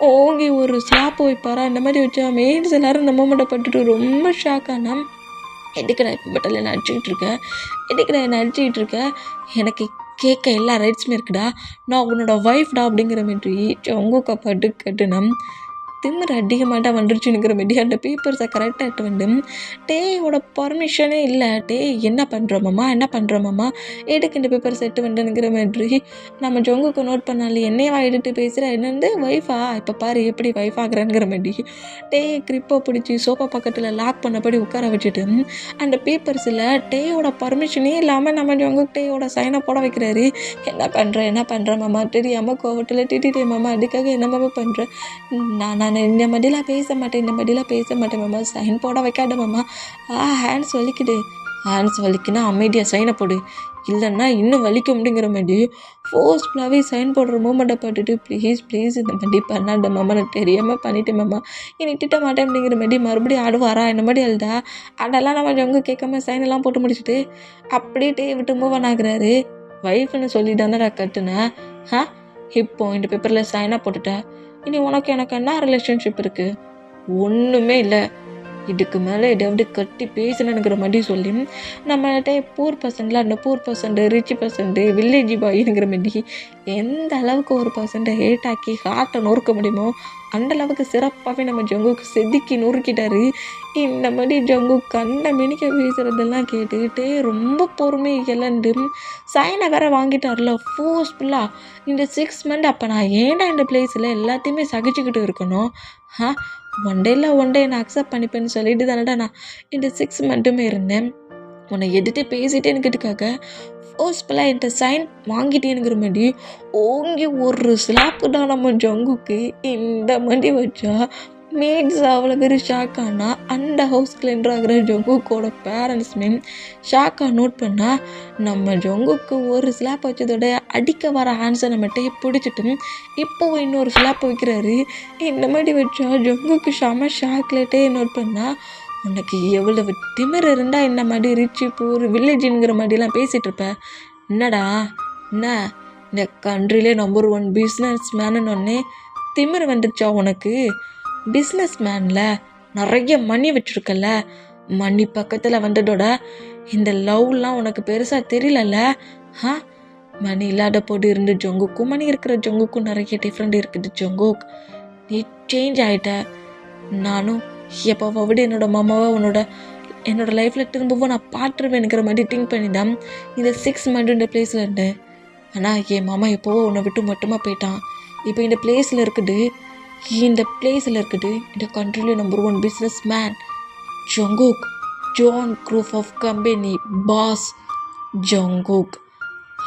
ஓங்கி ஒரு ஸ்லாப் வைப்பாரா. இந்த மாதிரி வச்சா மெயின்ஸ் எல்லோரும் நம்ம மட்டும் பட்டுட்டு ரொம்ப ஷாக் ஆனா. எதுக்குடா இப்போ பட்டில் என்ன அடிச்சுக்கிட்டு இருக்கேன்? எனக்கு கேட்க எல்லா ரைட்ஸுமே இருக்குடா. நான் உன்னோட ஒய்ஃப்டா அப்படிங்கிற மாதிரி ஜங்குக்கை பட்டு கட்டுனா திமிரு அதிகமாட்டா வந்துருச்சுங்கிற மாரி அந்த பேப்பர்ஸை கரெக்டாக வந்து டேயோட பர்மிஷனே இல்லை. என்ன பண்ணுறோமாம்மா எதுக்கு இந்த பேப்பர்ஸ் வந்துங்கிற மாதிரி நம்ம ஜங்குக்கு நோட் பண்ணாலே என்னையவா எடுத்து பேசுகிற, என்னந்து ஒய்ஃபா இப்போ பாரு எப்படி ஒய்ஃப் ஆகுறாங்கிற மாதிரி கிரிப்பை பிடிச்சி சோஃபா பக்கத்தில் லாக் பண்ணபடி உட்கார வச்சுட்டு அந்த பேப்பர்ஸில் டேயோட பர்மிஷனே இல்லாமல் நம்ம ஜங்குக்கு டேயோட சைனை போட வைக்கிறாரு. என்ன பண்ணுறேன் மாமா, தெரியாமல் கோவத்தில் திட்டிட்டே மாமா, அதுக்காக என்ன மாமா பண்ணுறேன்? நான் இந்த மாதிரிலாம் பேச மாட்டேன் மாமா, சைன் போட வைக்காத மாமா. ஹேண்ட்ஸ் வலிக்குன்னா அமைதியாக சைனை போடு, இல்லைன்னா இன்னும் வலிக்க முடியுங்கிற மாதிரி ஃபோர்ஸ்ஃபுல்லாகவே சைன் போடுற மூமெண்ட்டை பார்த்துட்டு ப்ளீஸ் இந்த மாதிரி பண்ணாத மாமா, நான் தெரியாமல் பண்ணிட்டேன் மாமா, என்னை திட்ட மாட்டேன் அப்படிங்கிற மாதிரி மறுபடியும் ஆடுவாரா. இந்த மாதிரி அழுதா அதெல்லாம் நம்ம ஜங்கு கேட்காம சைனெல்லாம் போட்டு முடிச்சுட்டு அப்படியே விட்டு மூவ் ஆன் ஆகுறாரு. ஒய்ஃப்னு சொல்லி தானே நான் கட்டுனேன். இப்போ இந்த பேப்பரில் சைனாக போட்டுட்டேன், இனி உனக்கு எனக்கு என்ன ரிலேஷன்ஷிப் இருக்குது? ஒன்றுமே இல்லை. இதுக்கு மேலே எதாவது கட்டி பேசணுங்கிற மாதிரி சொல்லி நம்மள்கிட்ட அந்த பூர் பர்சன்ட் ரிச் பர்சன்ட் வில்லேஜ் பாய்ங்கிற மாதிரி எந்த அளவுக்கு ஒரு பர்சன்ட்டை ஹேட் ஆக்கி ஹார்ட்டை நொறுக்க முடியுமோ அந்த அளவுக்கு சிறப்பாகவே நம்ம ஜங்குக்கு செதுக்கி நொறுக்கிட்டாரு. இந்த மாதிரி ஜங்கு கண்ணை மினிக்க பேசுகிறதெல்லாம் கேட்டுக்கிட்டே ரொம்ப பொறுமை இழந்து சைனை வேற வாங்கிட்டார்ல ஃபோர்ஸ்ஃபுல்லாக. இந்த 6 months அப்போ நான் ஏன்டா இந்த பிளேஸில் எல்லாத்தையுமே சகிச்சுக்கிட்டு இருக்கணும்? ஒன் டே நான் அக்செப்ட் பண்ணிப்பேன்னு சொல்லிட்டு தானடா நான் இந்த 6 months இருந்தேன். உன்னை எதிர்த்து பேசிட்டேனுக்கிறதுக்காக ஃபோர்ஸ்ஃபுல்லாக என்கிட்ட சைன் வாங்கிட்டேனுங்கிற மாதிரி ஓங்கி ஒரு ஸ்லாப்பு தான் நம்ம ஜங்குக்கு இந்த மாதிரி வச்சா மேட்ஸ் அவ்வளோ பேர் ஷாக் ஆனால் அந்த ஹவுஸ்க்கு என்ட்ரு ஆகிற ஜங்குக்கோட பேரண்ட்ஸுமே ஷாக்காக நோட் பண்ணால் நம்ம ஜங்குக்கு ஒரு ஸ்லாப் வச்சதோட அடிக்க வர ஹேண்ட்ஸை நம்மகிட்ட பிடிச்சிட்டு இப்போவும் இன்னொரு ஸ்லாப் வைக்கிறாரு. இந்த மாதிரி வச்சா ஜங்குக்கு செம ஷாக்லேட்டே நோட் பண்ணால் உனக்கு எவ்வளவு திமிர் இருந்தால் இந்த மாதிரி ரிச்சு பூர் வில்லேஜுங்கிற மாதிரிலாம் பேசிகிட்டு இருப்ப? என்னடா என்ன இந்த கண்ட்ரிலே நம்பர் 1 பிஸ்னஸ் மேனுன்னு ஒன்னே திமிர் வந்துடுச்சா உனக்கு? பிஸ்னஸ் மேனில் நிறைய மணி வச்சுருக்கல, மணி பக்கத்தில் வந்ததோட இந்த லவ்லாம் உனக்கு பெருசாக தெரியலல்ல? மணி இல்லாத போட்டு இருந்த ஜங்குக்கும் மணி இருக்கிற ஜங்குக்கும் நிறைய டிஃப்ரெண்ட் இருக்குது. ஜங்குக் நீ சேஞ்ச் ஆகிட்ட. நானும் எப்போவாவது என்னோட மாமாவை என்னோட லைஃப்பில் திரும்பவும் நான் பார்த்துருவேனுங்கிற மாதிரி திங்க் பண்ணி தான் இந்த 6 months இந்த பிளேஸில் இருந்தேன். ஆனால் என் மாமா எப்போவோ உன்னை விட்டு மட்டுமா போயிட்டான். இப்போ இந்த பிளேஸில் இருக்குது இந்த கண்ட்ரியில number 1 businessman Jungkook, John group of company boss Jungkook.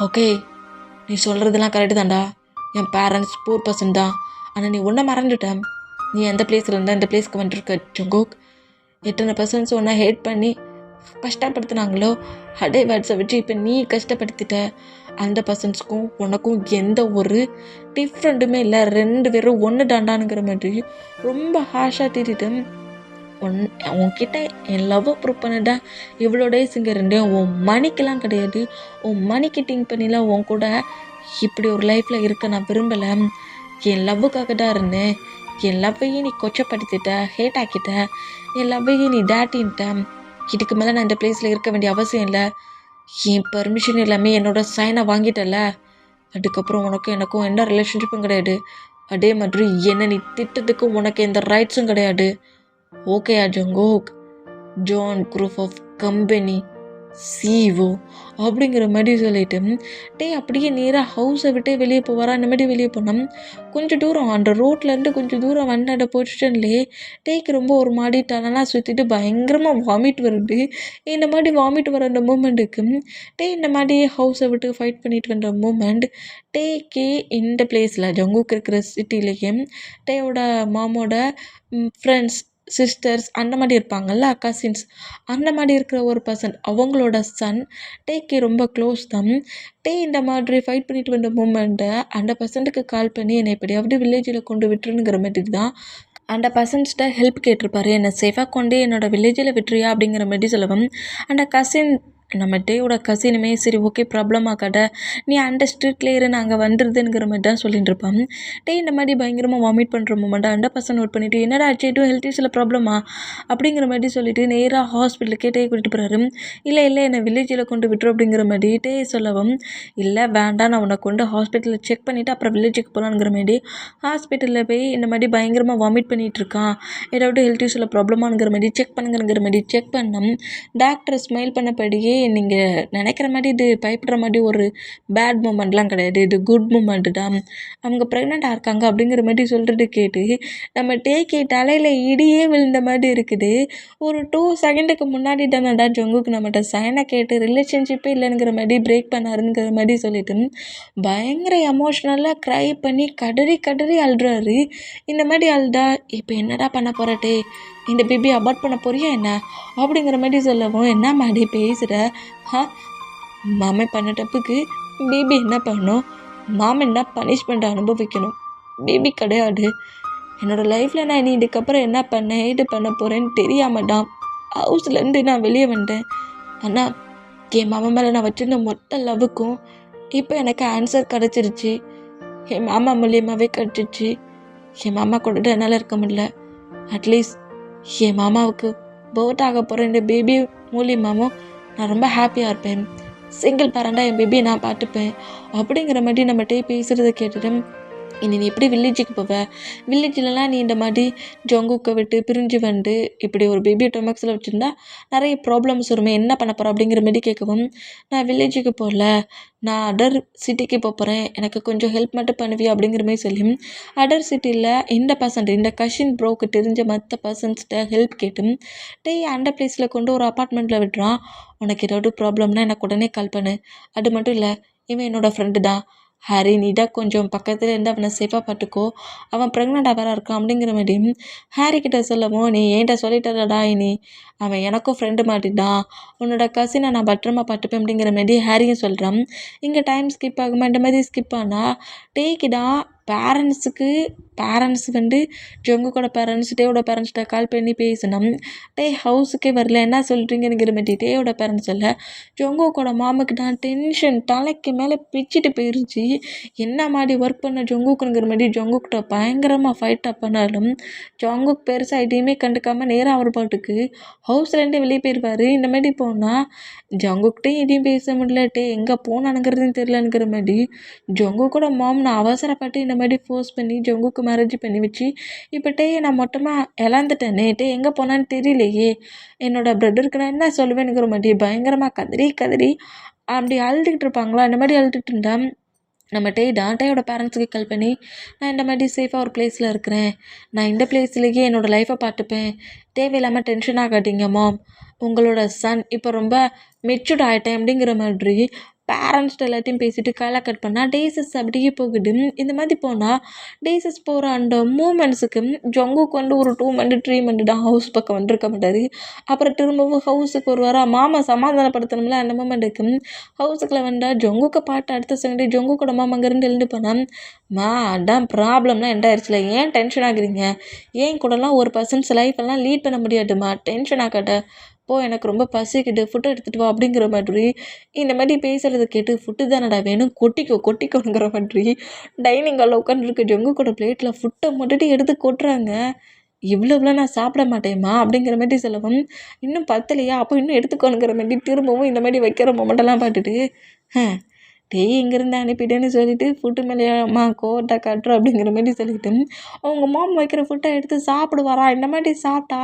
Okay, நீ சொல்கிறதெல்லாம் கரெக்டு தான்டா. என் பேரண்ட்ஸ் பூர் பர்சன் தான். ஆனால் நீ ஒன்றை மறந்துட்டேன். நீ எந்த பிளேஸில் இருந்தால் இந்த பிளேஸ்க்கு வந்துருக்க ஜங்குக். எத்தனை பர்சன்ஸ் ஒன்றா ஹேட் பண்ணி கஷ்டப்படுத்தினாங்களோ அதே வேர்ட்ஸை வச்சு இப்போ நீ கஷ்டப்படுத்திட்ட. அந்த பர்சன்ஸுக்கும் உனக்கும் எந்த ஒரு டிஃப்ரெண்ட்டுமே இல்லை, 2 பேரும் ஒன்று தாண்டானுங்கிற மாதிரி ரொம்ப ஹாஷாக திட்டிட்டு உன்கிட்ட என் லவ்வை ப்ரூவ் பண்ணதா இவ்வளோ டேஸ் இங்கே இருந்தேன். உன் மணிக்கெலாம் கிடையாது. உன் மணிக்கு திங்க் பண்ணிலாம் உன் கூட இப்படி ஒரு லைஃப்பில் இருக்க நான் விரும்பலை. என் லவ்வுக்காக தான் இருந்தேன். என் லவ்வையும் நீ கொச்சப்படுத்திட்ட, ஹேட் ஆக்கிட்ட. என் லவ்வையும் நீ டேட்டின்ட்ட. இதுக்கு மேலே நான் இந்த பிளேஸில் இருக்க வேண்டிய அவசியம் இல்லை. என் பர்மிஷன் எல்லாமே என்னோட சைனை வாங்கிட்டல. அதுக்கப்புறம் உனக்கும் எனக்கும் எந்த ரிலேஷன்ஷிப்பும் கிடையாது. அதே மாதிரி என்னை நீ திட்டத்துக்கும் உனக்கு எந்த ரைட்ஸும் கிடையாது. ஓகேயா Jungkook? John group of company CEO அப்படிங்கிற மாதிரி சொல்லிட்டு அப்படியே நேராக ஹவுஸை விட்டே வெளியே போவாரா. அந்த மாதிரி வெளியே போனோம். கொஞ்சம் தூரம் அந்த ரோட்லேருந்து கொஞ்சம் தூரம் வந்த பொசிஷன்லேயே டேக்கு ரொம்ப ஒரு மாதிரி டனலாக சுற்றிட்டு பயங்கரமாக வாமிட் வருது. இந்த மாதிரி வாமிட் வர அந்த மூமெண்ட்டுக்கு இந்த மாதிரி ஹவுஸை விட்டு ஃபைட் பண்ணிட்டு வந்த மூமெண்ட் டேக்கே இந்த பிளேஸில் ஜங்குக்கு இருக்கிற சிட்டிலேயே டேயோட மாமோட ஃப்ரெண்ட்ஸ் சிஸ்டர்ஸ் அந்த மாதிரி இருப்பாங்கள்ல, கசின்ஸ் அந்த மாதிரி இருக்கிற ஒரு பர்சன் அவங்களோட சன் டேக்கு ரொம்ப க்ளோஸ் தான். இந்த மாதிரி ஃபைட் பண்ணிட்டு வந்த மூமெண்ட்டை அந்த பர்சனுக்கு கால் பண்ணி என்னை எப்படியாவது வில்லேஜில் கொண்டு விட்டுருங்கிற மாதிரி தான் அந்த பர்சன்ஸ்கிட்ட ஹெல்ப் கேட்டிருப்பாரு. என்னை சேஃபாக கொண்டு என்னோடய வில்லேஜில் விட்டுறியா அப்படிங்கிற மாதிரி சொல்லவும் அந்த கசின் நம்ம டேயோட கசினுமே சரி ஓகே ப்ராப்ளம் ஆகாத நீ அந்த ஸ்ட்ரீட்லேயே இரு நாங்கள் வந்துடுதுங்கிற மாதிரி தான் சொல்லிட்டு இருப்பான். இந்த மாதிரி பயங்கரமாக வாமிட் பண்ணுற மூமெண்ட் அந்த பர்சன் நோட் பண்ணிவிட்டு என்னடா ஆச்சு எதுவும் ஹெல்த் இஷ்யூல ப்ராப்ளமா அப்படிங்கிற மாதிரி சொல்லிவிட்டு நேராக ஹாஸ்பிட்டலுக்கே கூட்டிகிட்டு போகிறாரு. இல்லை என்னை வில்லேஜில் கொண்டு விட்டுரும் அப்படிங்கிற மாதிரி சொல்லவும் இல்லை வேண்டாம் நான் உன்னை கொண்டு ஹாஸ்பிட்டலில் செக் பண்ணிவிட்டு அப்புறம் வில்லேஜுக்கு போகலாங்கிற மாதிரி ஹாஸ்பிட்டலில் போய் இந்த மாதிரி பயங்கரமாக வாமிட் பண்ணிகிட்ருக்கான் ஏதாவது ஹெல்த் இஷ்யூல ப்ராப்ளமாங்கிற மாதிரி செக் பண்ணுங்கிற மாதிரி செக் பண்ணோம். டாக்டர் ஸ்மைல் பண்ணபடியே நீங்கள் நினைக்கிற மாதிரி இது பயப்படுற மாதிரி ஒரு பேட் மூமெண்ட்லாம் கிடையாது, இது குட் மூமெண்ட்டு தான், அவங்க ப்ரெக்னெண்ட்டாக இருக்காங்க அப்படிங்கிற மாதிரி சொல்கிறது கேட்டு நம்ம டேக்கே தலையில் இடியே விழுந்த மாதிரி இருக்குது. ஒரு 2 செகண்டுக்கு முன்னாடி தானடா ஜங்குக்கு நம்மகிட்ட சைனை கேட்டு ரிலேஷன்ஷிப்பே இல்லைங்கிற மாதிரி பிரேக் பண்ணாருங்கிற மாதிரி சொல்லிட்டு பயங்கர எமோஷ்னலாக க்ரை பண்ணி கதறி அழுறாரு. இந்த மாதிரி அழுதா இப்போ என்னடா பண்ண போகிறட்டே இந்த பேபி அபார்ட் பண்ண போறியா என்ன அப்படிங்கிற மாதிரி சொல்லவும் என்ன மாதிரி பேசுகிற மாமே பண்ண தப்புக்கு பேபி என்ன பண்ணணும், மாமன் என்ன பனிஷ்மெண்ட் அனுபவிக்கணும், பேபி கிடையாது. என்னோடய லைஃப்பில் நான் நீ இதுக்கப்புறம் என்ன பண்ணேன் இது பண்ண போகிறேன்னு தெரியாமல் தான் ஹவுஸ்லேருந்து நான் வெளியே வந்தேன். ஆனால் என் மாமா மேலே நான் வச்சுருந்த மொத்த லவ்வுக்கும் இப்போ எனக்கு ஆன்சர் கிடச்சிருச்சு. என் மாமா மூலியமாகவே கிடச்சிருச்சு. என் மாமா கூட என்னால் இருக்க முடியல. அட்லீஸ்ட் என் மாமாவுக்கு பர்த் ஆக போகிற இந்த பேபி மூலியமாகவும் நான் ரொம்ப ஹாப்பியாக இருப்பேன். சிங்கிள் பேரண்டாக என் பேபியை நான் பார்த்துப்பேன் அப்படிங்கிற மாதிரி நம்மகிட்டே பேசுகிறத கேட்டுட்டு இனி நீ எப்படி வில்லேஜுக்கு போவ, வில்லேஜ்லலாம் நீ இந்த மாதிரி ஜங்குக்கை விட்டு பிரிஞ்சு வந்து இப்படி ஒரு பேபியை டொமக்ஸில் வச்சுருந்தா நிறைய ப்ராப்ளம்ஸ் வருமே என்ன பண்ண போகிறோம் அப்படிங்கிற மாதிரி கேட்கவும் நான் வில்லேஜுக்கு போகல நான் அதர் சிட்டிக்கு போகிறேன் எனக்கு கொஞ்சம் ஹெல்ப் மட்டும் பண்ணுவியா அப்படிங்கிற மாதிரி சொல்லி அதர் சிட்டியில் இந்த கஷின் ப்ரோக்கு தெரிஞ்ச மற்ற பர்சன்ஸ்கிட்ட ஹெல்ப் கேட்டும் அந்த பிளேஸில் கொண்டு ஒரு அப்பார்ட்மெண்ட்டில் விட்டுறான். உனக்கு ஏதாவது ப்ராப்ளம்னா எனக்கு உடனே கால் பண்ணு. அது மட்டும் இல்லை இவன் என்னோடய ஃப்ரெண்டு தான் ஹாரி, நீ தான் கொஞ்சம் பக்கத்தில் இருந்து அவனை சேஃபாக பார்த்துக்கோ, அவன் ப்ரெக்னெண்ட்டாக வேறு இருக்கான் அப்படிங்கிற மாதிரி ஹாரி கிட்ட சொல்லவும் நீ ஏன்ட்ட சொல்லிட்டடா இனி அவன் எனக்கும் ஃப்ரெண்டு மாட்டிட்டான், உன்னோட கசினை நான் பத்திரமா பார்த்துப்பேன் அப்படிங்கிற மாதிரி ஹாரியும் சொல்கிறான். இங்கே டைம் ஸ்கிப் ஆகுமா இந்த மாதிரி ஸ்கிப் ஆனால் டேக்கிதான் பேரண்ட்ஸ் வந்து ஜங்குக்கோட பேரண்ட்ஸ் டேயோட பேரண்ட்ஸ்கிட்ட கால் பண்ணி பேசணும். ஹவுஸுக்கே வரல என்ன சொல்கிறீங்கிற மாதிரி டேயோட பேரண்ட்ஸ் இல்லை ஜங்குக்கோட மாமுக்கு தான் டென்ஷன் தலைக்கு மேலே பிச்சுட்டு போயிருச்சு. என்ன மாதிரி ஒர்க் பண்ண ஜங்குக்குங்கிற மாதிரி ஜங்குக்கிட்ட பயங்கரமாக ஃபைட்டாக பண்ணாலும் ஜங்குக் பெருசாக எதையுமே கண்டுக்காமல் நேராக அவர் பாட்டுக்கு ஹவுஸ்லேருந்தே வெளியே போயிடுவார். இந்த மாதிரி போனால் ஜங்குக்கிட்டே எதையும் பேச முடியல, எங்கே போனானுங்கிறதுன்னு தெரிலங்கிற மாதிரி ஜங்குக்கோட மாம் நான் அவசரப்பட்டு இந்த மாதிரி ஃபோர்ஸ் பண்ணி ஜங்குக்கு மேரேஜ் பண்ணி வச்சு இப்போ நான் மொத்தமாக இழந்துட்டேனே, எங்கே போனான்னு தெரியலையே, என்னோடய பிரதருக்கு நான் என்ன சொல்லுவேனுங்கிற மாதிரி பயங்கரமாக கதறி அப்படி அழுதுகிட்டு இருப்பாங்களா. அந்த மாதிரி அழுதுகிட்டு இருந்தா நம்ம டேயோட பேரண்ட்ஸுக்கு கால் பண்ணி நான் இந்த மாதிரி சேஃபாக ஒரு பிளேஸில் இருக்கிறேன், நான் இந்த பிளேஸ்லேயே என்னோடய லைஃப்பை பார்த்துப்பேன், தேவையில்லாமல் டென்ஷன் ஆகாதீங்க மாம், உங்களோட சன் இப்போ ரொம்ப மெச்சூர்ட் ஆகிட்டேன் அப்படிங்கிற மாதிரி பேரண்ட்ஸ்கிட்ட எல்லாத்தையும் பேசிவிட்டு காலை கட் பண்ணால் டேஸஸ் அப்படியே போகுது. இந்த மாதிரி போனால் டேஸஸ் போகிற அந்த மூமெண்ட்ஸுக்கு ஜங்குக்கு வந்து ஒரு 2 மந்த் 3 மந்த் தான் ஹவுஸ் பக்கம் வந்துருக்க மாட்டார். அப்புறம் திரும்பவும் ஹவுஸுக்கு வருவார். மாமா சமாதானப்படுத்தணும்ல அந்த மூமெண்ட்டுக்கு ஹவுஸுக்குள்ளே வந்தால் ஜங்குக்கு பாட்டு அடுத்த செகண்டே ஜங்குக்கோட மாமா அங்கேருந்து எழுந்து போனால் அதான் ப்ராப்ளம்லாம் எண்டாயிருச்சுல, ஏன் டென்ஷன் ஆகுறீங்க, ஏன் கூடலாம் ஒரு பர்சன்ஸ் லைஃப்பெல்லாம் லீட் பண்ண முடியாதுமா, டென்ஷன் ஆகாட்ட போ, எனக்கு ரொம்ப பசிக்குது, ஃபுட்டு எடுத்துகிட்டு வா அப்படிங்கிற மாதிரி இந்த மாதிரி பேசுகிறத கேட்டு ஃபுட்டு தானடா வேணும் கொட்டிக்கோங்கிற மாதிரி டைனிங் ஹாலில் உட்காந்துருக்க ஜங்குக்கோட பிளேட்டில் ஃபுட்டை மட்டும் எடுத்து கொட்டுறாங்க. இவ்வளோலாம் நான் சாப்பிட மாட்டேம்மா அப்படிங்கிற மாதிரி சொல்லவும் இன்னும் பத்தலையா அப்போ இன்னும் எடுத்துக்கோணுங்கிற மாதிரி திரும்பவும் இந்த மாதிரி வைக்கிற மொமெண்டெல்லாம் பார்த்துட்டு இங்கேருந்து அனுப்பிட்டேன்னு சொல்லிட்டு ஃபுட்டு மேலேயம்மா கோட்டை கட்டுறோம் அப்படிங்கிற மாதிரி சொல்லிட்டு அவங்க மாம் வைக்கிற ஃபுட்டை எடுத்து சாப்பிடுவாரா. இந்த மாதிரி சாப்பிட்டா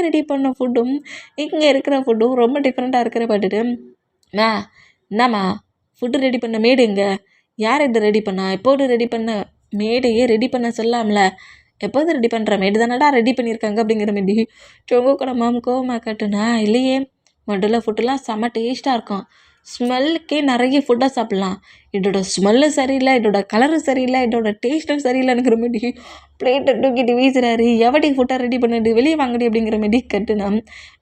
ரெடி பண்ண ஃபுட்டும் இங்கே இருக்கிற ஃபுட்டும் ரொம்ப டிஃப்ரெண்ட்டாக இருக்கிற பார்த்துட்டு மா என்னம்மா ஃபுட்டு ரெடி பண்ண மேடு எங்க? யார் இது ரெடி பண்ணா? எப்போது ரெடி பண்ண? மேடையே ரெடி பண்ண சொல்லாம்ல. எப்போது ரெடி பண்ணுற? மேடு தானடா ரெடி பண்ணியிருக்காங்க அப்படிங்கிற மாரி சொங்கக்கூட மாம் கோவமாக காட்டுனா, இல்லையே மொதல்ல ஃபுட்டுலாம் செம்ம டேஸ்ட்டாக இருக்கும். ஸ்மெல்லுக்கே நிறைய ஃபுட்டாக சாப்பிட்லாம். இதோட ஸ்மெல்லு சரியில்லை, இதோட கலரு சரியில்லை, இதோட டேஸ்ட்டும் சரியில்லைங்கிற மாரி பிளேட்டை தூக்கிட்டு வீசுறாரு. எவடி ஃபுட்டை ரெடி பண்ணிட்டு வெளியே வாங்கடி அப்படிங்கிற மாரி கட்டுனா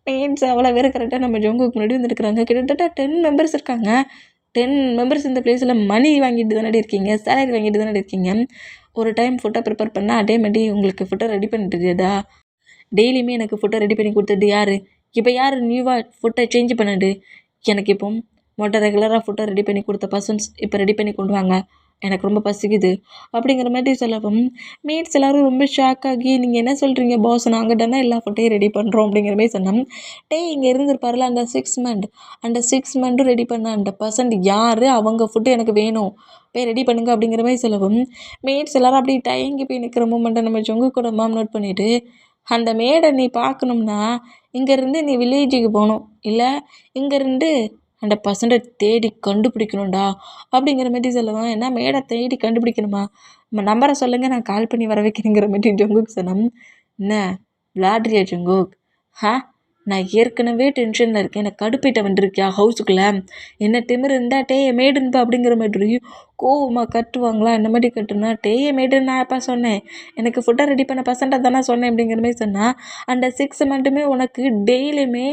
மெயின்ஸ் அவ்வளோ பேர் கரெக்டாக நம்ம ஜோங்குக்கு முன்னாடி வந்துருக்குறாங்க. கிட்டத்தட்ட 10 மெம்பர்ஸ் இருக்காங்க. 10 மெம்பர்ஸ் இந்த பிளேஸில் மணி வாங்கிட்டு தானே இருக்கீங்க, சேலரி வாங்கிட்டு தானே இருக்கீங்க. ஒரு டைம் ஃபுட்டை ப்ரிப்பேர் பண்ணால் அதே மாதிரி உங்களுக்கு ஃபுட்டை ரெடி பண்ணிட்டுதா? டெய்லியுமே எனக்கு ஃபுட்டை ரெடி பண்ணி கொடுத்தது யார்? இப்போ யார் நியூவாக ஃபுட்டை சேஞ்ச் பண்ணது? எனக்கு இப்போ ரெகுலராக ஃபுட்டை ரெடி பண்ணி கொடுத்த பர்சன்ஸ் இப்போ ரெடி பண்ணி கொண்டு வாங்க, எனக்கு ரொம்ப பசிக்குது அப்படிங்கிற மாதிரி சொல்லவும் மேட்ஸ் எல்லோரும் ரொம்ப ஷாக் ஆகி, நீங்கள் என்ன சொல்கிறீங்க பாஸ், நாங்கள் தானே எல்லா ஃபுட்டையும் ரெடி பண்ணுறோம் அப்படிங்கிற மாதிரி சொன்னோம். இங்கே இருந்திருப்பார்ல அந்த 6 மந்த்தும் ரெடி பண்ண அந்த பர்சன்ட் யார்? அவங்க ஃபுட்டு எனக்கு வேணும், போய் ரெடி பண்ணுங்க அப்படிங்கிற மாதிரி சொல்லவும் மேட்ஸ் எல்லோரும் அப்படியே தயங்கி போய் நிற்கிற மூமெண்ட்டை நம்ம ஜொங்கு கூட மாம் நோட் பண்ணிவிட்டு, அந்த மேடை நீ பார்க்கணும்னா இங்கேருந்து நீ வில்லேஜுக்கு போகணும், இல்லை இங்கேருந்து அந்த பர்சன்ட்டை தேடி கண்டுபிடிக்கணும்டா அப்படிங்கிற மாதிரி சொல்லுவான். ஏன்னா மேடை தேடி கண்டுபிடிக்கணுமா? நம்ம நம்பரை சொல்லுங்கள், நான் கால் பண்ணி வர வைக்கிறேங்கிற மாதிரி ஜொங்குக் சொன்னோம். என்ன விளாட்றியா ஜொங்குக்? நான் ஏற்கனவே டென்ஷனில் இருக்கேன், எனக்கு கடுப்பிட்ட வந்துருக்கியா ஹவுஸுக்குள்ளே? என்ன திமிரு இருந்தால் டேயை மேடுன்பா அப்படிங்கிற மாதிரி கோவமாக கட்டுவாங்களா? இந்த மாதிரி கட்டுனா டேயை மேடுன்னு நான் எப்போ சொன்னேன்? எனக்கு ஃபுட்டை ரெடி பண்ண பர்சன்ட்டை தானே சொன்னேன் அப்படிங்கிற மாதிரி சொன்னால், அந்த 6 மந்த்துமே உனக்கு டெய்லியுமே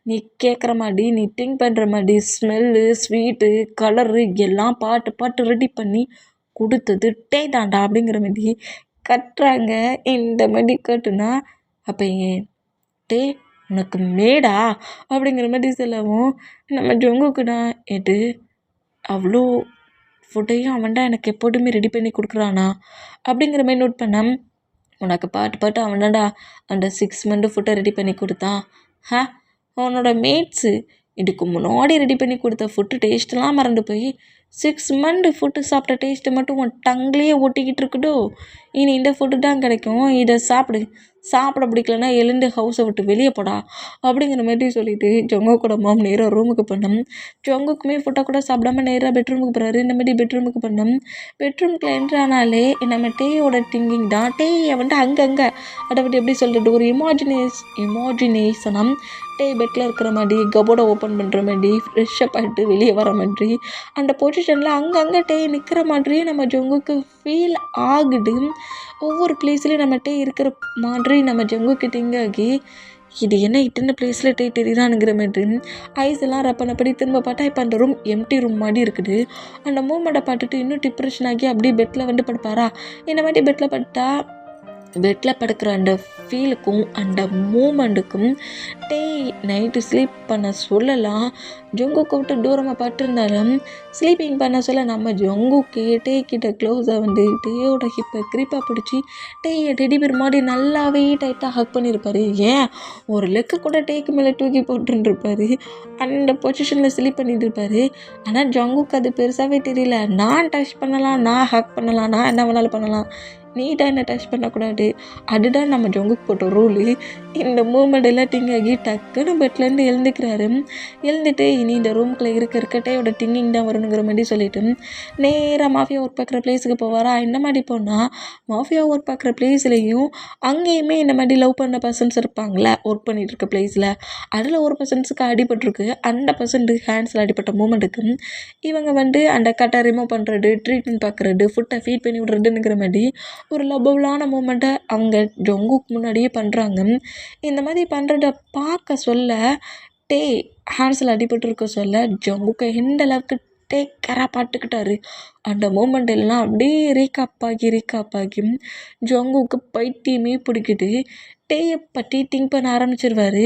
நீ கேட்குற மாதிரி, நீ திங்க் பண்ணுற மாதிரி ஸ்மெல்லு, ஸ்வீட்டு, கலரு எல்லாம் பாட்டு ரெடி பண்ணி கொடுத்தது டே தாண்டா அப்படிங்கிற மாதிரி கட்டுறாங்க. இந்த மாதிரி கட்டுனா அப்போ ஏன் டே உனக்கு மேடா அப்படிங்கிற மாதிரி சொல்லவும் நம்ம ஜொங்குக்குடா எது அவ்வளோ ஃபுட்டையும் அவன்டா எனக்கு எப்போதுமே ரெடி பண்ணி கொடுக்குறானா அப்படிங்கிற மாதிரி நோட் பண்ணேன். உனக்கு பாட்டு அவன்டாண்டா அந்த 6 மந்த்து ஃபுட்டை ரெடி பண்ணி கொடுத்தான். அவனோட மேட்ஸு இதுக்கு முன்னாடி ரெடி பண்ணி கொடுத்த ஃபுட்டு டேஸ்ட்டெல்லாம் மறந்து போய் 6 மந்த்து ஃபுட்டு சாப்பிட்ட டேஸ்ட்டு மட்டும் உன் டங்லேயே ஒட்டிக்கிட்டு இருக்குதோ? இனி இந்த ஃபுட்டு தான் கிடைக்கும், இதை சாப்பிட பிடிக்கலன்னா எழுந்து ஹவுஸை விட்டு வெளியே போடா அப்படிங்கிற மாதிரி சொல்லிவிட்டு ஜொங்கோக்கூட மாம் நேராக ரூமுக்கு பண்ணோம். ஜொங்குக்குமே ஃபுட்டை கூட சாப்பிடாம நேராக பெட்ரூமுக்கு போகிறாரு. இந்த மாதிரி பெட்ரூமுக்கு பண்ணோம். பெட்ரூமுக்குள்ள என்ட்ரானாலே நம்ம டேயோட திங்கிங் தான். டேயை வந்துட்டு அங்கங்கே அதை விட்டு எப்படி சொல்கிறது, ஒரு இமேஜினேஷனம் டே பெட்டில் இருக்கிற மாதிரி, கபோர்டை ஓப்பன் பண்ணுற மாதிரி, ஃப்ரெஷ்ஷப் ஆகிட்டு வெளியே வர மாதிரி, அந்த பொசிஷனில் அங்கங்கே டே நிற்கிற மாதிரியே நம்ம ஜொங்குக்கு ஃபீல் ஆகுது. ஒவ்வொரு பிளேஸ்லேயும் நம்ம டே இருக்கிற மாதிரி நம்ம ஜொங்குக்கு திங்க் ஆகி, இது என்ன இத்தனை பிளேஸில் டே தெரியுதானுங்கிற மாதிரி ஐஸ் எல்லாம் ரப்பனப்படி திரும்ப பார்த்தா இப்போ அந்த ரூம் எம்டி ரூம் மாதிரி இருக்குது. அந்த மூமெண்ட்டை பார்த்துட்டு இன்னும் டிப்ரெஷன் ஆகி அப்படியே பெட்டில் வந்து படுப்பாரா? இந்த மாதிரி பெட்டில் படுத்தா பெட்டில் படுக்கிற அந்த ஃபீலுக்கும் அந்த மூமெண்ட்டுக்கும் டே நைட்டு ஸ்லீப் பண்ண சொல்லலாம். ஜொங்குக்கு விட்டு தூரமாக பட்டிருந்தாலும் ஸ்லீப்பிங் பண்ண சொல்ல நம்ம ஜொங்குக்கு டே கிட்ட க்ளோஸாக வந்து டேயோட ஹிப்பை கிரிப்பாக பிடிச்சி டேயை டெடிபேர் மாதிரி நல்லாவே டைட்டாக ஹக் பண்ணியிருப்பார். ஏன் ஒரு லெக்கு கூட டேக்கு மேலே தூக்கி போட்டுருப்பார். அந்த பொசிஷனில் ஸ்லீப் பண்ணிட்டு இருப்பார். ஆனால் ஜொங்குக்கு அது பெருசாகவே தெரியல. நான் டச் பண்ணலாம், நான் ஹக் பண்ணலாம், நான் என்ன வேணாலும் பண்ணலாம், நீட்டாக என்ன டச் பண்ணக்கூடாது, அதுதான் நம்ம ஜொங்குக்கு போட்ட ரூலு. இந்த மூமெண்ட் எல்லாம் திங்க் ஆகி டக்குன்னு பெட்லேருந்து எழுந்துக்கிறாரு. எழுந்துட்டு இனி இந்த ரூம்குள்ளே இருக்கட்டையோட திங்கிங் தான் வரணுங்கிற மாதிரி சொல்லிட்டு நேராக மாஃபியா ஒர்க் பார்க்குற பிளேஸுக்கு போவாரா? இந்த மாதிரி போனால் மாஃபியா ஒர்க் பார்க்குற பிளேஸ்லேயும் அங்கேயுமே இந்த மாதிரி லவ் பண்ண பர்சன்ஸ் இருப்பாங்களே ஒர்க் பண்ணிகிட்டு இருக்க பிளேஸில். அதில் ஒரு பர்சன்ஸுக்கு அடிபட்டிருக்கு. அந்த பர்சன்ட்டு ஹேண்ட்ஸில் அடிபட்ட மூமெண்ட்டுக்கு இவங்க வந்து அந்த கட்டை ரிமூவ் பண்ணுறது, ட்ரீட்மெண்ட் பார்க்குறது, ஃபுட்டை ஃபீட் பண்ணி விட்றதுங்கிற மாதிரி ஒரு லவ்வபுளான மூமெண்ட்டை அவங்க ஜொங்குக்கு முன்னாடியே பண்ணுறாங்க. இந்த மாதிரி பண்ணுறத பார்க்க சொல்ல டே ஹேண்ட்ஸில் அடிபட்டுருக்க சொல்ல ஜொங்குக்கு எந்த அளவுக்கு டே கரா பாட்டுக்கிட்டாரு. அந்த மூமெண்ட் எல்லாம் அப்படியே ரீகாப்பாகி ஜொங்குக்கு பைத்தியமே பிடிக்குது. டேயை பற்றி திங்க் பண்ண ஆரம்பிச்சிருவார்.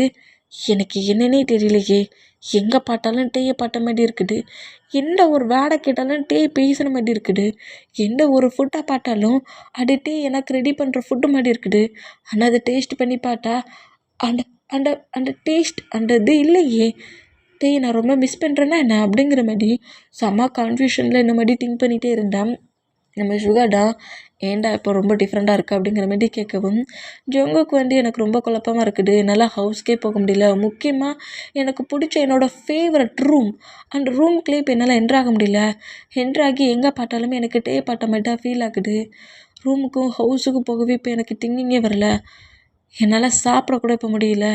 எனக்கு என்னன்னே தெரியலையே, எங்கே பார்த்தாலும் டேயை பார்த்த மாதிரி இருக்குது, எந்த ஒரு வேடை கேட்டாலும் டே பேசுகிற மாதிரி இருக்குது, எந்த ஒரு ஃபுட்டை பார்த்தாலும் அது டே எனக்கு ரெடி பண்ணுற ஃபுட்டு மாதிரி இருக்குது. ஆனால் அதை டேஸ்ட் பண்ணி பார்த்தா அந்த அந்த அந்த டேஸ்ட் அந்த இது இல்லையே. நான் ரொம்ப மிஸ் பண்ணுறேன்னா என்ன அப்படிங்கிற மாதிரி செம்ம கன்ஃபியூஷனில் இந்த மாதிரி திங்க் பண்ணிகிட்டே இருந்தேன். நம்ம சுகாடா ஏன்டா இப்போ ரொம்ப டிஃப்ரெண்ட்டாக இருக்குது அப்படிங்கிற மாதிரி கேட்கவும், ஜங்குக்கு வந்து எனக்கு ரொம்ப குழப்பமாக இருக்குது, என்னால் ஹவுஸ்க்கே போக முடியல, முக்கியமாக எனக்கு பிடிச்ச என்னோடய ஃபேவரட் ரூம் அந்த ரூம்குள்ளே இப்போ என்னால் என்ட்ராக முடியல, என்ட்ராகி எங்கே பார்த்தாலுமே எனக்கு டே பார்த்த மாதிரி தான் ஃபீல் ஆகுது, ரூமுக்கும் ஹவுஸுக்கும் போகவே இப்போ எனக்கு திங்கிங்கே வரல, என்னால் சாப்பிட கூட இப்போ முடியல,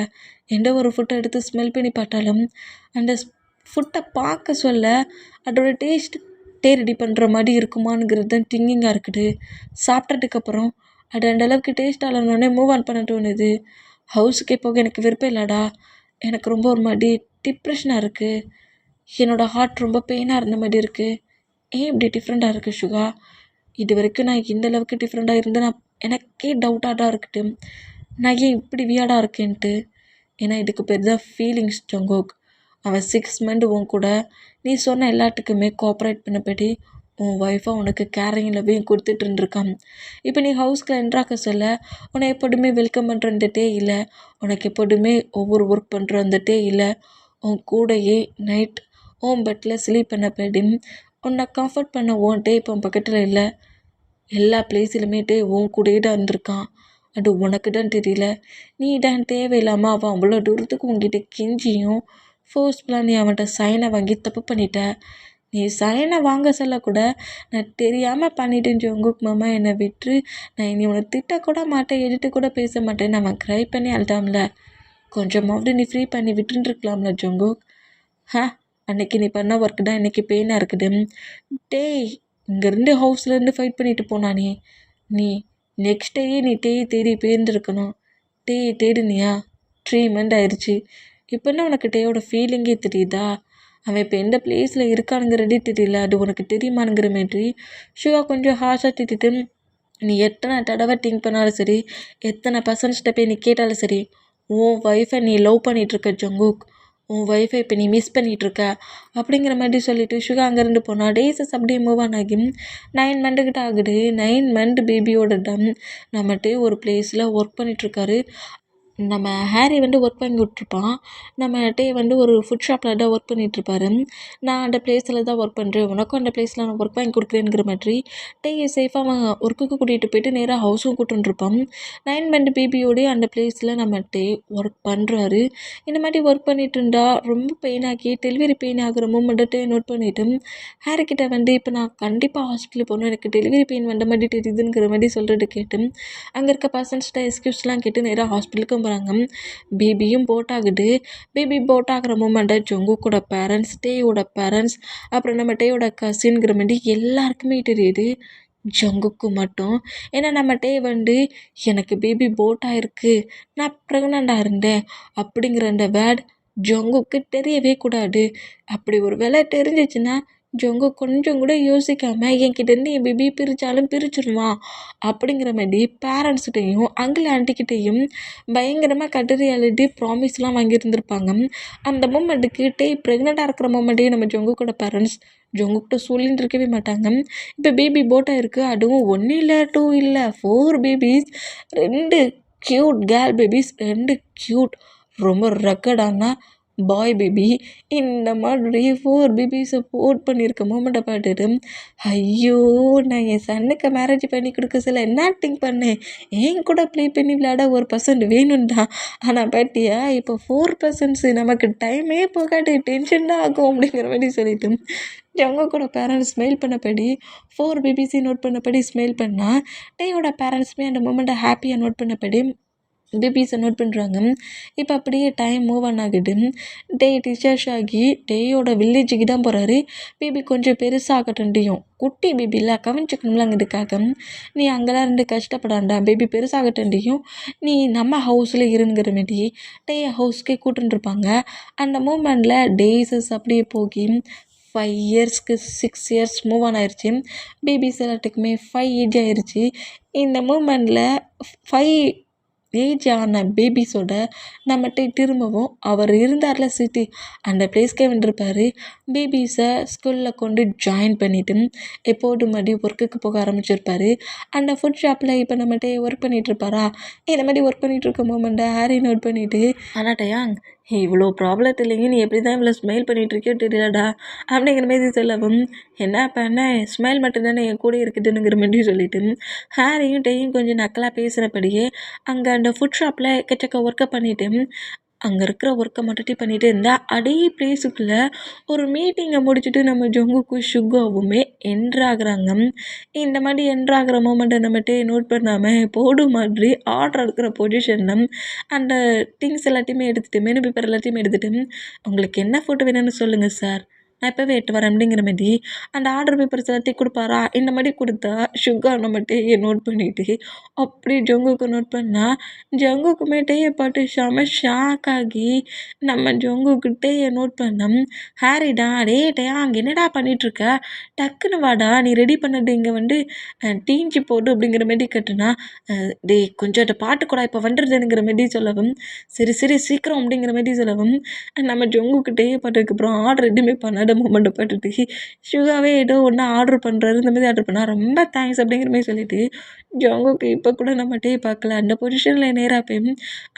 எந்த ஒரு ஃபுட்டை எடுத்து ஸ்மெல் பண்ணி பார்த்தாலும் அந்த ஃபுட்டை பார்க்க சொல்ல அதோட டே ரெடி பண்ணுற மாதிரி இருக்குமாங்கிறது தான் திங்கிங்காக இருக்குது. சாப்பிட்டதுக்கப்புறம் அது அந்த அளவுக்கு டேஸ்ட் ஆகலன்னொடனே மூவ் ஆன் பண்ண தோணுது. ஹவுஸுக்கே போக எனக்கு விருப்பம் இல்லைடா. எனக்கு ரொம்ப ஒரு மாதிரி டிப்ரெஷனாக இருக்குது. என்னோடய ஹார்ட் ரொம்ப பெயினாக இருந்த மாதிரி இருக்குது. ஏன் இப்படி டிஃப்ரெண்ட்டாக இருக்குது சுகா? இது வரைக்கும் நான் இந்த அளவுக்கு டிஃப்ரெண்ட்டாக இருந்து நான் எனக்கே டவுட்டாக தான் இருக்குது. நான் ஏன் இப்படி வியர்டாக இருக்கேன்ட்டு. ஏன்னா இதுக்கு பேர் தான் ஃபீலிங்ஸ் ஜங்கோக். அவன் 6 மந்த் உன் கூட நீ சொன்ன எல்லாத்துக்குமே கோஆப்ரேட் பண்ணபடி உன் ஒய்ஃபை உனக்கு கேரிங் லவ்வையும் கொடுத்துட்டு இருந்திருக்கான். இப்போ நீ ஹவுஸ்க்குள்ள என்ட்ராக்க சொல்ல உன்னை எப்போதுமே வெல்கம் பண்ணுற அந்த டே இல்லை, உனக்கு எப்போதுமே ஒவ்வொரு ஒர்க் பண்ணுற அந்த டே இல்லை, உன் கூடையே நைட் உன் பெட்டில் ஸ்லீப் பண்ணபடி உன்னை கம்ஃபர்ட் பண்ண உன் டே இப்போ பக்கத்தில் இல்லை. எல்லா பிளேஸ்லையுமே டே உன் கூடயே தான் இருந்திருக்கான். அது உனக்கு தான் தெரியல. நீ தான் தேவையில்லாமல் அவன் அவ்வளோ தூரத்துக்கு உங்ககிட்ட கெஞ்சியும் ஃபோர்ஸ்ஃபுல்லாக நீ அவன்கிட்ட சைனை வாங்கி தப்பு பண்ணிட்ட. நீ சைனை வாங்க சொல்லக்கூட நான் தெரியாமல் பண்ணிட்டேன் ஜங்குக் மாமா, என்னை விட்டு நான் இனி உன்னை திட்டக்கூட மாட்டேன், எடுத்து கூட பேச மாட்டேன்னு அவன் க்ரை பண்ணி அழுதாம்ல. கொஞ்சமாவது நீ ஃப்ரீ பண்ணி விட்டுருக்கலாம்ல ஜங்குக். அன்னைக்கு நீ பண்ண ஒர்க் தான் இன்றைக்கி பெயினாக இருக்குது. டேய் இங்கேருந்து ஹவுஸ்லேருந்து ஃபைட் பண்ணிட்டு போனானே, நீ நெக்ஸ்ட் டேயே நீ தேடி போயிருந்துருக்கணும். தேடுனியா? 3 மந்த் ஆயிடுச்சு. இப்போ என்ன உனக்கு டேயோட ஃபீலிங்கே தெரியுதா? அவன் இப்போ எந்த பிளேஸில் இருக்கானுங்கிறதே தெரியல, அது உனக்கு தெரியுமானுங்கிற மாதிரி ஷுவா கொஞ்சம் ஹார்ஷாக திட்டிட்டு, நீ எத்தனை தடவை திங்க் பண்ணாலும் சரி, எத்தனை பர்சன்ஸ்கிட்ட போய் நீ கேட்டாலும் சரி, உன் ஒய்ஃபை நீ லவ் பண்ணிகிட்ருக்க ஜங்குக், உன் ஒய்ஃபை இப்போ நீ மிஸ் பண்ணிகிட்ருக்க அப்படிங்கிற மாதிரி சொல்லிவிட்டு ஷுகா அங்கேருந்து போனால் டேஸஸ் அப்படியே மூவ் ஆன் ஆகி 9 மந்த்துக்கிட்ட ஆகுது. 9 மந்த் பேபியோட டம் நம்மகிட்டே ஒரு பிளேஸில் ஒர்க் பண்ணிகிட்ருக்காரு. நம்ம ஹாரி வந்து ஒர்க் பண்ணி விட்ருப்பான். நம்ம டே வந்து ஒரு ஃபுட் ஷாப்பில் தான் ஒர்க் பண்ணிகிட்ருப்பாரு. நான் அந்த பிளேஸில் தான் ஒர்க் பண்ணுறேன், உனக்கும் அந்த பிளேஸில் நான் ஒர்க் வாங்கி கொடுக்குறேங்கிற மாதிரி டேயை சேஃபாக அவன் ஒர்க்குக்கு கூட்டிகிட்டு போயிட்டு நேராக ஹவுஸும் கூட்டுருப்பான். 9 மந்த் பேபியோடய அந்த பிளேஸில் நம்ம டே ஒர்க் பண்ணுறாரு. இந்த மாதிரி ஒர்க் பண்ணிட்டு இருந்தா ரொம்ப பெயினாகி டெலிவரி பெயின் ஆகிற மூமெண்ட்டை நோட் பண்ணிவிட்டு ஹாரிக்கிட்ட வந்து இப்போ நான் கண்டிப்பாக ஹாஸ்பிட்டலுக்கு போகணும், எனக்கு டெலிவரி பெயின் வந்த மாதிரி தெரியுதுங்கிற மாதிரி சொல்கிறது கேட்டு அங்கே இருக்க பர்சன்ஸ்கிட்ட எக்ஸ்கியூஸ்லாம் கேட்டு நேராக ஹாஸ்பிட்டலுக்கும் போகிறாங்க. பேபியும் போட் ஆகுது. பேபி போட் ஆகிற மூமெண்ட்டை ஜங்குக்கோட பேரண்ட்ஸ், டேயோட பேரண்ட்ஸ், அப்புறம் நம்ம டேயோட கசின்கிற மாதிரி எல்லாருக்குமே தெரியுது. ஜங்குக்கு மட்டும் ஏன்னா நம்ம டே வந்து எனக்கு பேபி போட் ஆகிருக்கு, நான் ப்ரெக்னெண்ட்டாக இருந்தேன் அப்படிங்கிற அந்த வேர்ட் ஜங்குக்கு தெரியவே கூடாது. அப்படி ஒரு வேளை தெரிஞ்சிச்சுன்னா ஜங்கு கொஞ்சம் கூட யோசிக்காமல் என்கிட்டேருந்து என் பேபி பிரித்தாலும் பிரிச்சிடுவான் அப்படிங்கிற மாதிரி பேரண்ட்ஸ்கிட்டையும் அங்கிள் ஆண்டிக்கிட்டேயும் பயங்கரமாக கட்டறி அழுது ப்ராமிஸ்லாம் வாங்கியிருந்துருப்பாங்க. அந்த மூமெண்ட்டுக்கு டே ப்ரெக்னெண்ட்டாக இருக்கிற மூமெண்ட்டையும் நம்ம ஜங்குக்கோட பேரண்ட்ஸ் ஜங்குக்கிட்ட சொல்லிட்டு இருக்கவே மாட்டாங்க. இப்போ பேபி போட்டாக இருக்குது, அதுவும் 1 இல்லை 2 இல்லை 4 babies, 2 cute girl babies, 2 cute ரொம்ப ரக்கடான பாய் பேபி. இந்த மாதிரி 4 பேபிஸை போட் பண்ணியிருக்க மூமெண்ட்டை பார்த்துட்டு ஐயோ நான் என் சன்னுக்கு மேரேஜ் பண்ணி கொடுக்க சொல்ல என்ன ஆக்டிங் பண்ணேன், ஏன் கூட ப்ளே பண்ணி விளையாட ஒரு பர்சன்ட் வேணும்டா, ஆனால் பார்த்தியா இப்போ 4 பர்சன்ட்ஸ் நமக்கு டைமே போகாது, டென்ஷன் தான் ஆகும் அப்படிங்கிற மாதிரி சொல்லிட்டு அவங்க கூட பேரண்ட்ஸ் ஸ்மைல் பண்ணபடி 4 பேபிஸையும் நோட் பண்ணபடி ஸ்மைல் பண்ணால் டேயோட பேரண்ட்ஸுமே அந்த மூமெண்ட்டை ஹாப்பியாக நோட் பண்ணபடி பேபிஸை நோட் பண்ணுறாங்க. இப்போ அப்படியே டைம் மூவ் ஆன் ஆகுது. டே டிஸ்சார்ஜ் ஆகி டேயோட வில்லேஜுக்கு தான் போகிறாரு. பேபி கொஞ்சம் பெருசாகட்டண்டியும் குட்டி பேபியில் கவனிச்சுக்கணும்லாங்கிறதுக்காக நீ அங்கெல்லாம் இருந்து கஷ்டப்படாண்டா, பேபி பெருசாகட்டண்டியும் நீ நம்ம ஹவுஸில் இருங்கிற மாரி டே ஹவுஸ்க்கே கூட்டுருப்பாங்க. அந்த மூமெண்ட்டில் டேஸஸ் அப்படியே போகி 5 இயர்ஸ்க்கு 6 இயர்ஸ் மூவ் ஆன் ஆயிடுச்சு. பேபிஸ் எல்லாத்துக்குமே 5 ஏஜ் ஆயிடுச்சு. இந்த மூமெண்ட்டில் 5 ஏஜ் ஆன பேபிஸோட நம்மகிட்ட திரும்பவும் அவர் இருந்தார்ல சிட்டி அந்த பிளேஸ்க்கே வந்துருப்பார். பேபிஸை ஸ்கூலில் கொண்டு ஜாயின் பண்ணிவிட்டு எப்போது மறுபடியும் ஒர்க்குக்கு போக ஆரம்பிச்சிருப்பார். அந்த ஃபுட் ஷாப்பில் இப்போ நம்மகிட்ட ஒர்க் பண்ணிகிட்ருப்பாரா, இந்த மாதிரி ஒர்க் பண்ணிகிட்ருக்க மூமெண்ட்டை ஹாரி நோட் பண்ணிவிட்டு ஆனால் டயாங் இவ்வளோ ப்ராப்ளத்திலேயே நீ எப்படி தான் இவ்வளோ ஸ்மைல் பண்ணிகிட்ருக்கியோ தெரியலடா அப்படிங்கிற மாரி சொல்லவும், என்ன பண்ண ஸ்மைல் மட்டும்தானே என் கூட இருக்குதுங்கிற மாரி சொல்லிட்டு ஹேரியும் டேயும் கொஞ்சம் நக்கலாக பேசுகிறபடியே அங்கே அந்த ஃபுட் ஷாப்பில் எக்கச்சக்க ஒர்க்கை பண்ணிவிட்டு அங்கே இருக்கிற ஒர்க்கை மட்டும் பண்ணிகிட்டு இருந்தா அதே பிளேஸுக்குள்ளே ஒரு மீட்டிங்கை முடிச்சுட்டு நம்ம ஜொங்குக்கும் ஷுகாவுமே என்ட்ராகிறாங்க. இந்த மாதிரி என்ட்ராகிற மூமெண்ட்டை நம்மகிட்ட நோட் பண்ணாமல் போடு மாதிரி ஆர்டர் இருக்கிற பொசிஷனில் அந்த திங்ஸ் எல்லாத்தையுமே எடுத்துகிட்டு மெனு பேப்பர் எல்லாத்தையுமே எடுத்துகிட்டு உங்களுக்கு என்ன ஃபுட்டு வேணும்னு சொல்லுங்கள் சார், நான் இப்போவே எட்டு வரேன் அப்படிங்கிற மாதிரி அந்த ஆர்டர் பேப்பர்ஸ் எல்லாத்தையும் கொடுப்பாரா. இந்த மாதிரி கொடுத்தா ஷுகர் நம்ம டேயை நோட் பண்ணிவிட்டு அப்படி ஜொங்குக்கு நோட் பண்ணால் ஜங்குக்குமே டேயை பார்த்து செம ஷாக் ஆகி நம்ம ஜங்குக்கு டேயை நோட் பண்ணோம். ஹாரிடா டேயா அங்கே என்னடா பண்ணிகிட்ருக்க, டக்குன்னு வாடா நீ ரெடி பண்ணது இங்கே வந்து டீஞ்சி போடு அப்படிங்கிற மாரி கட்டுனா டே கொஞ்சம் அந்த பாட்டு கூட இப்போ வந்துடுதுங்கிற மாரி சொல்லவும் சரி சரி சீக்கிரம் அப்படிங்கிற மாரி சொல்லவும் நம்ம ஜங்குக்கு டேயை பாட்டதுக்கப்புறம் ஆர்டர் எதுவுமே பண்ணாத மூமெண்ட்டை பார்த்துட்டு ஷுகாவே ஏதோ ஒன்று ஆர்டர் பண்ணுறாரு, இந்த மாதிரி ஆர்டர் பண்ணால் ரொம்ப தேங்க்ஸ் அப்படிங்கிற மாதிரி சொல்லிவிட்டு ஜங்குக்கு இப்போ கூட நம்ம டே பார்க்கல அந்த பொசிஷனில் நேராக போய்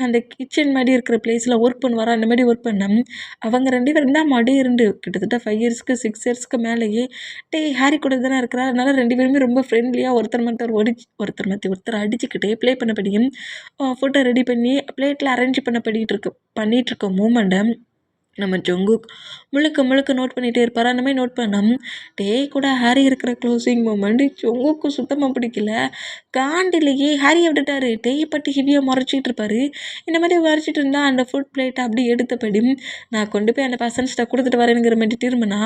அந்த கிச்சன் மாதிரி இருக்கிற பிளேஸில் ஒர்க் பண்ணுவாரா அந்த மாதிரி ஒர்க் பண்ண அவங்க 2 பேரும் தான் மடி இருந்து கிட்டத்தட்ட 5 இயர்ஸ்க்கு 6 இயர்ஸ்க்கு மேலேயே டே ஹாரி கூட தானே இருக்கிறா, அதனால 2 பேருமே ரொம்ப ஃப்ரெண்ட்லியாக ஒருத்தர் அடிச்சுக்கிட்டே ப்ளே பண்ணபடியும் ஃபுட்டை ரெடி பண்ணி பிளேட்டில் அரேஞ்ச் பண்ணிகிட்டு இருக்க மூமெண்ட்டை நம்ம ஜங்குக் முழுக்க நோட் பண்ணிகிட்டே இருப்பார். அந்த மாதிரி நோட் பண்ணோம். டேய் கூட ஹாரி இருக்கிற க்ளோசிங் மூமெண்ட் ஜங்குக்கு சுத்தமாக பிடிக்கல. காண்டிலேயே ஹாரியை விட்டுட்டாரு, டேயை பற்றி ஹெவியாக முறைச்சிட்டு இருப்பாரு. இந்த மாதிரி முறைச்சிட்டு இருந்தால் அந்த ஃபுட் பிளேட்டை அப்படி எடுத்தபடி நான் கொண்டு போய் அந்த பர்சன்ஸ்ட்டை கொடுத்துட்டு வரேனுங்கிற மாதிரி திரும்பினா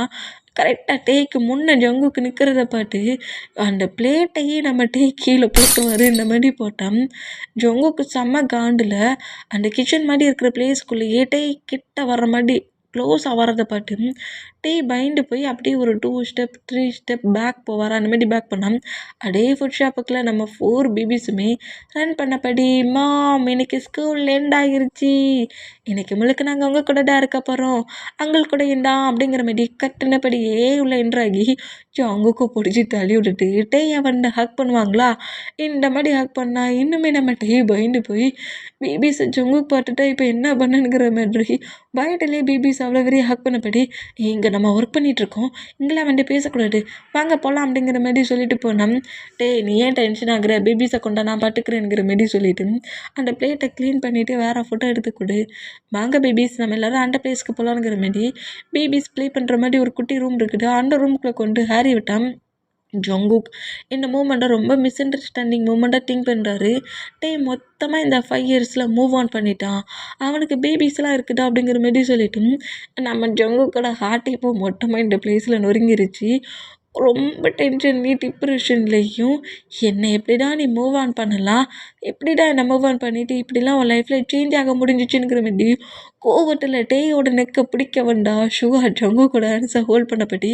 கரெக்டாக டேக்கு முன்னே ஜங்குக்கு நிற்கிறத பார்த்து அந்த பிளேட்டையே நம்ம டே கீழே போட்டுருவார். இந்த மாதிரி போட்டோம். ஜங்குக்கு செம்ம காண்டில் அந்த கிச்சன் மாதிரி இருக்கிற பிளேஸ்க்குள்ளேயே டே கிட்ட வர்ற மாதிரி க்ளோஸாக வரதை பார்த்து டே பயந்து போய் அப்படியே ஒரு 2 ஸ்டெப் 3 ஸ்டெப் பேக் போவார். அந்த மாதிரி பேக் பண்ணால் அதே ஃபுட் ஷாப்புக்குள்ளே நம்ம 4 பேபிஸுமே ரன் பண்ணபடி மாம் இன்னைக்கு ஸ்கூல் எண்ட் ஆகிருச்சு, இன்னைக்கு முழுக்க நாங்கள் உங்கள் கூட தான் இருக்க போகிறோம், அங்கள் கூட இந்தா அப்படிங்கிற மாதிரி கட்டினபடியே உள்ள என்ட்ராகி ஜங்குக்கு பிடிச்சி தள்ளி விட்டுட்டு டேயை வந்து ஹக் பண்ணுவாங்களா, இந்த மாதிரி ஹக் பண்ணால் இன்னுமே நம்ம டே பயந்து போய் பேபிஸை ஜங்குக்கு பார்த்துட்டா இப்போ என்ன பண்ணுங்கிற மாதிரி பயத்துலேயே பேபிஸ் அவ்வளோ வெறிய ஹக் பண்ணபடி இங்கே நம்ம ஒர்க் பண்ணிகிட்ருக்கோம், இங்கெல்லாம் வந்து பேசக்கூடாது, வாங்க போகலாம் அப்படிங்கிற மாதிரி சொல்லிட்டு போனோம். டேய் நீ ஏன் டென்ஷன் ஆகுற, பேபிஸை கொண்டா நான் பார்த்துக்கிறேங்கிற மாதிரி சொல்லிவிட்டு அந்த பிளேட்டை க்ளீன் பண்ணிவிட்டு வேறு ஃபோட்டோ எடுத்துக்கூடு, வாங்க பேபிஸ் நம்ம எல்லோரும் அந்த பிளேஸ்க்கு போகலாங்கிற மாதிரி பேபிஸ் ப்ளே பண்ணுற மாதிரி ஒரு குட்டி ரூம் இருக்குது. அந்த ரூமுக்குள்ளே கொண்டு ஹாரி விட்டான். ஜங்குக் இந்த மூமெண்ட்டை ரொம்ப மிஸ் அண்டர்ஸ்டாண்டிங் மூமெண்ட்டாக திங்க் பண்ணுறாரு. டே மொத்தமாக இந்த 5 இயர்ஸில் மூவ் ஆன் பண்ணிட்டான், அவனுக்கு பேபிஸ்லாம் இருக்குதா அப்படிங்கிற மாதிரி சொல்லிட்டு நம்ம ஜங்குக்கோட ஹார்ட் இப்போ மொத்தமாக இந்த பிளேஸில் நொறுங்கிருச்சு. ரொம்ப டென்ஷன்லி டிப்ரெஷன்லேயும் என்னை எப்படிடா நீ மூவ் ஆன் பண்ணலாம், எப்படிடா என்னை மூவ் ஆன் பண்ணிவிட்டு இப்படிலாம் உன் லைஃப்பில் சேஞ்ச் ஆக முடிஞ்சிச்சுங்கிற மாதிரி கோவத்தில் டேயோட நெக்கை பிடிக்க வந்தா ஷுகா ஜங்குக்கோட ஆன்ஸை ஹோல்ட் பண்ணபடி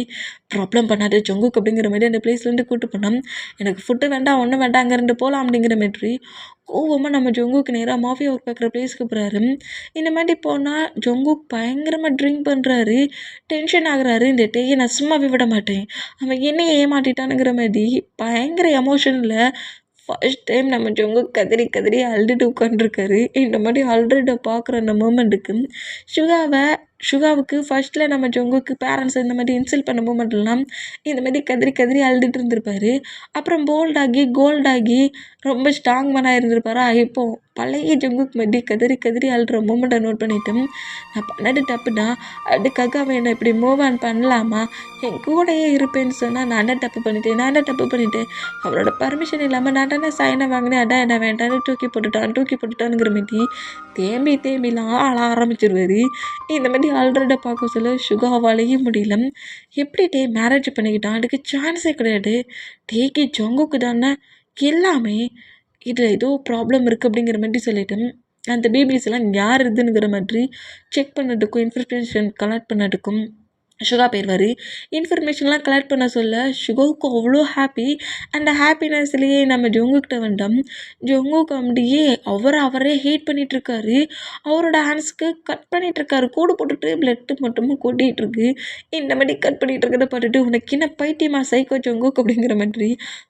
ப்ராப்ளம் பண்ணாது ஜங்குக் அப்படிங்கிற மாதிரி அந்த பிளேஸ்லேருந்து கூட்டு போனோம். எனக்கு ஃபுட்டு வேண்டாம் ஒன்றும் வேண்டாம் அங்கேருந்து போகலாம் அப்படிங்கிற மாதிரி கோவமாக நம்ம ஜங்குக்கு நேராக மாஃபியா ஒர்க் பார்க்குற பிளேஸ்க்கு போகிறாரு. இந்த மாதிரி போனால் ஜங்குக் பயங்கரமாக ட்ரிங்க் பண்ணுறாரு, டென்ஷன் ஆகுறாரு. இந்த டேயை நான் சும்மாவே விட மாட்டேன், அவன் என்னையை ஏமாட்டிட்டானுங்கிற மாதிரி பயங்கர எமோஷனில் ஃபர்ஸ்ட் டைம் நம்ம ஜங்குக் கதறி கதறி அழுதுட்டு உட்காந்துருக்காரு. இந்த மாதிரி அழுறத பார்க்குற அந்த மூமெண்ட்டுக்கு ஷுகாவுக்கு ஃபர்ஸ்ட்டில் நம்ம ஜங்குக்கு பேரண்ட்ஸ் இந்த மாதிரி இன்சல்ட் பண்ண மூமெண்ட்லாம் இந்த மாதிரி கதறி கதறி அழுதுட்டு இருந்திருப்பாரு. அப்புறம் போல்டாகி கோல்டாகி ரொம்ப ஸ்ட்ராங் மேனாக இருந்திருப்பாரா. இப்போது பழைய ஜங்குக் மாதிரி கதறி கதறி அழுற மூமெண்ட்டை நோட் பண்ணிவிட்டு நான் பண்ணது தப்புனா அதுக்காக அவன் என்னை இப்படி மூவ் ஆன் பண்ணலாமா, என் கூடையே இருப்பேன்னு சொன்னால் நான் என்ன தப்பு பண்ணிட்டேன், அவரோட பர்மிஷன் இல்லாமல் நான் தானே சைனை வாங்கினேன், அதான் என்ன வேண்டான்னு தூக்கி போட்டுட்டானுங்கிற மாதிரி தேம்பிலாம் அழ ஆரம்பிச்சிருவார். இந்த மாதிரி அழுறத பார்க்க சொல்ல ஷுகாவாலேயும் முடியல. எப்படி டே மேரேஜ் பண்ணிக்கிட்டான், அதுக்கு சான்ஸே கிடையாது, டேக்கு ஜங்குக்கு தானே எல்லாமே, இதில் ஏதோ ப்ராப்ளம் இருக்குது அப்படிங்கிற மாதிரி சொல்லிட்டு அந்த பேபிஸ் எல்லாம் யார் இதுங்கிற மாதிரி செக் பண்ணதுக்கும் இன்ஃபர்மேஷன் கலெக்ட் பண்ணதுக்கும் ஷுகா போயிடுவார். இன்ஃபர்மேஷன்லாம் கலெக்ட் பண்ண சொல்ல ஷுகாவுக்கு அவ்வளோ ஹாப்பி. அந்த ஹாப்பினஸ்லேயே நம்ம ஜங்குக்கிட்ட வந்தோம். ஜங்குக்கு அப்படியே அவரே ஹேட் பண்ணிகிட்ருக்காரு, அவரோட ஹேண்ட்ஸ்க்கு கட் பண்ணிகிட்ருக்காரு, கூடு போட்டுட்டு பிளட்டு மட்டும் கொட்டிகிட்ருக்கு. இந்த மாதிரி கட் பண்ணிகிட்டு இருக்கிறத பார்த்துட்டு உனக்கு என்ன பைத்தியமா சைக்கோ ஜங்குக் அப்படிங்கிற மாதிரி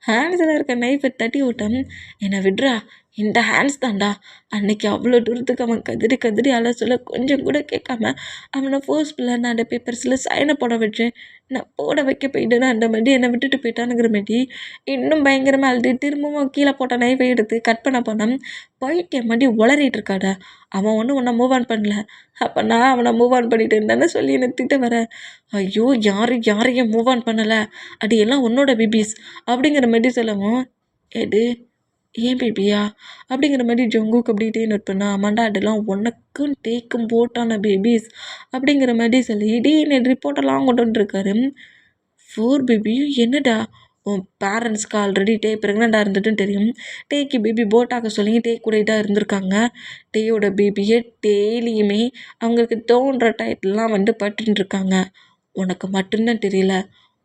ஹேண்ட்ஸில் இருக்க நைஃபை தட்டி விட்டோம். என்னை விட்றா, இந்த ஹேண்ட்ஸ் தான்டா. அன்னைக்கு அவ்வளோ தூரத்துக்கு அவன் கதறி கதறி அழ சொல்ல கொஞ்சம் கூட கேட்காம அவனை ஃபோர்ஸ்ஃபுல்லாக நான் அந்த பேப்பர்ஸில் சைனை போட வச்சேன். நான் போட வைக்க போயிட்டேன்னா அந்த மாதிரி என்னை விட்டுட்டு போயிட்டானுங்கிற மாட்டி இன்னும் பயங்கரமாக அழுது திரும்பவும் கீழே போட்ட நைஃபை எடுத்து கட் பண்ண போனேன். பைத்தியம் மாதிரி உளறிட்டு இருக்காடா. அவன் ஒன்றும் உன்னை மூவ் ஆன் பண்ணல. அப்போ நான் அவனை மூவ் ஆன் பண்ணிட்டேன்னு தானே சொல்லி என்னை திட்ட வரேன். ஐயோ யாரையும் மூவ் ஆன் பண்ணலை, அது எல்லாம் உன்னோட பேபிஸ் அப்படிங்கிற மாதிரி சொல்லவும், எது ஏன் பேபியா அப்படிங்கிற மாதிரி ஜங்குக்கு அப்படின்ட்டே நோட் பண்ணா. ஆமாண்டா அதெல்லாம் உனக்கும் டேக்கும் போட்டான பேபிஸ் அப்படிங்கிற மாதிரி சொல்லி டீன்னு ரிப்போர்ட்டெல்லாம் கொண்டு வந்துருக்காரு. 4 பேபியும் என்னடா உன் பேரண்ட்ஸ்க்கு ஆல்ரெடி டே ப்ரெக்னெண்ட்டாக இருந்துட்டுன்னு தெரியும். டேக்கு பேபி போட்டாக்க சொல்லி டே கூட தான் இருந்திருக்காங்க. டேயோட பேபியை டெய்லியுமே அவங்களுக்கு தோன்ற டயத்துலாம் பட்டுன்னு இருக்காங்க. உனக்கு மட்டும்தான் தெரியல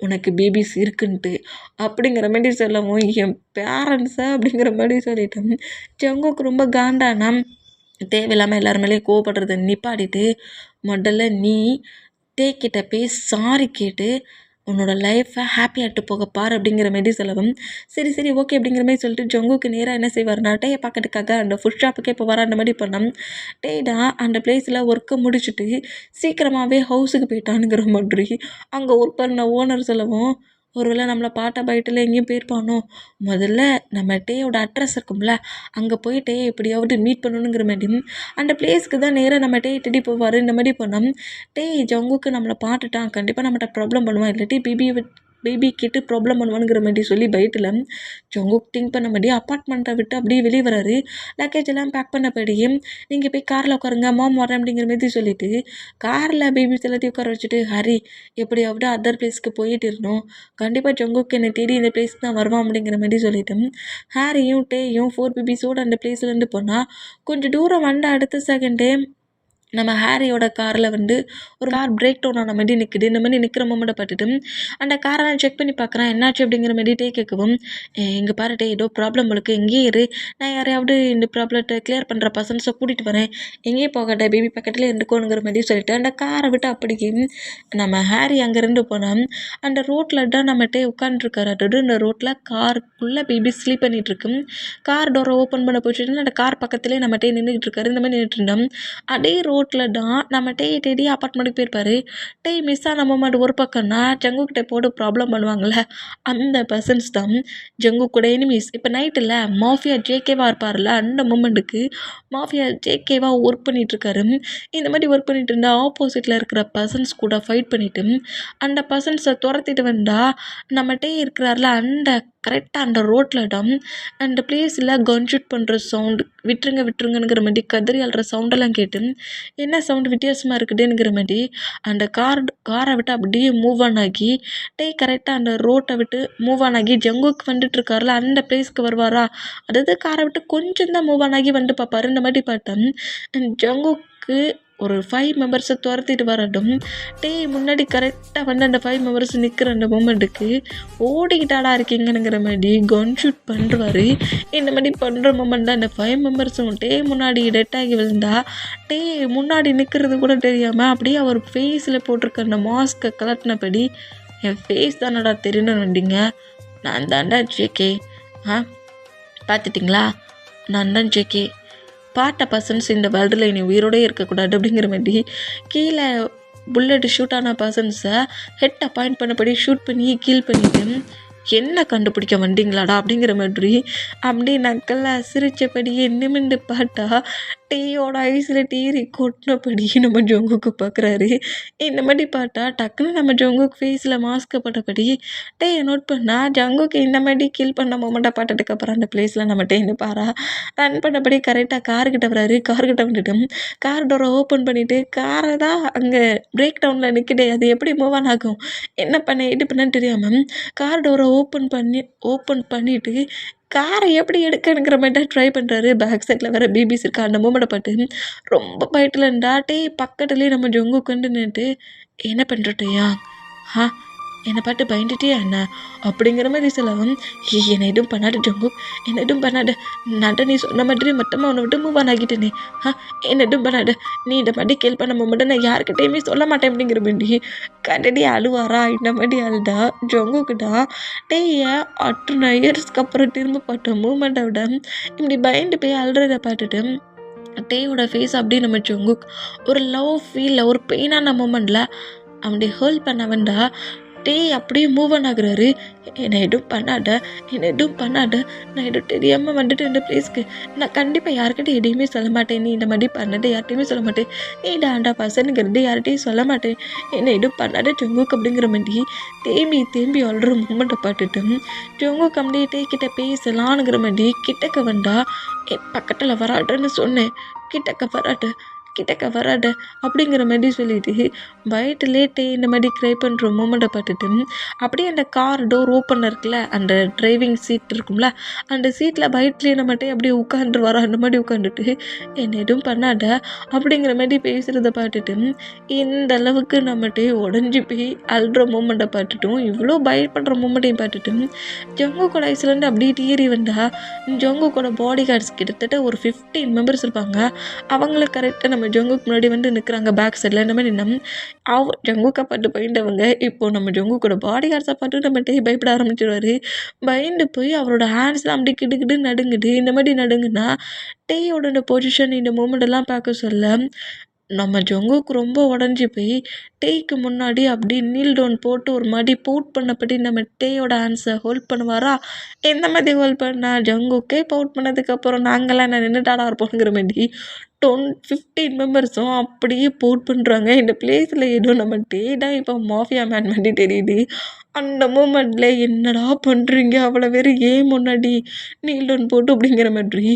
உனக்கு பேபிஸ் இருக்குன்ட்டு அப்படிங்கிற மாதிரி சொல்லவும் என் பேரண்ட்ஸை அப்படிங்கிற மாதிரி சொல்லிட்டேன். ஜங்குக்கு ரொம்ப காண்டானா தேவையில்லாமல் எல்லார் மேலேயும் கோவப்படுறத நிப்பாடிட்டு முதல்ல நீ டேக்கிட்ட போய் சாரி கேட்டு உன்னோட லைஃப்பை ஹாப்பியாகிட்டு போக பார் அப்படிங்கிற மாதிரி சொல்லவும், சரி சரி ஓகே அப்படிங்கிற மாதிரி சொல்லிட்டு ஜங்குக்கு நேராக என்ன செய்வார்னா டேயை பார்க்கறதுக்காக அந்த ஃபுட் ஷாப்புக்கே இப்போ வர அந்த மாதிரி பண்ணோம். டேடா அந்த பிளேஸில் ஒர்க்கை முடிச்சுட்டு சீக்கிரமாகவே ஹவுஸுக்கு போயிட்டானுங்கிற மாதிரி அங்கே ஒர்க் பண்ண ஓனர் சொல்லவும், ஒருவேளை நம்மளை பாட்டா பைட்டில் எங்கேயும் போயிருப்பானோ. முதல்ல நம்ம டேயோட அட்ரஸ் இருக்கும்ல அங்கே போய் டேயை எப்படியாவது மீட் பண்ணணுங்கிற மாதிரி அந்த பிளேஸ்க்கு தான் நேராக நம்ம டே தேடி போவார். இந்த மாதிரி பண்ணோம். டே ஜங்குக்கு நம்மளை பார்த்துட்டான், கண்டிப்பாக நம்மகிட்ட ப்ராப்ளம் பண்ணுவான், இல்லாட்டி பேபி கேட்டு ப்ராப்ளம் பண்ணுவானுங்கிற மாதிரி சொல்லி பைட்டில் ஜங்குக் திங்க் பண்ண மாதிரி அப்பார்ட்மெண்ட்டை விட்டு அப்படியே வெளியே வராரு. லக்கேஜ் எல்லாம் பேக் பண்ணபடியே நீங்கள் போய் காரில் உட்காருங்க மாம் வரேன் அப்படிங்கிற மாதிரி சொல்லிவிட்டு காரில் பேபிஸ் எல்லாத்தையும் உட்கார வச்சுட்டு ஹரி எப்படியாவது அதர் பிளேஸ்க்கு போயிட்டு இருந்தோம், கண்டிப்பாக ஜங்குக்கு என்னை தேடி இந்த பிளேஸ்க்கு தான் வருவான் அப்படிங்கிற மாதிரி சொல்லிவிட்டு ஹாரியும் டேயும் 4 பேபிஸோடு அந்த பிளேஸ்லேருந்து போனால் கொஞ்சம் தூரம் வந்த அடுத்த செகண்டே நம்ம ஹாரியோட காரில் ஒரு கார் பிரேக் டவுன் ஆன மாதிரி நிற்குது. இந்த மாதிரி நிற்கிற மொமெண்ட்டை பார்த்துட்டு அந்த காரெல்லாம் செக் பண்ணி பார்க்குறேன் என்னாச்சு அப்படிங்கிற மாதிரி டே கேட்கவும், இங்கே பாருட்டே ஏதோ ப்ராப்ளம் உங்களுக்கு எங்கேயே இரு, நான் யாரையாவது இந்த ப்ராப்ளத்தை கிளியர் பண்ணுற பர்சன்ஸை கூட்டிகிட்டு வரேன், எங்கேயே போகட்டே பேபி பக்கத்தில் இருந்துக்கோணுங்கிற மாதிரி சொல்லிட்டு அந்த காரை விட்டு அப்படிக்கு நம்ம ஹாரி அங்கேருந்து போனால் அந்த ரோட்டில் தான் நம்ம டே உட்காந்துருக்காரு. அதாவது இந்த ரோட்டில் காருக்குள்ளே பேபி ஸ்லீப் பண்ணிகிட்ருக்கு. கார் டோரை ஓப்பன் பண்ண போச்சுன்னா அந்த கார் பக்கத்துலேயே நம்ம டே நின்றுக்கிட்டு இருக்காரு. இந்த மாதிரி நின்றுட்டு இருந்தோம். அதே ரோட்டில் தான் நம்ம டேயை தேடி அப்பார்ட்மெண்ட்டுக்கு போயிருப்பாரு. டே மிஸ் ஆன மொமெண்ட் ஒரு பக்கம்னா ஜங்குக்கிட்ட போட்டு ப்ராப்ளம் பண்ணுவாங்கள்ல அந்த பர்சன்ஸ் தான் ஜங்கு கூட எனிமீஸ். இப்போ நைட்டில் மாஃபியா ஜேகேவாக இருப்பார்ல அந்த மொமெண்ட்டுக்கு மாஃபியா ஜேகேவாக ஒர்க் பண்ணிகிட்ருக்காரு. இந்த மாதிரி ஒர்க் பண்ணிட்டு இருந்தால் ஆப்போசிட்டில் இருக்கிற பர்சன்ஸ் கூட ஃபைட் பண்ணிவிட்டு அந்த பர்சன்ஸை துரத்திட்டு வந்தால் நம்ம டே இருக்கிறார்ல அந்த கரெக்டாக அந்த ரோட்டில் தான் அந்த பிளேஸில் கன் ஷூட் பண்ணுற சவுண்டு விட்டுருங்கங்கிற மாதிரி கதறி அழுற சவுண்டெல்லாம் கேட்டு என்ன சவுண்டு வித்தியாசமாக இருக்குதுங்கிற மாதிரி அந்த காரை விட்டு அப்படியே மூவ் ஆன் ஆகி டே கரெக்டாக அந்த ரோட்டை விட்டு மூவ் ஆன் ஆகி ஜங்குக்கு வந்துட்டுருக்காருல அந்த பிளேஸ்க்கு வருவாரா, அதாவது காரை விட்டு கொஞ்சம் தான் மூவ் ஆன் ஆகி பார்ப்பாரு. இந்த மாதிரி பார்த்தேன் ஜங்குக்கு ஒரு 5 மெம்பர்ஸை துரத்திட்டு வரட்டும் டே முன்னாடி கரெக்டாக அந்த 5 மெம்பர்ஸ் நிற்கிற அந்த மூமெண்ட்டுக்கு ஓடிக்கிட்டாடா இருக்கீங்கங்கிற மாதிரி கன் ஷூட் பண்ணுறாரு. இந்த மாதிரி பண்ணுற மூமெண்ட் தான் இந்த 5 மெம்பர்ஸும் டே முன்னாடி டெட் ஆகி விழுந்தா டே முன்னாடி நிற்கிறது கூட தெரியாமல் அப்படியே அவர் ஃபேஸில் போட்டிருக்க அந்த மாஸ்க்கை கலட்டினபடி என் ஃபேஸ் தானடா தெரியணும் வந்தீங்க, நான் தாண்டா ஜேகே, பார்த்துட்டிங்களா நான் தான் ஜேகே, பாட்ட பர்சன்ஸ் இந்த வேர்ல்டில் இனி உயிரோடே இருக்கக்கூடாது அப்படிங்கிற மாதிரி கீழே புல்லட் ஷூட் ஆன பர்சன்ஸை ஹெட்டை பாயிண்ட் பண்ணபடி ஷூட் பண்ணி கீல் பண்ணிவிட்டு என்ன கண்டுபிடிக்க வந்தீங்களாடா அப்படிங்கிற மாதிரி அப்படியே நக்கெல்லாம் சிரித்தபடியே நிமிந்து பார்த்தா டீயோட ஐஸில் டீரி கொட்டினபடி நம்ம ஜங்குக்கு பார்க்குறாரு. இந்த மாதிரி பார்த்தா டக்குன்னு நம்ம ஜங்குக்கு ஃபேஸில் மாஸ்க்கு போட்டபடி டேயை நோட் பண்ணால் ஜங்குக்கு இந்த மாதிரி கில் பண்ண மொமெண்ட்டை பார்த்ததுக்கப்புறம் அந்த பிளேஸில் நம்ம டேன்னு பாரா ரன் பண்ணபடி கரெக்டாக கார்கிட்ட வராரு. கார்கிட்ட வந்துட்டு கார் டோரை ஓப்பன் பண்ணிவிட்டு காரை தான் அங்கே பிரேக் டவுனில் நிற்கிது, அது எப்படி மூவ் ஆன் ஆகும் என்ன பண்ண இது பண்ணன்னு தெரியாமல் கார் டோரை ஓப்பன் பண்ணிவிட்டு காரை எப்படி எடுக்கணுங்கிற மாதிரி தான் ட்ரை பண்ணுறாரு. பேக் சைடில் வேறு பேபிஸ் இருக்கா. அந்த மூமெண்ட்டை பார்த்து ரொம்ப பயத்தில் இருந்தா டே பக்கத்துலேயே நம்ம ஜங்கு கொண்டு நின்றுட்டு என்ன பண்ணுறட்டையா என்னை பார்த்து பயந்துட்டியா என்ன அப்படிங்கிற மாதிரி சொல்லவும், என்னை எதுவும் பண்ணாடு ஜங்குக், என்னை எதுவும் பண்ணாடு, நான் நீ சொன்ன மாதிரி மொத்தமாக உன்னை விட்டு மூவ் ஆன் ஆகிட்டேனே, என்னை எதுவும் பண்ணாடு, நீ இந்த மாதிரி கேள்வி பண்ண மட்டும் நான் யாருக்கிட்டையுமே சொல்ல மாட்டேன் அப்படிங்கிற மாதிரி கண்டடி அழுவாரா. இந்த மாதிரி அழுதா ஜங்குக்குடா டேய் அட்ரு இயர்ஸ்க்கு அப்புறம் திரும்ப பார்த்த மூமெண்ட்டை விட இப்படி பயந்து போய் அழுறதை பார்த்துட்டு டேயோட ஃபேஸ் அப்படியே நம்ம ஜங்குக் ஒரு லவ் ஃபீலில் ஒரு பெயினான மூமெண்ட்டில் அப்படி ஹோல்ட் பண்ண வேண்டா டேய் அப்படியே மூவ் ஆன் ஆகுறாரு. என்னை எதுவும் பண்ணாட, என்னை எதுவும் பண்ணாட, நான் எதுவும் தெரியாமல் வந்துட்டு இந்த பிளேஸ்க்கு நான் கண்டிப்பாக யார்கிட்டையும் எதையுமே சொல்ல மாட்டேன், நீ இந்த மாதிரி பண்ணாட யார்கிட்டையுமே சொல்ல மாட்டேன், நீ டாண்டா பசனுங்கிறது யார்கிட்டையும் சொல்ல மாட்டேன், என்னை எதுவும் பண்ணாட ஜங்குக் அப்படிங்கிற மாதிரி தேம்பி ஆல்ற மூமெண்ட்டை பார்த்துட்டு ஜங்குக் அப்படியே டேக்கிட்ட பேசலான்னுங்கிற மாதிரி கிட்டக்க வந்தா பக்கத்தில் வராட்டன்னு சொன்னேன், கிட்டக்க வராட அப்படிங்கிற மாதிரி சொல்லிட்டு பயத்துலேட்டே இந்த மாதிரி க்ரை பண்ணுற மூமெண்ட்டை பார்த்துட்டு அப்படியே அந்த கார் டோர் ஓப்பன் இருக்குல்ல, அந்த டிரைவிங் சீட் இருக்கும்ல, அந்த சீட்டில் பயத்துலேயே நம்மகிட்டே அப்படியே உட்காந்துருவாரா அந்த மாதிரி உட்காந்துட்டு என்னை எதுவும் பண்ணாட அப்படிங்கிற மாதிரி பேசுகிறத பார்த்துட்டு இந்த அளவுக்கு நம்மகிட்டே உடஞ்சி போய் அழுற மூமெண்ட்டை பார்த்துட்டும் இவ்வளோ பயப்படுற மூமெண்ட்டையும் பார்த்துட்டும் ஜங்குக்கோட ஐஸ்லேருந்து அப்படியே டீறி வந்தா ஜங்குக்கோட பாடி கார்ட்ஸ் கிட்டத்தட்ட ஒரு 15 மெம்பர்ஸ் இருப்பாங்க. அவங்களுக்கு கரெக்டாக நம்ம ஜங்குக்கு முன்னாடி வந்து நிற்கிறாங்க பேக் சைடில். இந்த மாதிரி ஜங்குக்கை பார்த்து பயந்தவங்க இப்போ நம்ம ஜங்குக்கோட பாடி கார்ட்ஸை பார்த்து நம்ம பயப்பட ஆரம்பிச்சிடுவார். பயந்து போய் அவரோட ஹேண்ட்ஸ்லாம் அப்படி கிடுக்கிட்டு நடுங்குது. இந்த மாதிரி நடுங்குன்னா டேயோட இந்த பொசிஷன் இந்த மூமெண்ட் பார்க்க சொல்ல நம்ம ஜங்குக்கு ரொம்ப உடஞ்சி போய் டேய்க்கு முன்னாடி அப்படி நீல் டவுன் போட்டு ஒரு மாதிரி பவுட் பண்ணப்படி நம்ம டேயோட ஹேண்ட்ஸை ஹோல்ட் பண்ணுவாரா. எந்த மாதிரி ஹோல்ட் பண்ணா ஜங்குக்கே பவுட் பண்ணதுக்கப்புறம் நாங்களாம் என்ன நின்றுட்டாடா இருப்போங்கிற மாதிரி 15 மெம்பர்ஸும் அப்படியே போட் பண்ணுறாங்க. இந்த பிளேஸில் ஏதோ நம்ம டே தான் இப்போ மாஃபியா மேன் மாதிரி தெரியுது. அந்த மூமெண்ட்டில் என்னடா பண்ணுறீங்க அவ்வளோ பேர் ஏன் முன்னாடி நீல் டவுன் போட்டு அப்படிங்கிற மாதிரி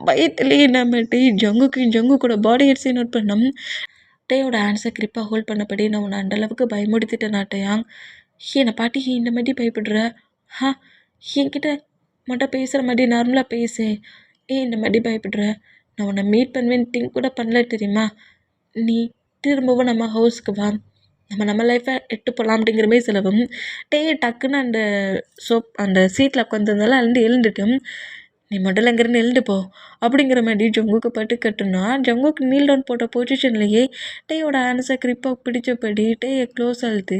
பயத்துலேயே நம்ம டே ஜங்கு கூட பாடி ஹெட்ஸை நோட் பண்ணோம். டேயோட ஆன்சர் கிரிப்பாக ஹோல்ட் பண்ணபடி நான் உன்னை அந்தளவுக்கு பயமுடுத்திட்டேன் நாட்டையாங். என்னை பாட்டி இந்த மாதிரி பயப்படுற, என்கிட்ட மட்டும் பேசுகிற மாதிரி நார்மலாக பேசு, இந்த மாதிரி பயப்படுற, நான் உன்னை மீட் பண்ணுவேன்னு திங்க் கூட பண்ணல தெரியுமா. நீ திரும்பவும் நம்ம ஹவுஸ்க்கு வா, நம்ம லைஃப்பை எட்டு போகலாம் அப்படிங்கிற மாதிரி சொல்லவும் டக்குன்னு அந்த சீட்டில் உட்காந்துருந்தாலும் எழுந்துட்டும் நீ முதல்ல அங்கேருந்து எழுந்துப்போ அப்படிங்கிற மாதிரி ஜங்குக்கு பட்டு கட்டுனா ஜங்குக்கு நீல் டவுன் போட்ட பொசிஷன்லேயே டேயோட ஆன்சர் கிரிப்பாக பிடிச்சபடி டேயை க்ளோஸ் அழுத்து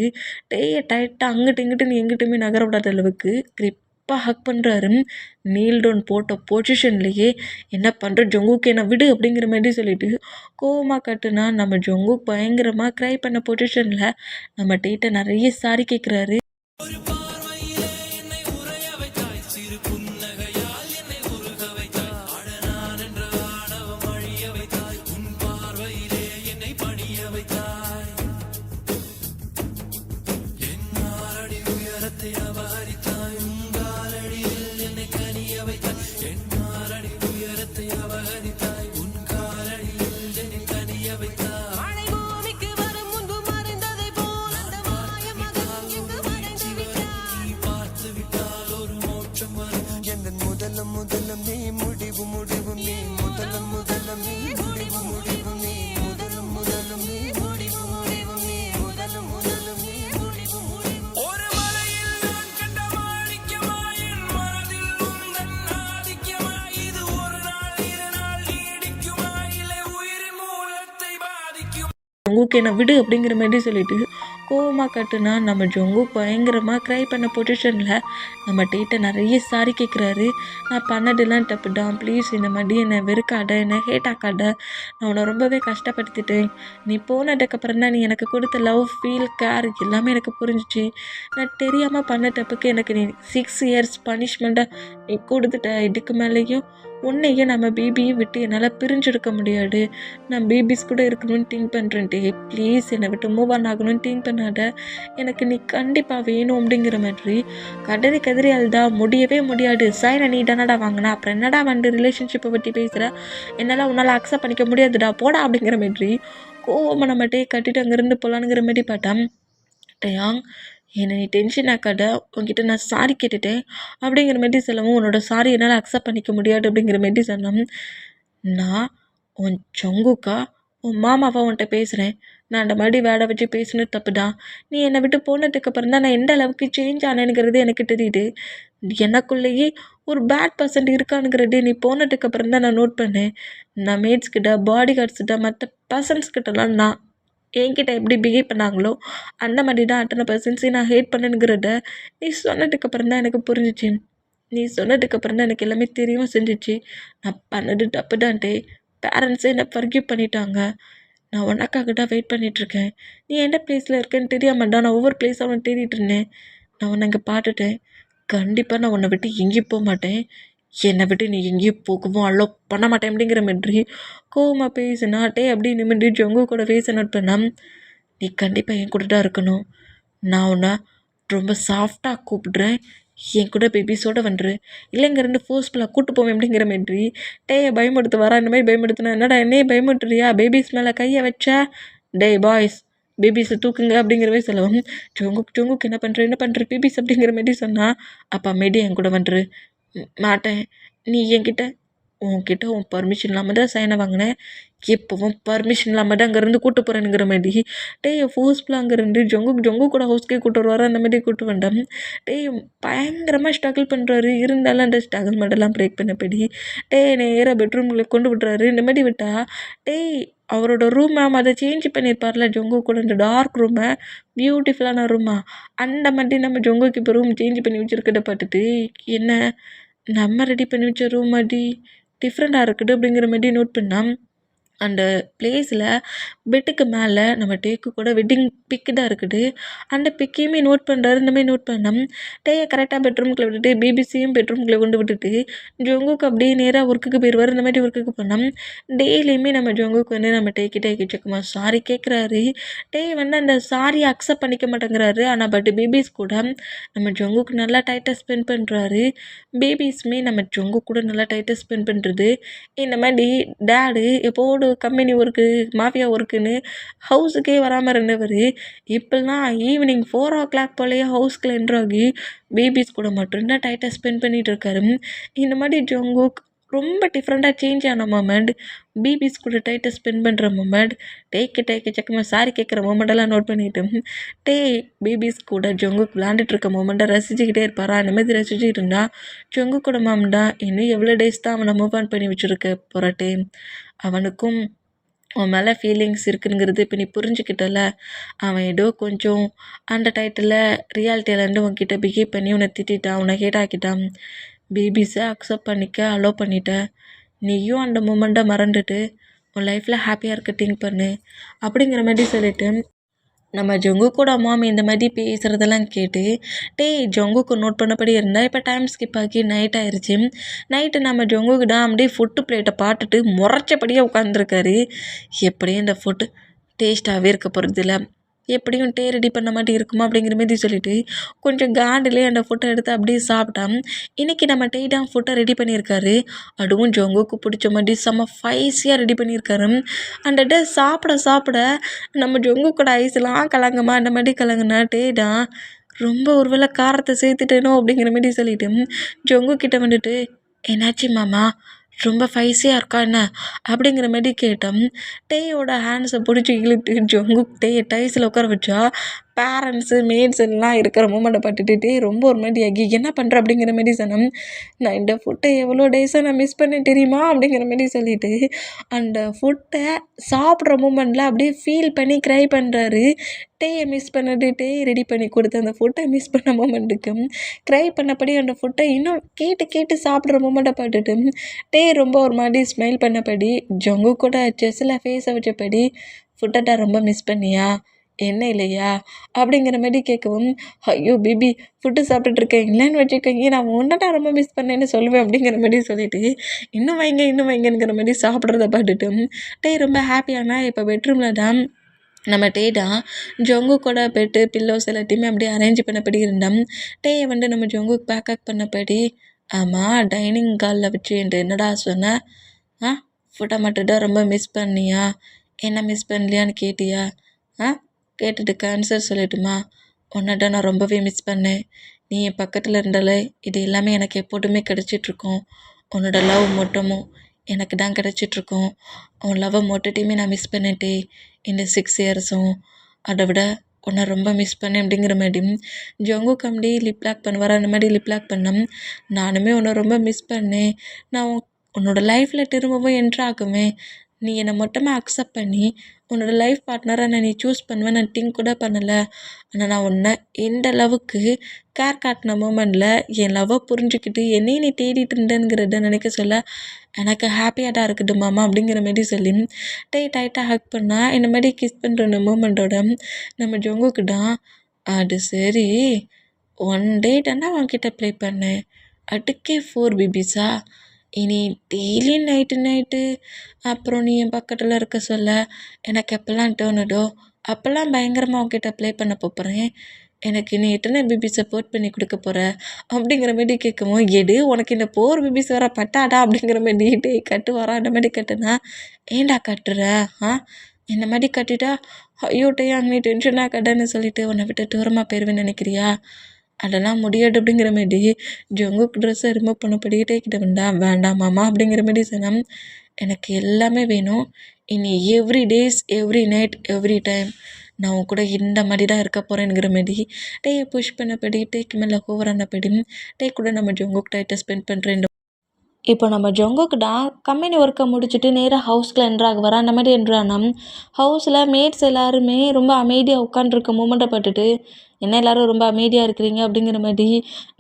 டேயை டைட்டாக அங்கிட்டு இங்கிட்டு நீ எங்கிட்டுமே நகர விடாத அளவுக்கு கிரிப்பாக ஹக் பண்ணுறாரு. நீல் டவுன் போட்ட பொசிஷன்லேயே என்ன பண்ணுற ஜங்குக்கு என்ன விடு அப்படிங்கிற மாதிரி சொல்லிட்டு கோவமாக கட்டுனா நம்ம ஜங்குக் பயங்கரமாக க்ரை பண்ண பொசிஷனில் நம்ம டேட்டை நிறைய சாரி கேட்குறாரு. ஜங்குக்கு என்ன விடு அப்படிங்கிற மாதிரி சொல்லிட்டு கோவமாக கட்டுனா நம்ம ஜங்குக் பயங்கரமாக க்ரை பண்ண பொசிஷனில் நம்ம டேட்டை நிறைய சாரி கேட்குறாரு. நான் பண்ணதெல்லாம் தப்புதான், ப்ளீஸ் இந்த மாதிரி என்னை வெறுக்காத, என்னை ஹேட் ஆக்காத, நான் உன்னை ரொம்பவே கஷ்டப்படுத்திட்டேன், நீ போனதுக்கப்புறம் தான் நீ எனக்கு கொடுத்த லவ் ஃபீல் கேர் எல்லாமே எனக்கு புரிஞ்சிச்சு, நான் தெரியாமல் பண்ண தப்புக்கு எனக்கு நீ 6 இயர்ஸ் பனிஷ்மெண்ட்டை நீ கொடுத்துட்ட, இதுக்கு மேலேயும் உன்னையே நம்ம பேபியும் விட்டு என்னால் பிரிஞ்செடுக்க முடியாது, நான் பேபிஸ் கூட இருக்கணும்னு திங்க் பண்ணுறேன்ட்டே, ப்ளீஸ் என்னை விட்டு மூவ் ஆன் ஆகணும்னு திங்க் பண்ணாத, எனக்கு நீ கண்டிப்பாக வேணும் அப்படிங்கிற மாதிரி கதறி அழுதா. முடியவே முடியாது, சைனை நீ தானடா வாங்கினா, அப்புறம் என்னடா வந்து ரிலேஷன்ஷிப்பை பற்றி பேசுகிற, என்னால் உன்னால் அக்செப்ட் பண்ணிக்க முடியாதுடா போடா அப்படிங்கிற மாதிரி கோவமாக நம்மகிட்டே கட்டிட்டு அங்கேருந்து போகலானுங்கிற மாதிரி பார்த்தேன். டயாங் என்னை நீ டென்ஷன் ஆக்காத, உங்ககிட்ட நான் சாரி கேட்டுட்டேன் அப்படிங்கிற மாதிரி சொல்லவும் உன்னோட சாரி என்னால் அக்செப்ட் பண்ணிக்க முடியாது அப்படிங்கிற மாதிரி சொன்னோம். நான் உன் ஜங்குக்கா உன் மாமாவா உன்கிட்ட பேசுகிறேன். நான் அந்த மாதிரி வேலை வச்சு பேசுனது தப்பு தான். நீ என்னை விட்டு போனதுக்கு அப்புறம் தான் நான் எந்த அளவுக்கு சேஞ்ச் ஆனேனுங்கிறது எனக்கு தெரியுது. எனக்குள்ளேயே ஒரு பேட் பர்சன் இருக்கானுங்கிறது நீ போனதுக்கு அப்புறம் தான் நான் நோட் பண்ணேன். நான் மேட்ஸ் கிட்ட, பாடி கார்ட்ஸ்கிட்ட, மற்ற பர்சன்ஸ் கிட்டலாம் நான் என்கிட்ட எப்படி பிஹேவ் பண்ணாங்களோ அந்த மாதிரி தான் அத்தனை பர்சன்ஸையும் நான் ஹேட் பண்ணேனுங்கிறத நீ சொன்னதுக்கு அப்புறம் தான் எனக்கு புரிஞ்சிச்சு. நீ சொன்னதுக்கு அப்புறம் தான் எனக்கு எல்லாமே தெரியவும் செஞ்சிச்சு. நான் பண்ணது தப்பு தான்ட்டே. பேரண்ட்ஸே என்னை ஃபர்கிவ் பண்ணிட்டாங்க. நான் உனக்காக தான் வெயிட் பண்ணிகிட்ருக்கேன். நீ எந்த ப்ளேஸில் இருக்கேன்னு தெரியாமல் தான் நான் ஒவ்வொரு ப்ளேஸாக அவன் தேடிட்டு இருந்தேன். நான் உன்னை இங்கே பார்த்துட்டேன். கண்டிப்பாக நான் உன்னை விட்டு எங்கேயும் போக மாட்டேன். என்னை விட்டு நீ எங்கேயும் போகவும் அலோ பண்ண மாட்டேன் அப்படிங்கிற மாதிரி கோவமாக பேசினாட்டே அப்படி நிமிடி ஜொங்கு கூட பேச நோட் பண்ண நீ கண்டிப்பாக என் கூட தான் இருக்கணும். நான் உன்னை ரொம்ப சாஃப்டாக கூப்பிடுறேன். என் கூட பேபிஸோட வந்துரு. இல்லைங்க ரெண்டு ஃபோர்ஸ்ஃபுல்லாக கூட்டு போவேன் அப்படிங்கிற மாதிரி டேயை பயமுடுத்து வரா. இந்த மாதிரி பயமுடுத்துனா என்னடா என்னையே பயமுட்டுறியா? பேபிஸ் மேலே கையை வச்சா டே பாய்ஸ் பேபிஸை தூக்குங்க அப்படிங்கிற மாதிரி சொல்லவும் ஜொங்குக்கு என்ன பண்ணுற பேபிஸ் அப்படிங்கிற மாதிரி சொன்னால் அப்போ அமைதி என் கூட வந்துரு. மாட்டேன். நீ என்கிட்ட உன்கிட்ட உன் பர்மிஷன் இல்லாமல் தான் சைனை வாங்கினேன். எப்போவும் பர்மிஷன் இல்லாமல் தான் அங்கேருந்து கூட்டு போகிறேனுங்கிற மாதிரி டேய் ஃபோர்ஸ்ஃபுல்லாக அங்கேருந்து ஜொங்கு கூட ஹவுஸ்க்கே கூட்டு வருவார். அந்த மாதிரி கூட்டு வேண்டாம். டேய் பயங்கரமாக ஸ்ட்ரகிள் பண்ணுறாரு. இருந்தாலும் அந்த ஸ்ட்ரகிள் மட்டும்லாம் பிரேக் பண்ணபடி நேராக பெட்ரூமில் கொண்டு விட்டுறாரு. இந்த மாதிரி விட்டா அவரோட ரூம் மேம் அதை சேஞ்ச் பண்ணியிருப்பார்ல ஜொங்கு கூட இந்த டார்க் ரூமை பியூட்டிஃபுல்லான ரூமா அந்த மாதிரி நம்ம ஜொங்குக்கு இப்போ ரூம் சேஞ்ச் பண்ணி வச்சுருக்கிறத பார்த்துட்டு என்ன நம்ம ரெடி பண்ணி வச்ச ரூம் மாதிரி டிஃப்ரெண்ட்டாக இருக்குது அப்படிங்கிற மாதிரி நோட் பண்ணால் அந்த ப்ளேஸில் பெட்டுக்கு மேலே நம்ம டேக்கு கூட வெட்டிங் பிக்கு தான் இருக்குது. அந்த பிக்கையுமே நோட் பண்ணுறாரு. இந்த மாதிரி நோட் பண்ணோம் டேயை கரெக்டாக பெட்ரூம்குள்ளே விட்டுட்டு பிபிசியும் பெட்ரூம்குள்ளே கொண்டு விட்டுட்டு ஜொங்குக்கு அப்படியே நேராக ஒர்க்குக்கு போயிடுவார். இந்த மாதிரி ஒர்க்குக்கு போனோம் டெய்லியுமே நம்ம ஜொங்குக்கு வந்து நம்ம டேக்கு செக்குமா சாரி கேட்குறாரு. வந்து அந்த சாரியை அக்செப்ட் பண்ணிக்க மாட்டேங்கிறாரு. ஆனால் பட் பேபிஸ் கூட நம்ம ஜொங்குக்கு நல்லா டைட்டாக ஸ்பெண்ட் பண்ணுறாரு. பேபிஸுமே நம்ம ஜொங்கு கூட நல்லா டைட்டாக ஸ்பெண்ட் பண்ணுறது. இந்த மாதிரி டேடு எப்போது கம்பெனி ஒர்க்கு மாஃபியா ஒர்க்குன்னு ஹவுஸுக்கே வராமல் இருந்தவர் இப்போல்லாம் ஈவினிங் 4 o'clock போலேயே ஹவுஸ்க்குள்ள என்ட்ராகி பேபிஸ் கூட மட்டும்தான் டைட்டாக ஸ்பெண்ட் பண்ணிகிட்டு இருக்காரு. இந்த மாதிரி ஜொங்குக் ரொம்ப டிஃப்ரெண்ட்டாக சேஞ்ச் ஆன மூமெண்ட், பேபிஸ் கூட டைட்டாக ஸ்பெண்ட் பண்ணுற மூமெண்ட், டேக்கு சக்கமாக சாரி கேட்குற மூமெண்டெல்லாம் நோட் பண்ணிவிட்டு பேபிஸ் கூட ஜொங்குக்கு விளாண்டுட்டு இருக்க மூமெண்ட்டை ரசிச்சுக்கிட்டே இருப்பாரா. அந்த மாதிரி ரசிச்சுக்கிட்டு இருந்தா ஜொங்கு கூட மாம்டா இன்னும் எவ்வளோ டேஸ் தான் அவனை மூவ் ஆன் பண்ணி வச்சுருக்க போராட்டே. அவனுக்கும் உன் மேலே ஃபீலிங்ஸ் இருக்குங்கிறது இப்போ நீ புரிஞ்சுக்கிட்டல. அவன் ஏதோ கொஞ்சம் அந்த டைட்டில் ரியாலிட்டியிலேருந்து உன்கிட்ட பிஹேவ் பண்ணி உன்னை திட்டான், உன்னை ஹேட் ஆக்கிட்டான். பேபிஸை அக்செப்ட் பண்ணிக்க அலோவ் பண்ணிட்ட. நீயும் அந்த மூமெண்ட்டை மறந்துட்டு உன் லைஃப்பில் ஹாப்பியாக இருக்க திங்க் பண்ணு அப்படிங்கிற மாதிரி சொல்லிட்டு நம்ம ஜொங்குக்கூட மாம் இந்த மாதிரி பேசுகிறதெல்லாம் கேட்டு ஜொங்குக்கு நோட் பண்ணபடி இருந்தால் இப்போ டைம் ஸ்கிப் ஆகி நைட் ஆயிடுச்சு. நைட்டு நம்ம ஜொங்குக்கு தான் அப்படியே ஃபுட்டு பிளேட்டை பார்த்துட்டு முறைச்சபடியே உட்காந்துருக்காரு. எப்படியும் இந்த ஃபுட்டு டேஸ்ட்டாகவே இருக்க போகிறது இல்லை, எப்படியும் ரெடி பண்ண மாட்டி இருக்குமா அப்படிங்கிற மாதிரி சொல்லிட்டு கொஞ்சம் காண்டிலே அந்த ஃபுட்டை எடுத்து அப்படியே சாப்பிட்டான். இன்றைக்கி நம்ம தான் ஃபுட்டை ரெடி பண்ணியிருக்காரு. அதுவும் ஜொங்குக்கு பிடிச்ச மாதிரி செம்ம ஸ்பைஸியாக ரெடி பண்ணியிருக்காரு. அந்த டே சாப்பிட நம்ம ஜொங்கு கூட ஐஸ்லாம் கலங்கம்மா அந்த மாதிரி கலங்குனா தான் ரொம்ப ஒருவேளை காரத்தை சேர்த்துட்டேனோ அப்படிங்கிற மாதிரி சொல்லிட்டு ஜொங்கு கிட்ட வந்துட்டு என்னாச்சு மாமா ரொம்ப ஸ்பைஸியாக இருக்கா என்ன அப்படிங்கிற மாதிரி கேட்டோம். டேயோட ஹேண்ட்ஸை பிடிச்சி இழுத்து ஜொங்கு டைஸில் உட்கார வச்சா பேரண்ட்ஸு மேட்ஸ் எல்லாம் இருக்கிற மூமெண்ட்டை பார்த்துட்டு ரொம்ப ஒரு மாதிரி ஆகி என்ன பண்ணுற அப்படிங்கிற மாதிரி சொன்னோம். நான் இந்த ஃபுட்டை எவ்வளோ டேஸாக நான் மிஸ் பண்ணேன் தெரியுமா அப்படிங்கிற மாதிரி சொல்லிவிட்டு அந்த ஃபுட்டை சாப்பிட்ற மூமெண்ட்டில் அப்படியே ஃபீல் பண்ணி க்ரை பண்ணுறாரு. டேயை மிஸ் பண்ணது ரெடி பண்ணி கொடுத்து அந்த ஃபுட்டை மிஸ் பண்ண மூமெண்ட்டுக்கு க்ரை பண்ணபடி அந்த ஃபுட்டை இன்னும் கேட்டு சாப்பிட்ற மூமெண்ட்டை பார்த்துட்டு ரொம்ப ஒரு மாதிரி ஸ்மைல் பண்ணபடி ஜொங்கு கூட செஸ்ஸில் ஃபேஸை வச்சபடி ஃபுட்டை ரொம்ப மிஸ் பண்ணியா என்ன இல்லையா அப்படிங்கிற மாதிரி கேட்கவும் ஐயோ பேபி ஃபுட்டு சாப்பிட்டுட்ருக்கேன் இல்லைன்னு வச்சுக்கோங்க நான் ஒன்றை ரொம்ப மிஸ் பண்ணேன்னு சொல்லுவேன் அப்படிங்கிற மாதிரி சொல்லிவிட்டு இன்னும் வைங்கிற மாதிரி சாப்பிட்றத பார்த்துட்டு ரொம்ப ஹாப்பியானா இப்போ பெட்ரூமில் தான் நம்ம தான் ஜொங்கு கூட பெட்டு பில்லோஸ் எல்லாத்தையுமே அப்படியே அரேஞ்ச் பண்ணபடி இருந்தோம். வந்து நம்ம ஜொங்குக்கு பேக்கப் பண்ணபடி ஆமாம் டைனிங் ஹாலில் வச்சு என்னடா சொன்னேன் ஃபுட்டை மட்டும்தான் ரொம்ப மிஸ் பண்ணியா என்ன மிஸ் பண்ணலையான்னு கேட்டியா கேட்டுட்டு ஆன்சர் சொல்லட்டுமா உன்னை நான் ரொம்பவே மிஸ் பண்ணேன். நீ என் பக்கத்தில் இருந்தாலே இது எல்லாமே எனக்கு எப்போதுமே கிடச்சிட்ருக்கோம். உன்னோட லவ் மட்டுமும் எனக்கு தான் கிடச்சிட்ருக்கும். உன் லவ்வை மொத்தத்தையுமே நான் மிஸ் பண்ணிட்டேன் இந்த 6 இயர்ஸும். அதை விட உன்னை ரொம்ப மிஸ் பண்ணேன் அப்படிங்கிற மாதிரி ஜங்குக் அப்படி லிப் லாக் பண்ணுவார். அந்த மாதிரி லிப் லாக் பண்ணோம். நானுமே உன்னை ரொம்ப மிஸ் பண்ணேன். நான் உன்னோட லைஃப்பில் திரும்பவும் என்ட்ரு ஆகுமே, நீ என்னை மொத்தமாக அக்செப்ட் பண்ணி உன்னோட லைஃப் பார்ட்னரை நீ சூஸ் பண்ணுவேன் நான் திங்க் கூட பண்ணலை. ஆனால் நான் உன்னை இந்த அளவுக்கு கேர் காட்டின மூமெண்ட்டில் என் லவ்வை புரிஞ்சுக்கிட்டு என்னையும் நீ தேடிட்டு இருந்தேங்கிறத நினைக்க சொல்ல எனக்கு ஹாப்பியாக தான் இருக்குது மாமா அப்படிங்கிற மாரி சொல்லி டைட்டாக ஹக் பண்ணால் இந்த மாதிரி கிஸ் பண்ணுற அந்த மூமெண்ட்டோட நம்ம ஜங்குக்கு தான், அது சரி 1 டே தானே அவன்கிட்ட ப்ளே பண்ணேன், அதுக்கே 4 பேபிஸா? இனி டெய்லி நைட்டு அப்புறம் நீ என் பக்கத்தில் இருக்க சொல்ல எனக்கு எப்போல்லாம் தோணுதோ அப்போல்லாம் பயங்கரமாக உன்கிட்ட ப்ளே பண்ண போகிறேன். எனக்கு நீ எத்தனை பேபி சப்போர்ட் பண்ணி கொடுக்க போகிற அப்படிங்கிற மாதிரி கேட்கவும், எடு உனக்கு இந்த 4 பேபிஸ் வர பட்டாடா அப்படிங்கிற மாதிரி டே கட்டு வரா அந்த மாதிரி கட்டுனா, ஏன்டா கட்டுற? இந்த மாதிரி கட்டிட்டா ஐயோ டேய் நீ டென்ஷனாக கட்டன்னு சொல்லிட்டு உன்னை விட்டு தூரமாக போயிடுவேன்னு நினைக்கிறியா? அதெல்லாம் முடியாது அப்படிங்கிற மாதிரி ஜங்குக் ட்ரெஸ்ஸை ரிமூவ் பண்ணப்படி டேக்கிட்ட வேண்டாம் மாமா அப்படிங்கிற மாதிரி சொன்னான். எனக்கு எல்லாமே வேணும். இனி every days every night every time நான் உன் கூட இந்த மாதிரி தான் இருக்க போகிறேங்கிற மாதிரி டேயை புஷ் பண்ணப்படி டேக்கு மேலே ஓவர் ஆனப்படி டே கூட நம்ம ஜங்குக் டைட்டை ஸ்பெண்ட் பண்ணுறேன். இப்போ நம்ம ஜங்குக்கு தான் கம்பெனி ஒர்க்கை முடிச்சுட்டு நேராக ஹவுஸ்க்குள்ள என்ட்ராக வரா. அந்த மாதிரி என்ட்ரானா ஹவுஸில் மேட்ஸ் எல்லாருமே ரொம்ப அமைதியாக உட்காண்ட்ருக்க மூமெண்ட்டை பார்த்துட்டு, என்ன எல்லோரும் ரொம்ப அமைதியாக இருக்கிறீங்க அப்படிங்கிற மாதிரி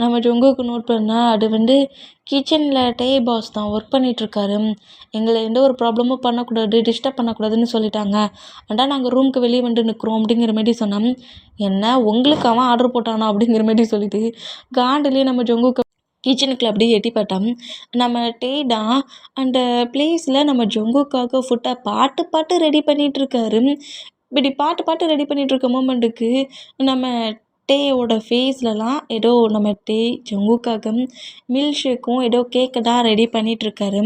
நம்ம ஜங்குக்கு நோட் பண்ணால், அது கிச்சனில் டே பாஸ் தான் ஒர்க் பண்ணிகிட்ருக்காரு. எங்களை எந்த ஒரு ப்ராப்ளமும் பண்ணக்கூடாது, டிஸ்டர்ப் பண்ணக்கூடாதுன்னு சொல்லிட்டாங்க. அதான் நாங்கள் ரூமுக்கு வெளியே வந்து நிற்கிறோம் அப்படிங்கிற மாதிரி சொன்னோம். என்ன உங்களுக்கு அவன் ஆர்டர் போட்டானா அப்படிங்கிற மாதிரி சொல்லிட்டு காண்டிலே நம்ம ஜங்குக்கு கிச்சனுக்குள்ள அப்படியே எட்டி பார்த்தோம். நம்ம டே தான் அந்த பிளேஸில் நம்ம ஜங்குக்காக ஃபுட்டை பாட்டு ரெடி பண்ணிகிட்ருக்காரு. இப்படி பாட்டு ரெடி பண்ணிகிட்ருக்க மூமெண்ட்டுக்கு நம்ம டேயோட ஃபேஸ்லலாம் ஏதோ நம்ம டே ஜங்குக்காக மில்க் ஷேக்கும் ஏதோ கேக்கை தான் ரெடி பண்ணிகிட்ருக்காரு.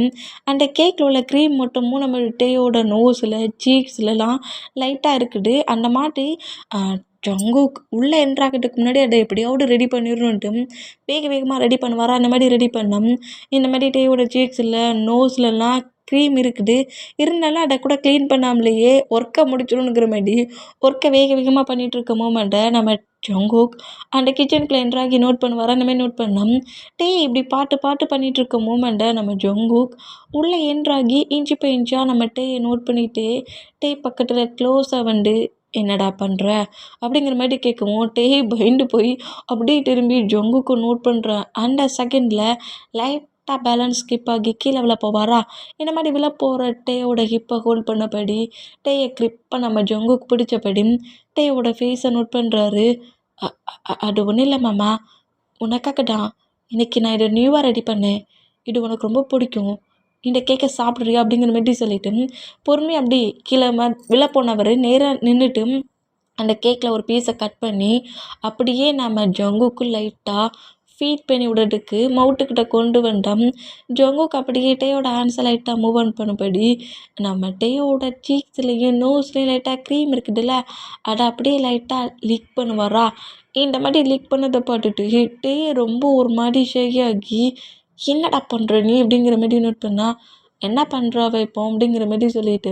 அந்த கேக்கில் உள்ள க்ரீம் மட்டுமும் நம்ம டேயோட நோஸில் சீக்ஸ்லலாம் லைட்டாக இருக்குது. அந்த மாதிரி ஜங்குக் உள்ளே என்ட்ராகிறதுக்கு முன்னாடி அதை எப்படியாவது ரெடி பண்ணிடணுன்ட்டு வேகமாக ரெடி பண்ணுவாரா. அந்த மாதிரி ரெடி பண்ணோம். இந்த மாதிரி டேயோட சீக்ஸில் நோஸ்லலாம் க்ரீம் இருக்குது. இருந்தாலும் அதை கூட க்ளீன் பண்ணாமலேயே ஒர்க்கை முடிச்சிடணுங்கிற மாதிரி ஒர்க்கை வேகமாக பண்ணிகிட்ருக்க மூமெண்ட்டை நம்ம ஜங்குக் அந்த கிச்சனுக்குள்ளே என்ட்ராகி நோட் பண்ணுவாரா. அந்த மாதிரி நோட் பண்ணோம். டே இப்படி பாட்டு பண்ணிகிட்ருக்க மூமெண்ட்டை நம்ம ஜங்குக் உள்ளே என்ட்ராகி இன்ச்சு பை இன்ச்சாக நம்ம டேயை நோட் பண்ணிகிட்டே டே பக்கத்தில் க்ளோஸாக என்னடா பண்ணுற அப்படிங்கிற மாதிரி கேட்கவும், டே பயந்து போய் அப்படியே திரும்பி ஜங்குக்கு நோட் பண்ணுற அந்த செகண்டில் லைட்டாக பேலன்ஸ் ஸ்கிப் ஆகி கீழே விழ போவாரா. இந்த மாதிரி விழ போகிற டேயோட ஹிப்பை ஹோல்ட் பண்ணபடி டேயை கிரிப்பாக நம்ம ஜங்குக்கு பிடிச்சபடி டேயோட ஃபேஸை நோட் பண்ணுறாரு. அது ஒன்றும் இல்லை மாமா, உனக்காக தான் இன்றைக்கி நான் இதை நியூவாக ரெடி பண்ணேன். இது உனக்கு ரொம்ப பிடிக்கும். இந்த கேக்கை சாப்பிட்றியா அப்படிங்கிற மாதிரி சொல்லிவிட்டு பொறுமையாக அப்படி கீழே விழ போனவர் நேராக நின்றுட்டு அந்த கேக்கில் ஒரு பீஸை கட் பண்ணி அப்படியே நம்ம ஜங்குக்கு லைட்டாக ஃபீட் பண்ணி விடுறதுக்கு மவுட்டுக்கிட்ட கொண்டு வந்தோம். ஜங்குக்கு அப்படியே டேயோட ஹேண்ட்ஸை லைட்டாக மூவ் ஆன் பண்ணபடி நம்ம டேயோட சீக்ஸ்லேயும் நோஸ்லேயும் லைட்டாக க்ரீம் இருக்குதுல்ல, அதை அப்படியே லைட்டாக லீக் பண்ணுவாரா. இந்த மாதிரி லீக் பண்ணதை பார்த்துட்டு டே ரொம்ப ஒரு மாதிரி ஷேயாகி, என்னடா பண்ணுற நீ அப்படிங்கிற மாதிரி நோட் பண்ணால், என்ன பண்ணுறா வைப்போம் அப்படிங்கிற மாதிரி சொல்லிட்டு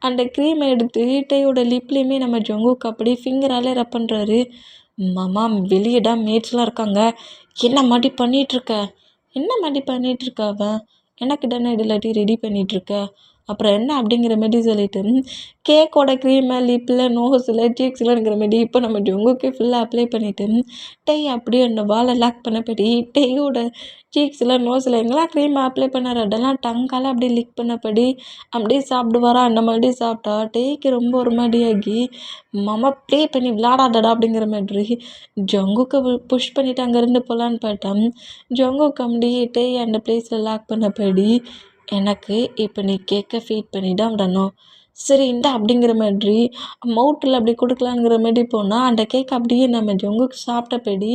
அந்த க்ரீமை எடுத்து டேயோட லிப்லேயுமே நம்ம ஜங்குக்கு அப்படியே ஃபிங்கராலே ரப் பண்ணுறாரு. மாமா வெளியே தான் மேட்ஸ்லாம் இருக்காங்க, என்ன மாதிரி பண்ணிகிட்ருக்க, என்ன மாதிரி பண்ணிகிட்ருக்க அவன், எனக்கு தானே இது இல்லாட்டி ரெடி பண்ணிகிட்ருக்க, அப்புறம் என்ன அப்படிங்கிற மாதிரி சொல்லிட்டு கேக்கோட க்ரீமை லிப்பில் நோஸில் சீக்ஸ்லங்கிற மாதிரி இப்போ நம்ம ஜங்குக்கே ஃபுல்லாக அப்ளை பண்ணிவிட்டு டே அப்படியே அந்த வாலை லாக் பண்ணபடி டேயோட சீக்ஸில் நோஸில் எங்கெல்லாம் க்ரீமை அப்ளை பண்ணார் அதெல்லாம் டங்கால் அப்படியே லிக் பண்ணபடி அப்படியே சாப்பிடுவாரா. அந்த மாதிரி சாப்பிட்டா டேக்கு ரொம்ப ஒரு மாதிரியாகி, மாமா ப்ளே பண்ணி விளாடாதடா அப்படிங்கிற மாதிரி ஜங்குக்கு புஷ் பண்ணிவிட்டு அங்கேருந்து போகலான்னு பார்த்தேன். ஜங்குக்கு அப்படியே டே அந்த பிளேஸில் லாக் பண்ணபடி, எனக்கு இப்போ நீ கேக்கை ஃபீட் பண்ணி தான் விடணும், சரி இந்தா அப்படிங்கிற மாதிரி மவுத்தில் அப்படி கொடுக்கலாங்கிற மாதிரி போனால் அந்த கேக் அப்படியே நம்ம ஜங்குக்கு சாப்பிட்டபடி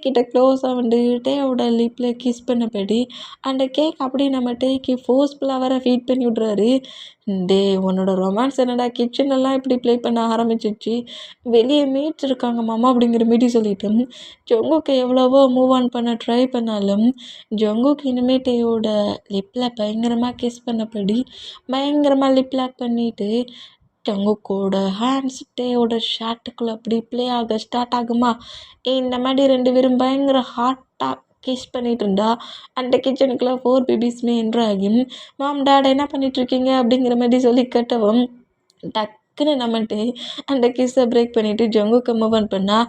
கிட்ட க்ளோஸாக வந்து டேயோட லிப்பில் கிஸ் பண்ணபடி அந்த கேக் அப்படியே நம்ம டேக்கு ஃபோர்ஸ்ஃபுல்லாக வேற ஃபீட் பண்ணி விட்றாரு. டேய் உன்னோட ரொமான்ஸ் என்னடா கிச்சனெல்லாம் இப்படி ப்ளே பண்ண ஆரம்பிச்சிருச்சு, வெளியே மேட்ஸ் இருக்காங்க மாமா அப்படிங்கிற மாரி சொல்லிட்டு ஜங்குக்கு எவ்வளவோ மூவ் ஆன் பண்ண ட்ரை பண்ணாலும் ஜங்குக்கு இனிமேல் டேயோட லிப்பில் பயங்கரமாக கிஸ் பண்ணபடி பயங்கரமாக லிப் லாக் பண்ணிட்டு ஜங்குக்கோட ஹேண்ட்ஸ் டேயோட ஷர்ட்டுக்குள்ளே அப்படி ப்ளே ஆக ஸ்டார்ட் ஆகுமா. இந்த மாதிரி 2 பேரும் பயங்கர ஹாட்டாக கிஸ் பண்ணிட்டு இருந்தா அந்த கிச்சனுக்குள்ளே 4 பேபிஸுமே என்ட்ரு ஆகி மாம் டாட் என்ன பண்ணிகிட்ருக்கீங்க அப்படிங்கிற மாதிரி சொல்லி கட்டவும் டக்குன்னு நம்மட்டு அந்த கிஸ்ஸை பிரேக் பண்ணிவிட்டு ஜங்குக்கு மூவ் ஆன் பண்ணால்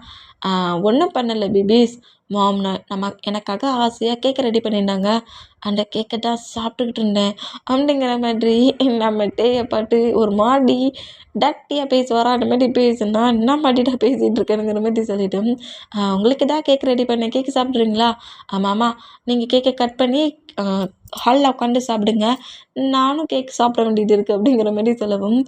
ஒன்றும் பண்ணலை பேபிஸ். மாம் எனக்காக ஆசையாக கேக் ரெடி பண்ணியிருந்தாங்க, அந்த கேக்கை தான் சாப்பிட்டுக்கிட்டு இருந்தேன் அப்படிங்கிற மாதிரி நம்ம டேயை பாட்டு ஒரு மாதிரி டட்டியாக பேசுவாரா அந்த மாதிரி பேசுனா என்ன மாட்டிட்டா பேசிகிட்டு இருக்கேனுங்கிற மாதிரி சொல்லிவிட்டு உங்களுக்கு தான் கேக் ரெடி பண்ணேன், கேக்கு சாப்பிட்றீங்களா? ஆமாம்மா நீங்கள் கேக்கை கட் பண்ணி ஹாலில் உட்காந்து சாப்பிடுங்க, நானும் கேக் சாப்பிட வேண்டியது இருக்குது அப்படிங்கிற மாதிரி சொல்லவும்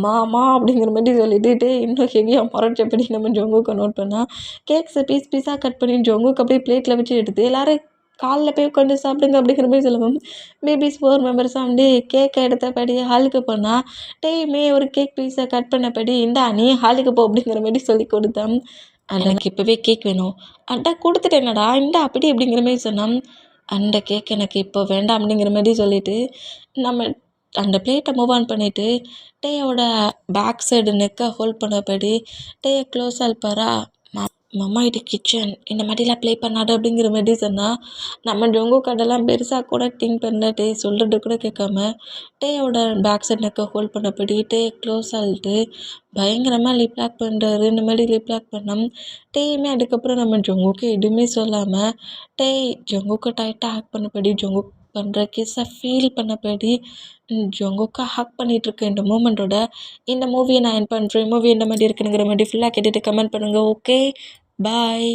மாமா அப்படிங்கிற மாதிரி சொல்லிட்டு இன்னும் ஹெவியாக முறைச்சபடி நம்ம ஜங்குக்கு நோட் பண்ணால் கேக்ஸை பீஸாக கட் பண்ணி ஜங்குக்கு அப்படியே பிளேட்டில் வச்சு எடுத்து எல்லோரும் காலில் போய் உட்காந்து சாப்பிடுங்க அப்படிங்கிற மாதிரி சொல்லவும் பேபிஸ் 4 மெம்பர்ஸாக வந்து கேக்கை எடுத்தபடி ஹாலுக்கு போனால் டேயுமே ஒரு கேக் பீஸை கட் பண்ணபடி இந்தா நீ ஹாலுக்கு போ அப்படிங்கிற மாதிரி சொல்லி கொடுத்தான். எனக்கு இப்போவே கேக் வேணும், அட்டா கொடுத்துட்டேனடா இந்தா அப்படி அப்படிங்கிற மாதிரி சொன்னான். அந்த கேக் எனக்கு இப்போ வேண்டாம் அப்படிங்கிற மாதிரி சொல்லிவிட்டு நம்ம அந்த பிளேட்டை மூவ் ஆன் பண்ணிவிட்டு டேயோட பேக் சைடு நெக்கை ஹோல்ட் பண்ணபடி டேயை க்ளோஸ் ஆல்பாரா மம்மா இது கிச்சன் இந்த மாதிரிலாம் ப்ளே பண்ணாடு அப்படிங்கிற மாதிரி சொன்னால் நம்ம ஜொங்கு கடெல்லாம் பெருசாக கூட திங்க் பண்ணல. டே சொல்கிறது கூட கேட்காம டேயோட பேக் சைட் நெக்கை ஹோல்ட் பண்ணபடி டே க்ளோஸ் ஆகிட்டு பயங்கரமாக லிப் லாக் பண்ணுறாரு. இந்த மாதிரி லிப் லாக் பண்ணோம் டேயுமே. அதுக்கப்புறம் நம்ம ஜொங்குக்கு எதுவுமே சொல்லாமல் டே ஜொங்குக்கு டைட்டாக ஹக் பண்ணபடி ஜொங்கு பண்ணுற கிஸ்ஸை ஃபீல் பண்ணபடி ஜொங்குக்கு ஹக் பண்ணிகிட்ருக்க இந்த மூமெண்ட்டோட இந்த மூவியை நான் என் பண்ணுறேன். மூவி இந்த மாதிரி இருக்குங்கிற மாதிரி ஃபுல்லாக கேட்டுட்டு கமெண்ட் பண்ணுங்கள். ஓகே, பாய்.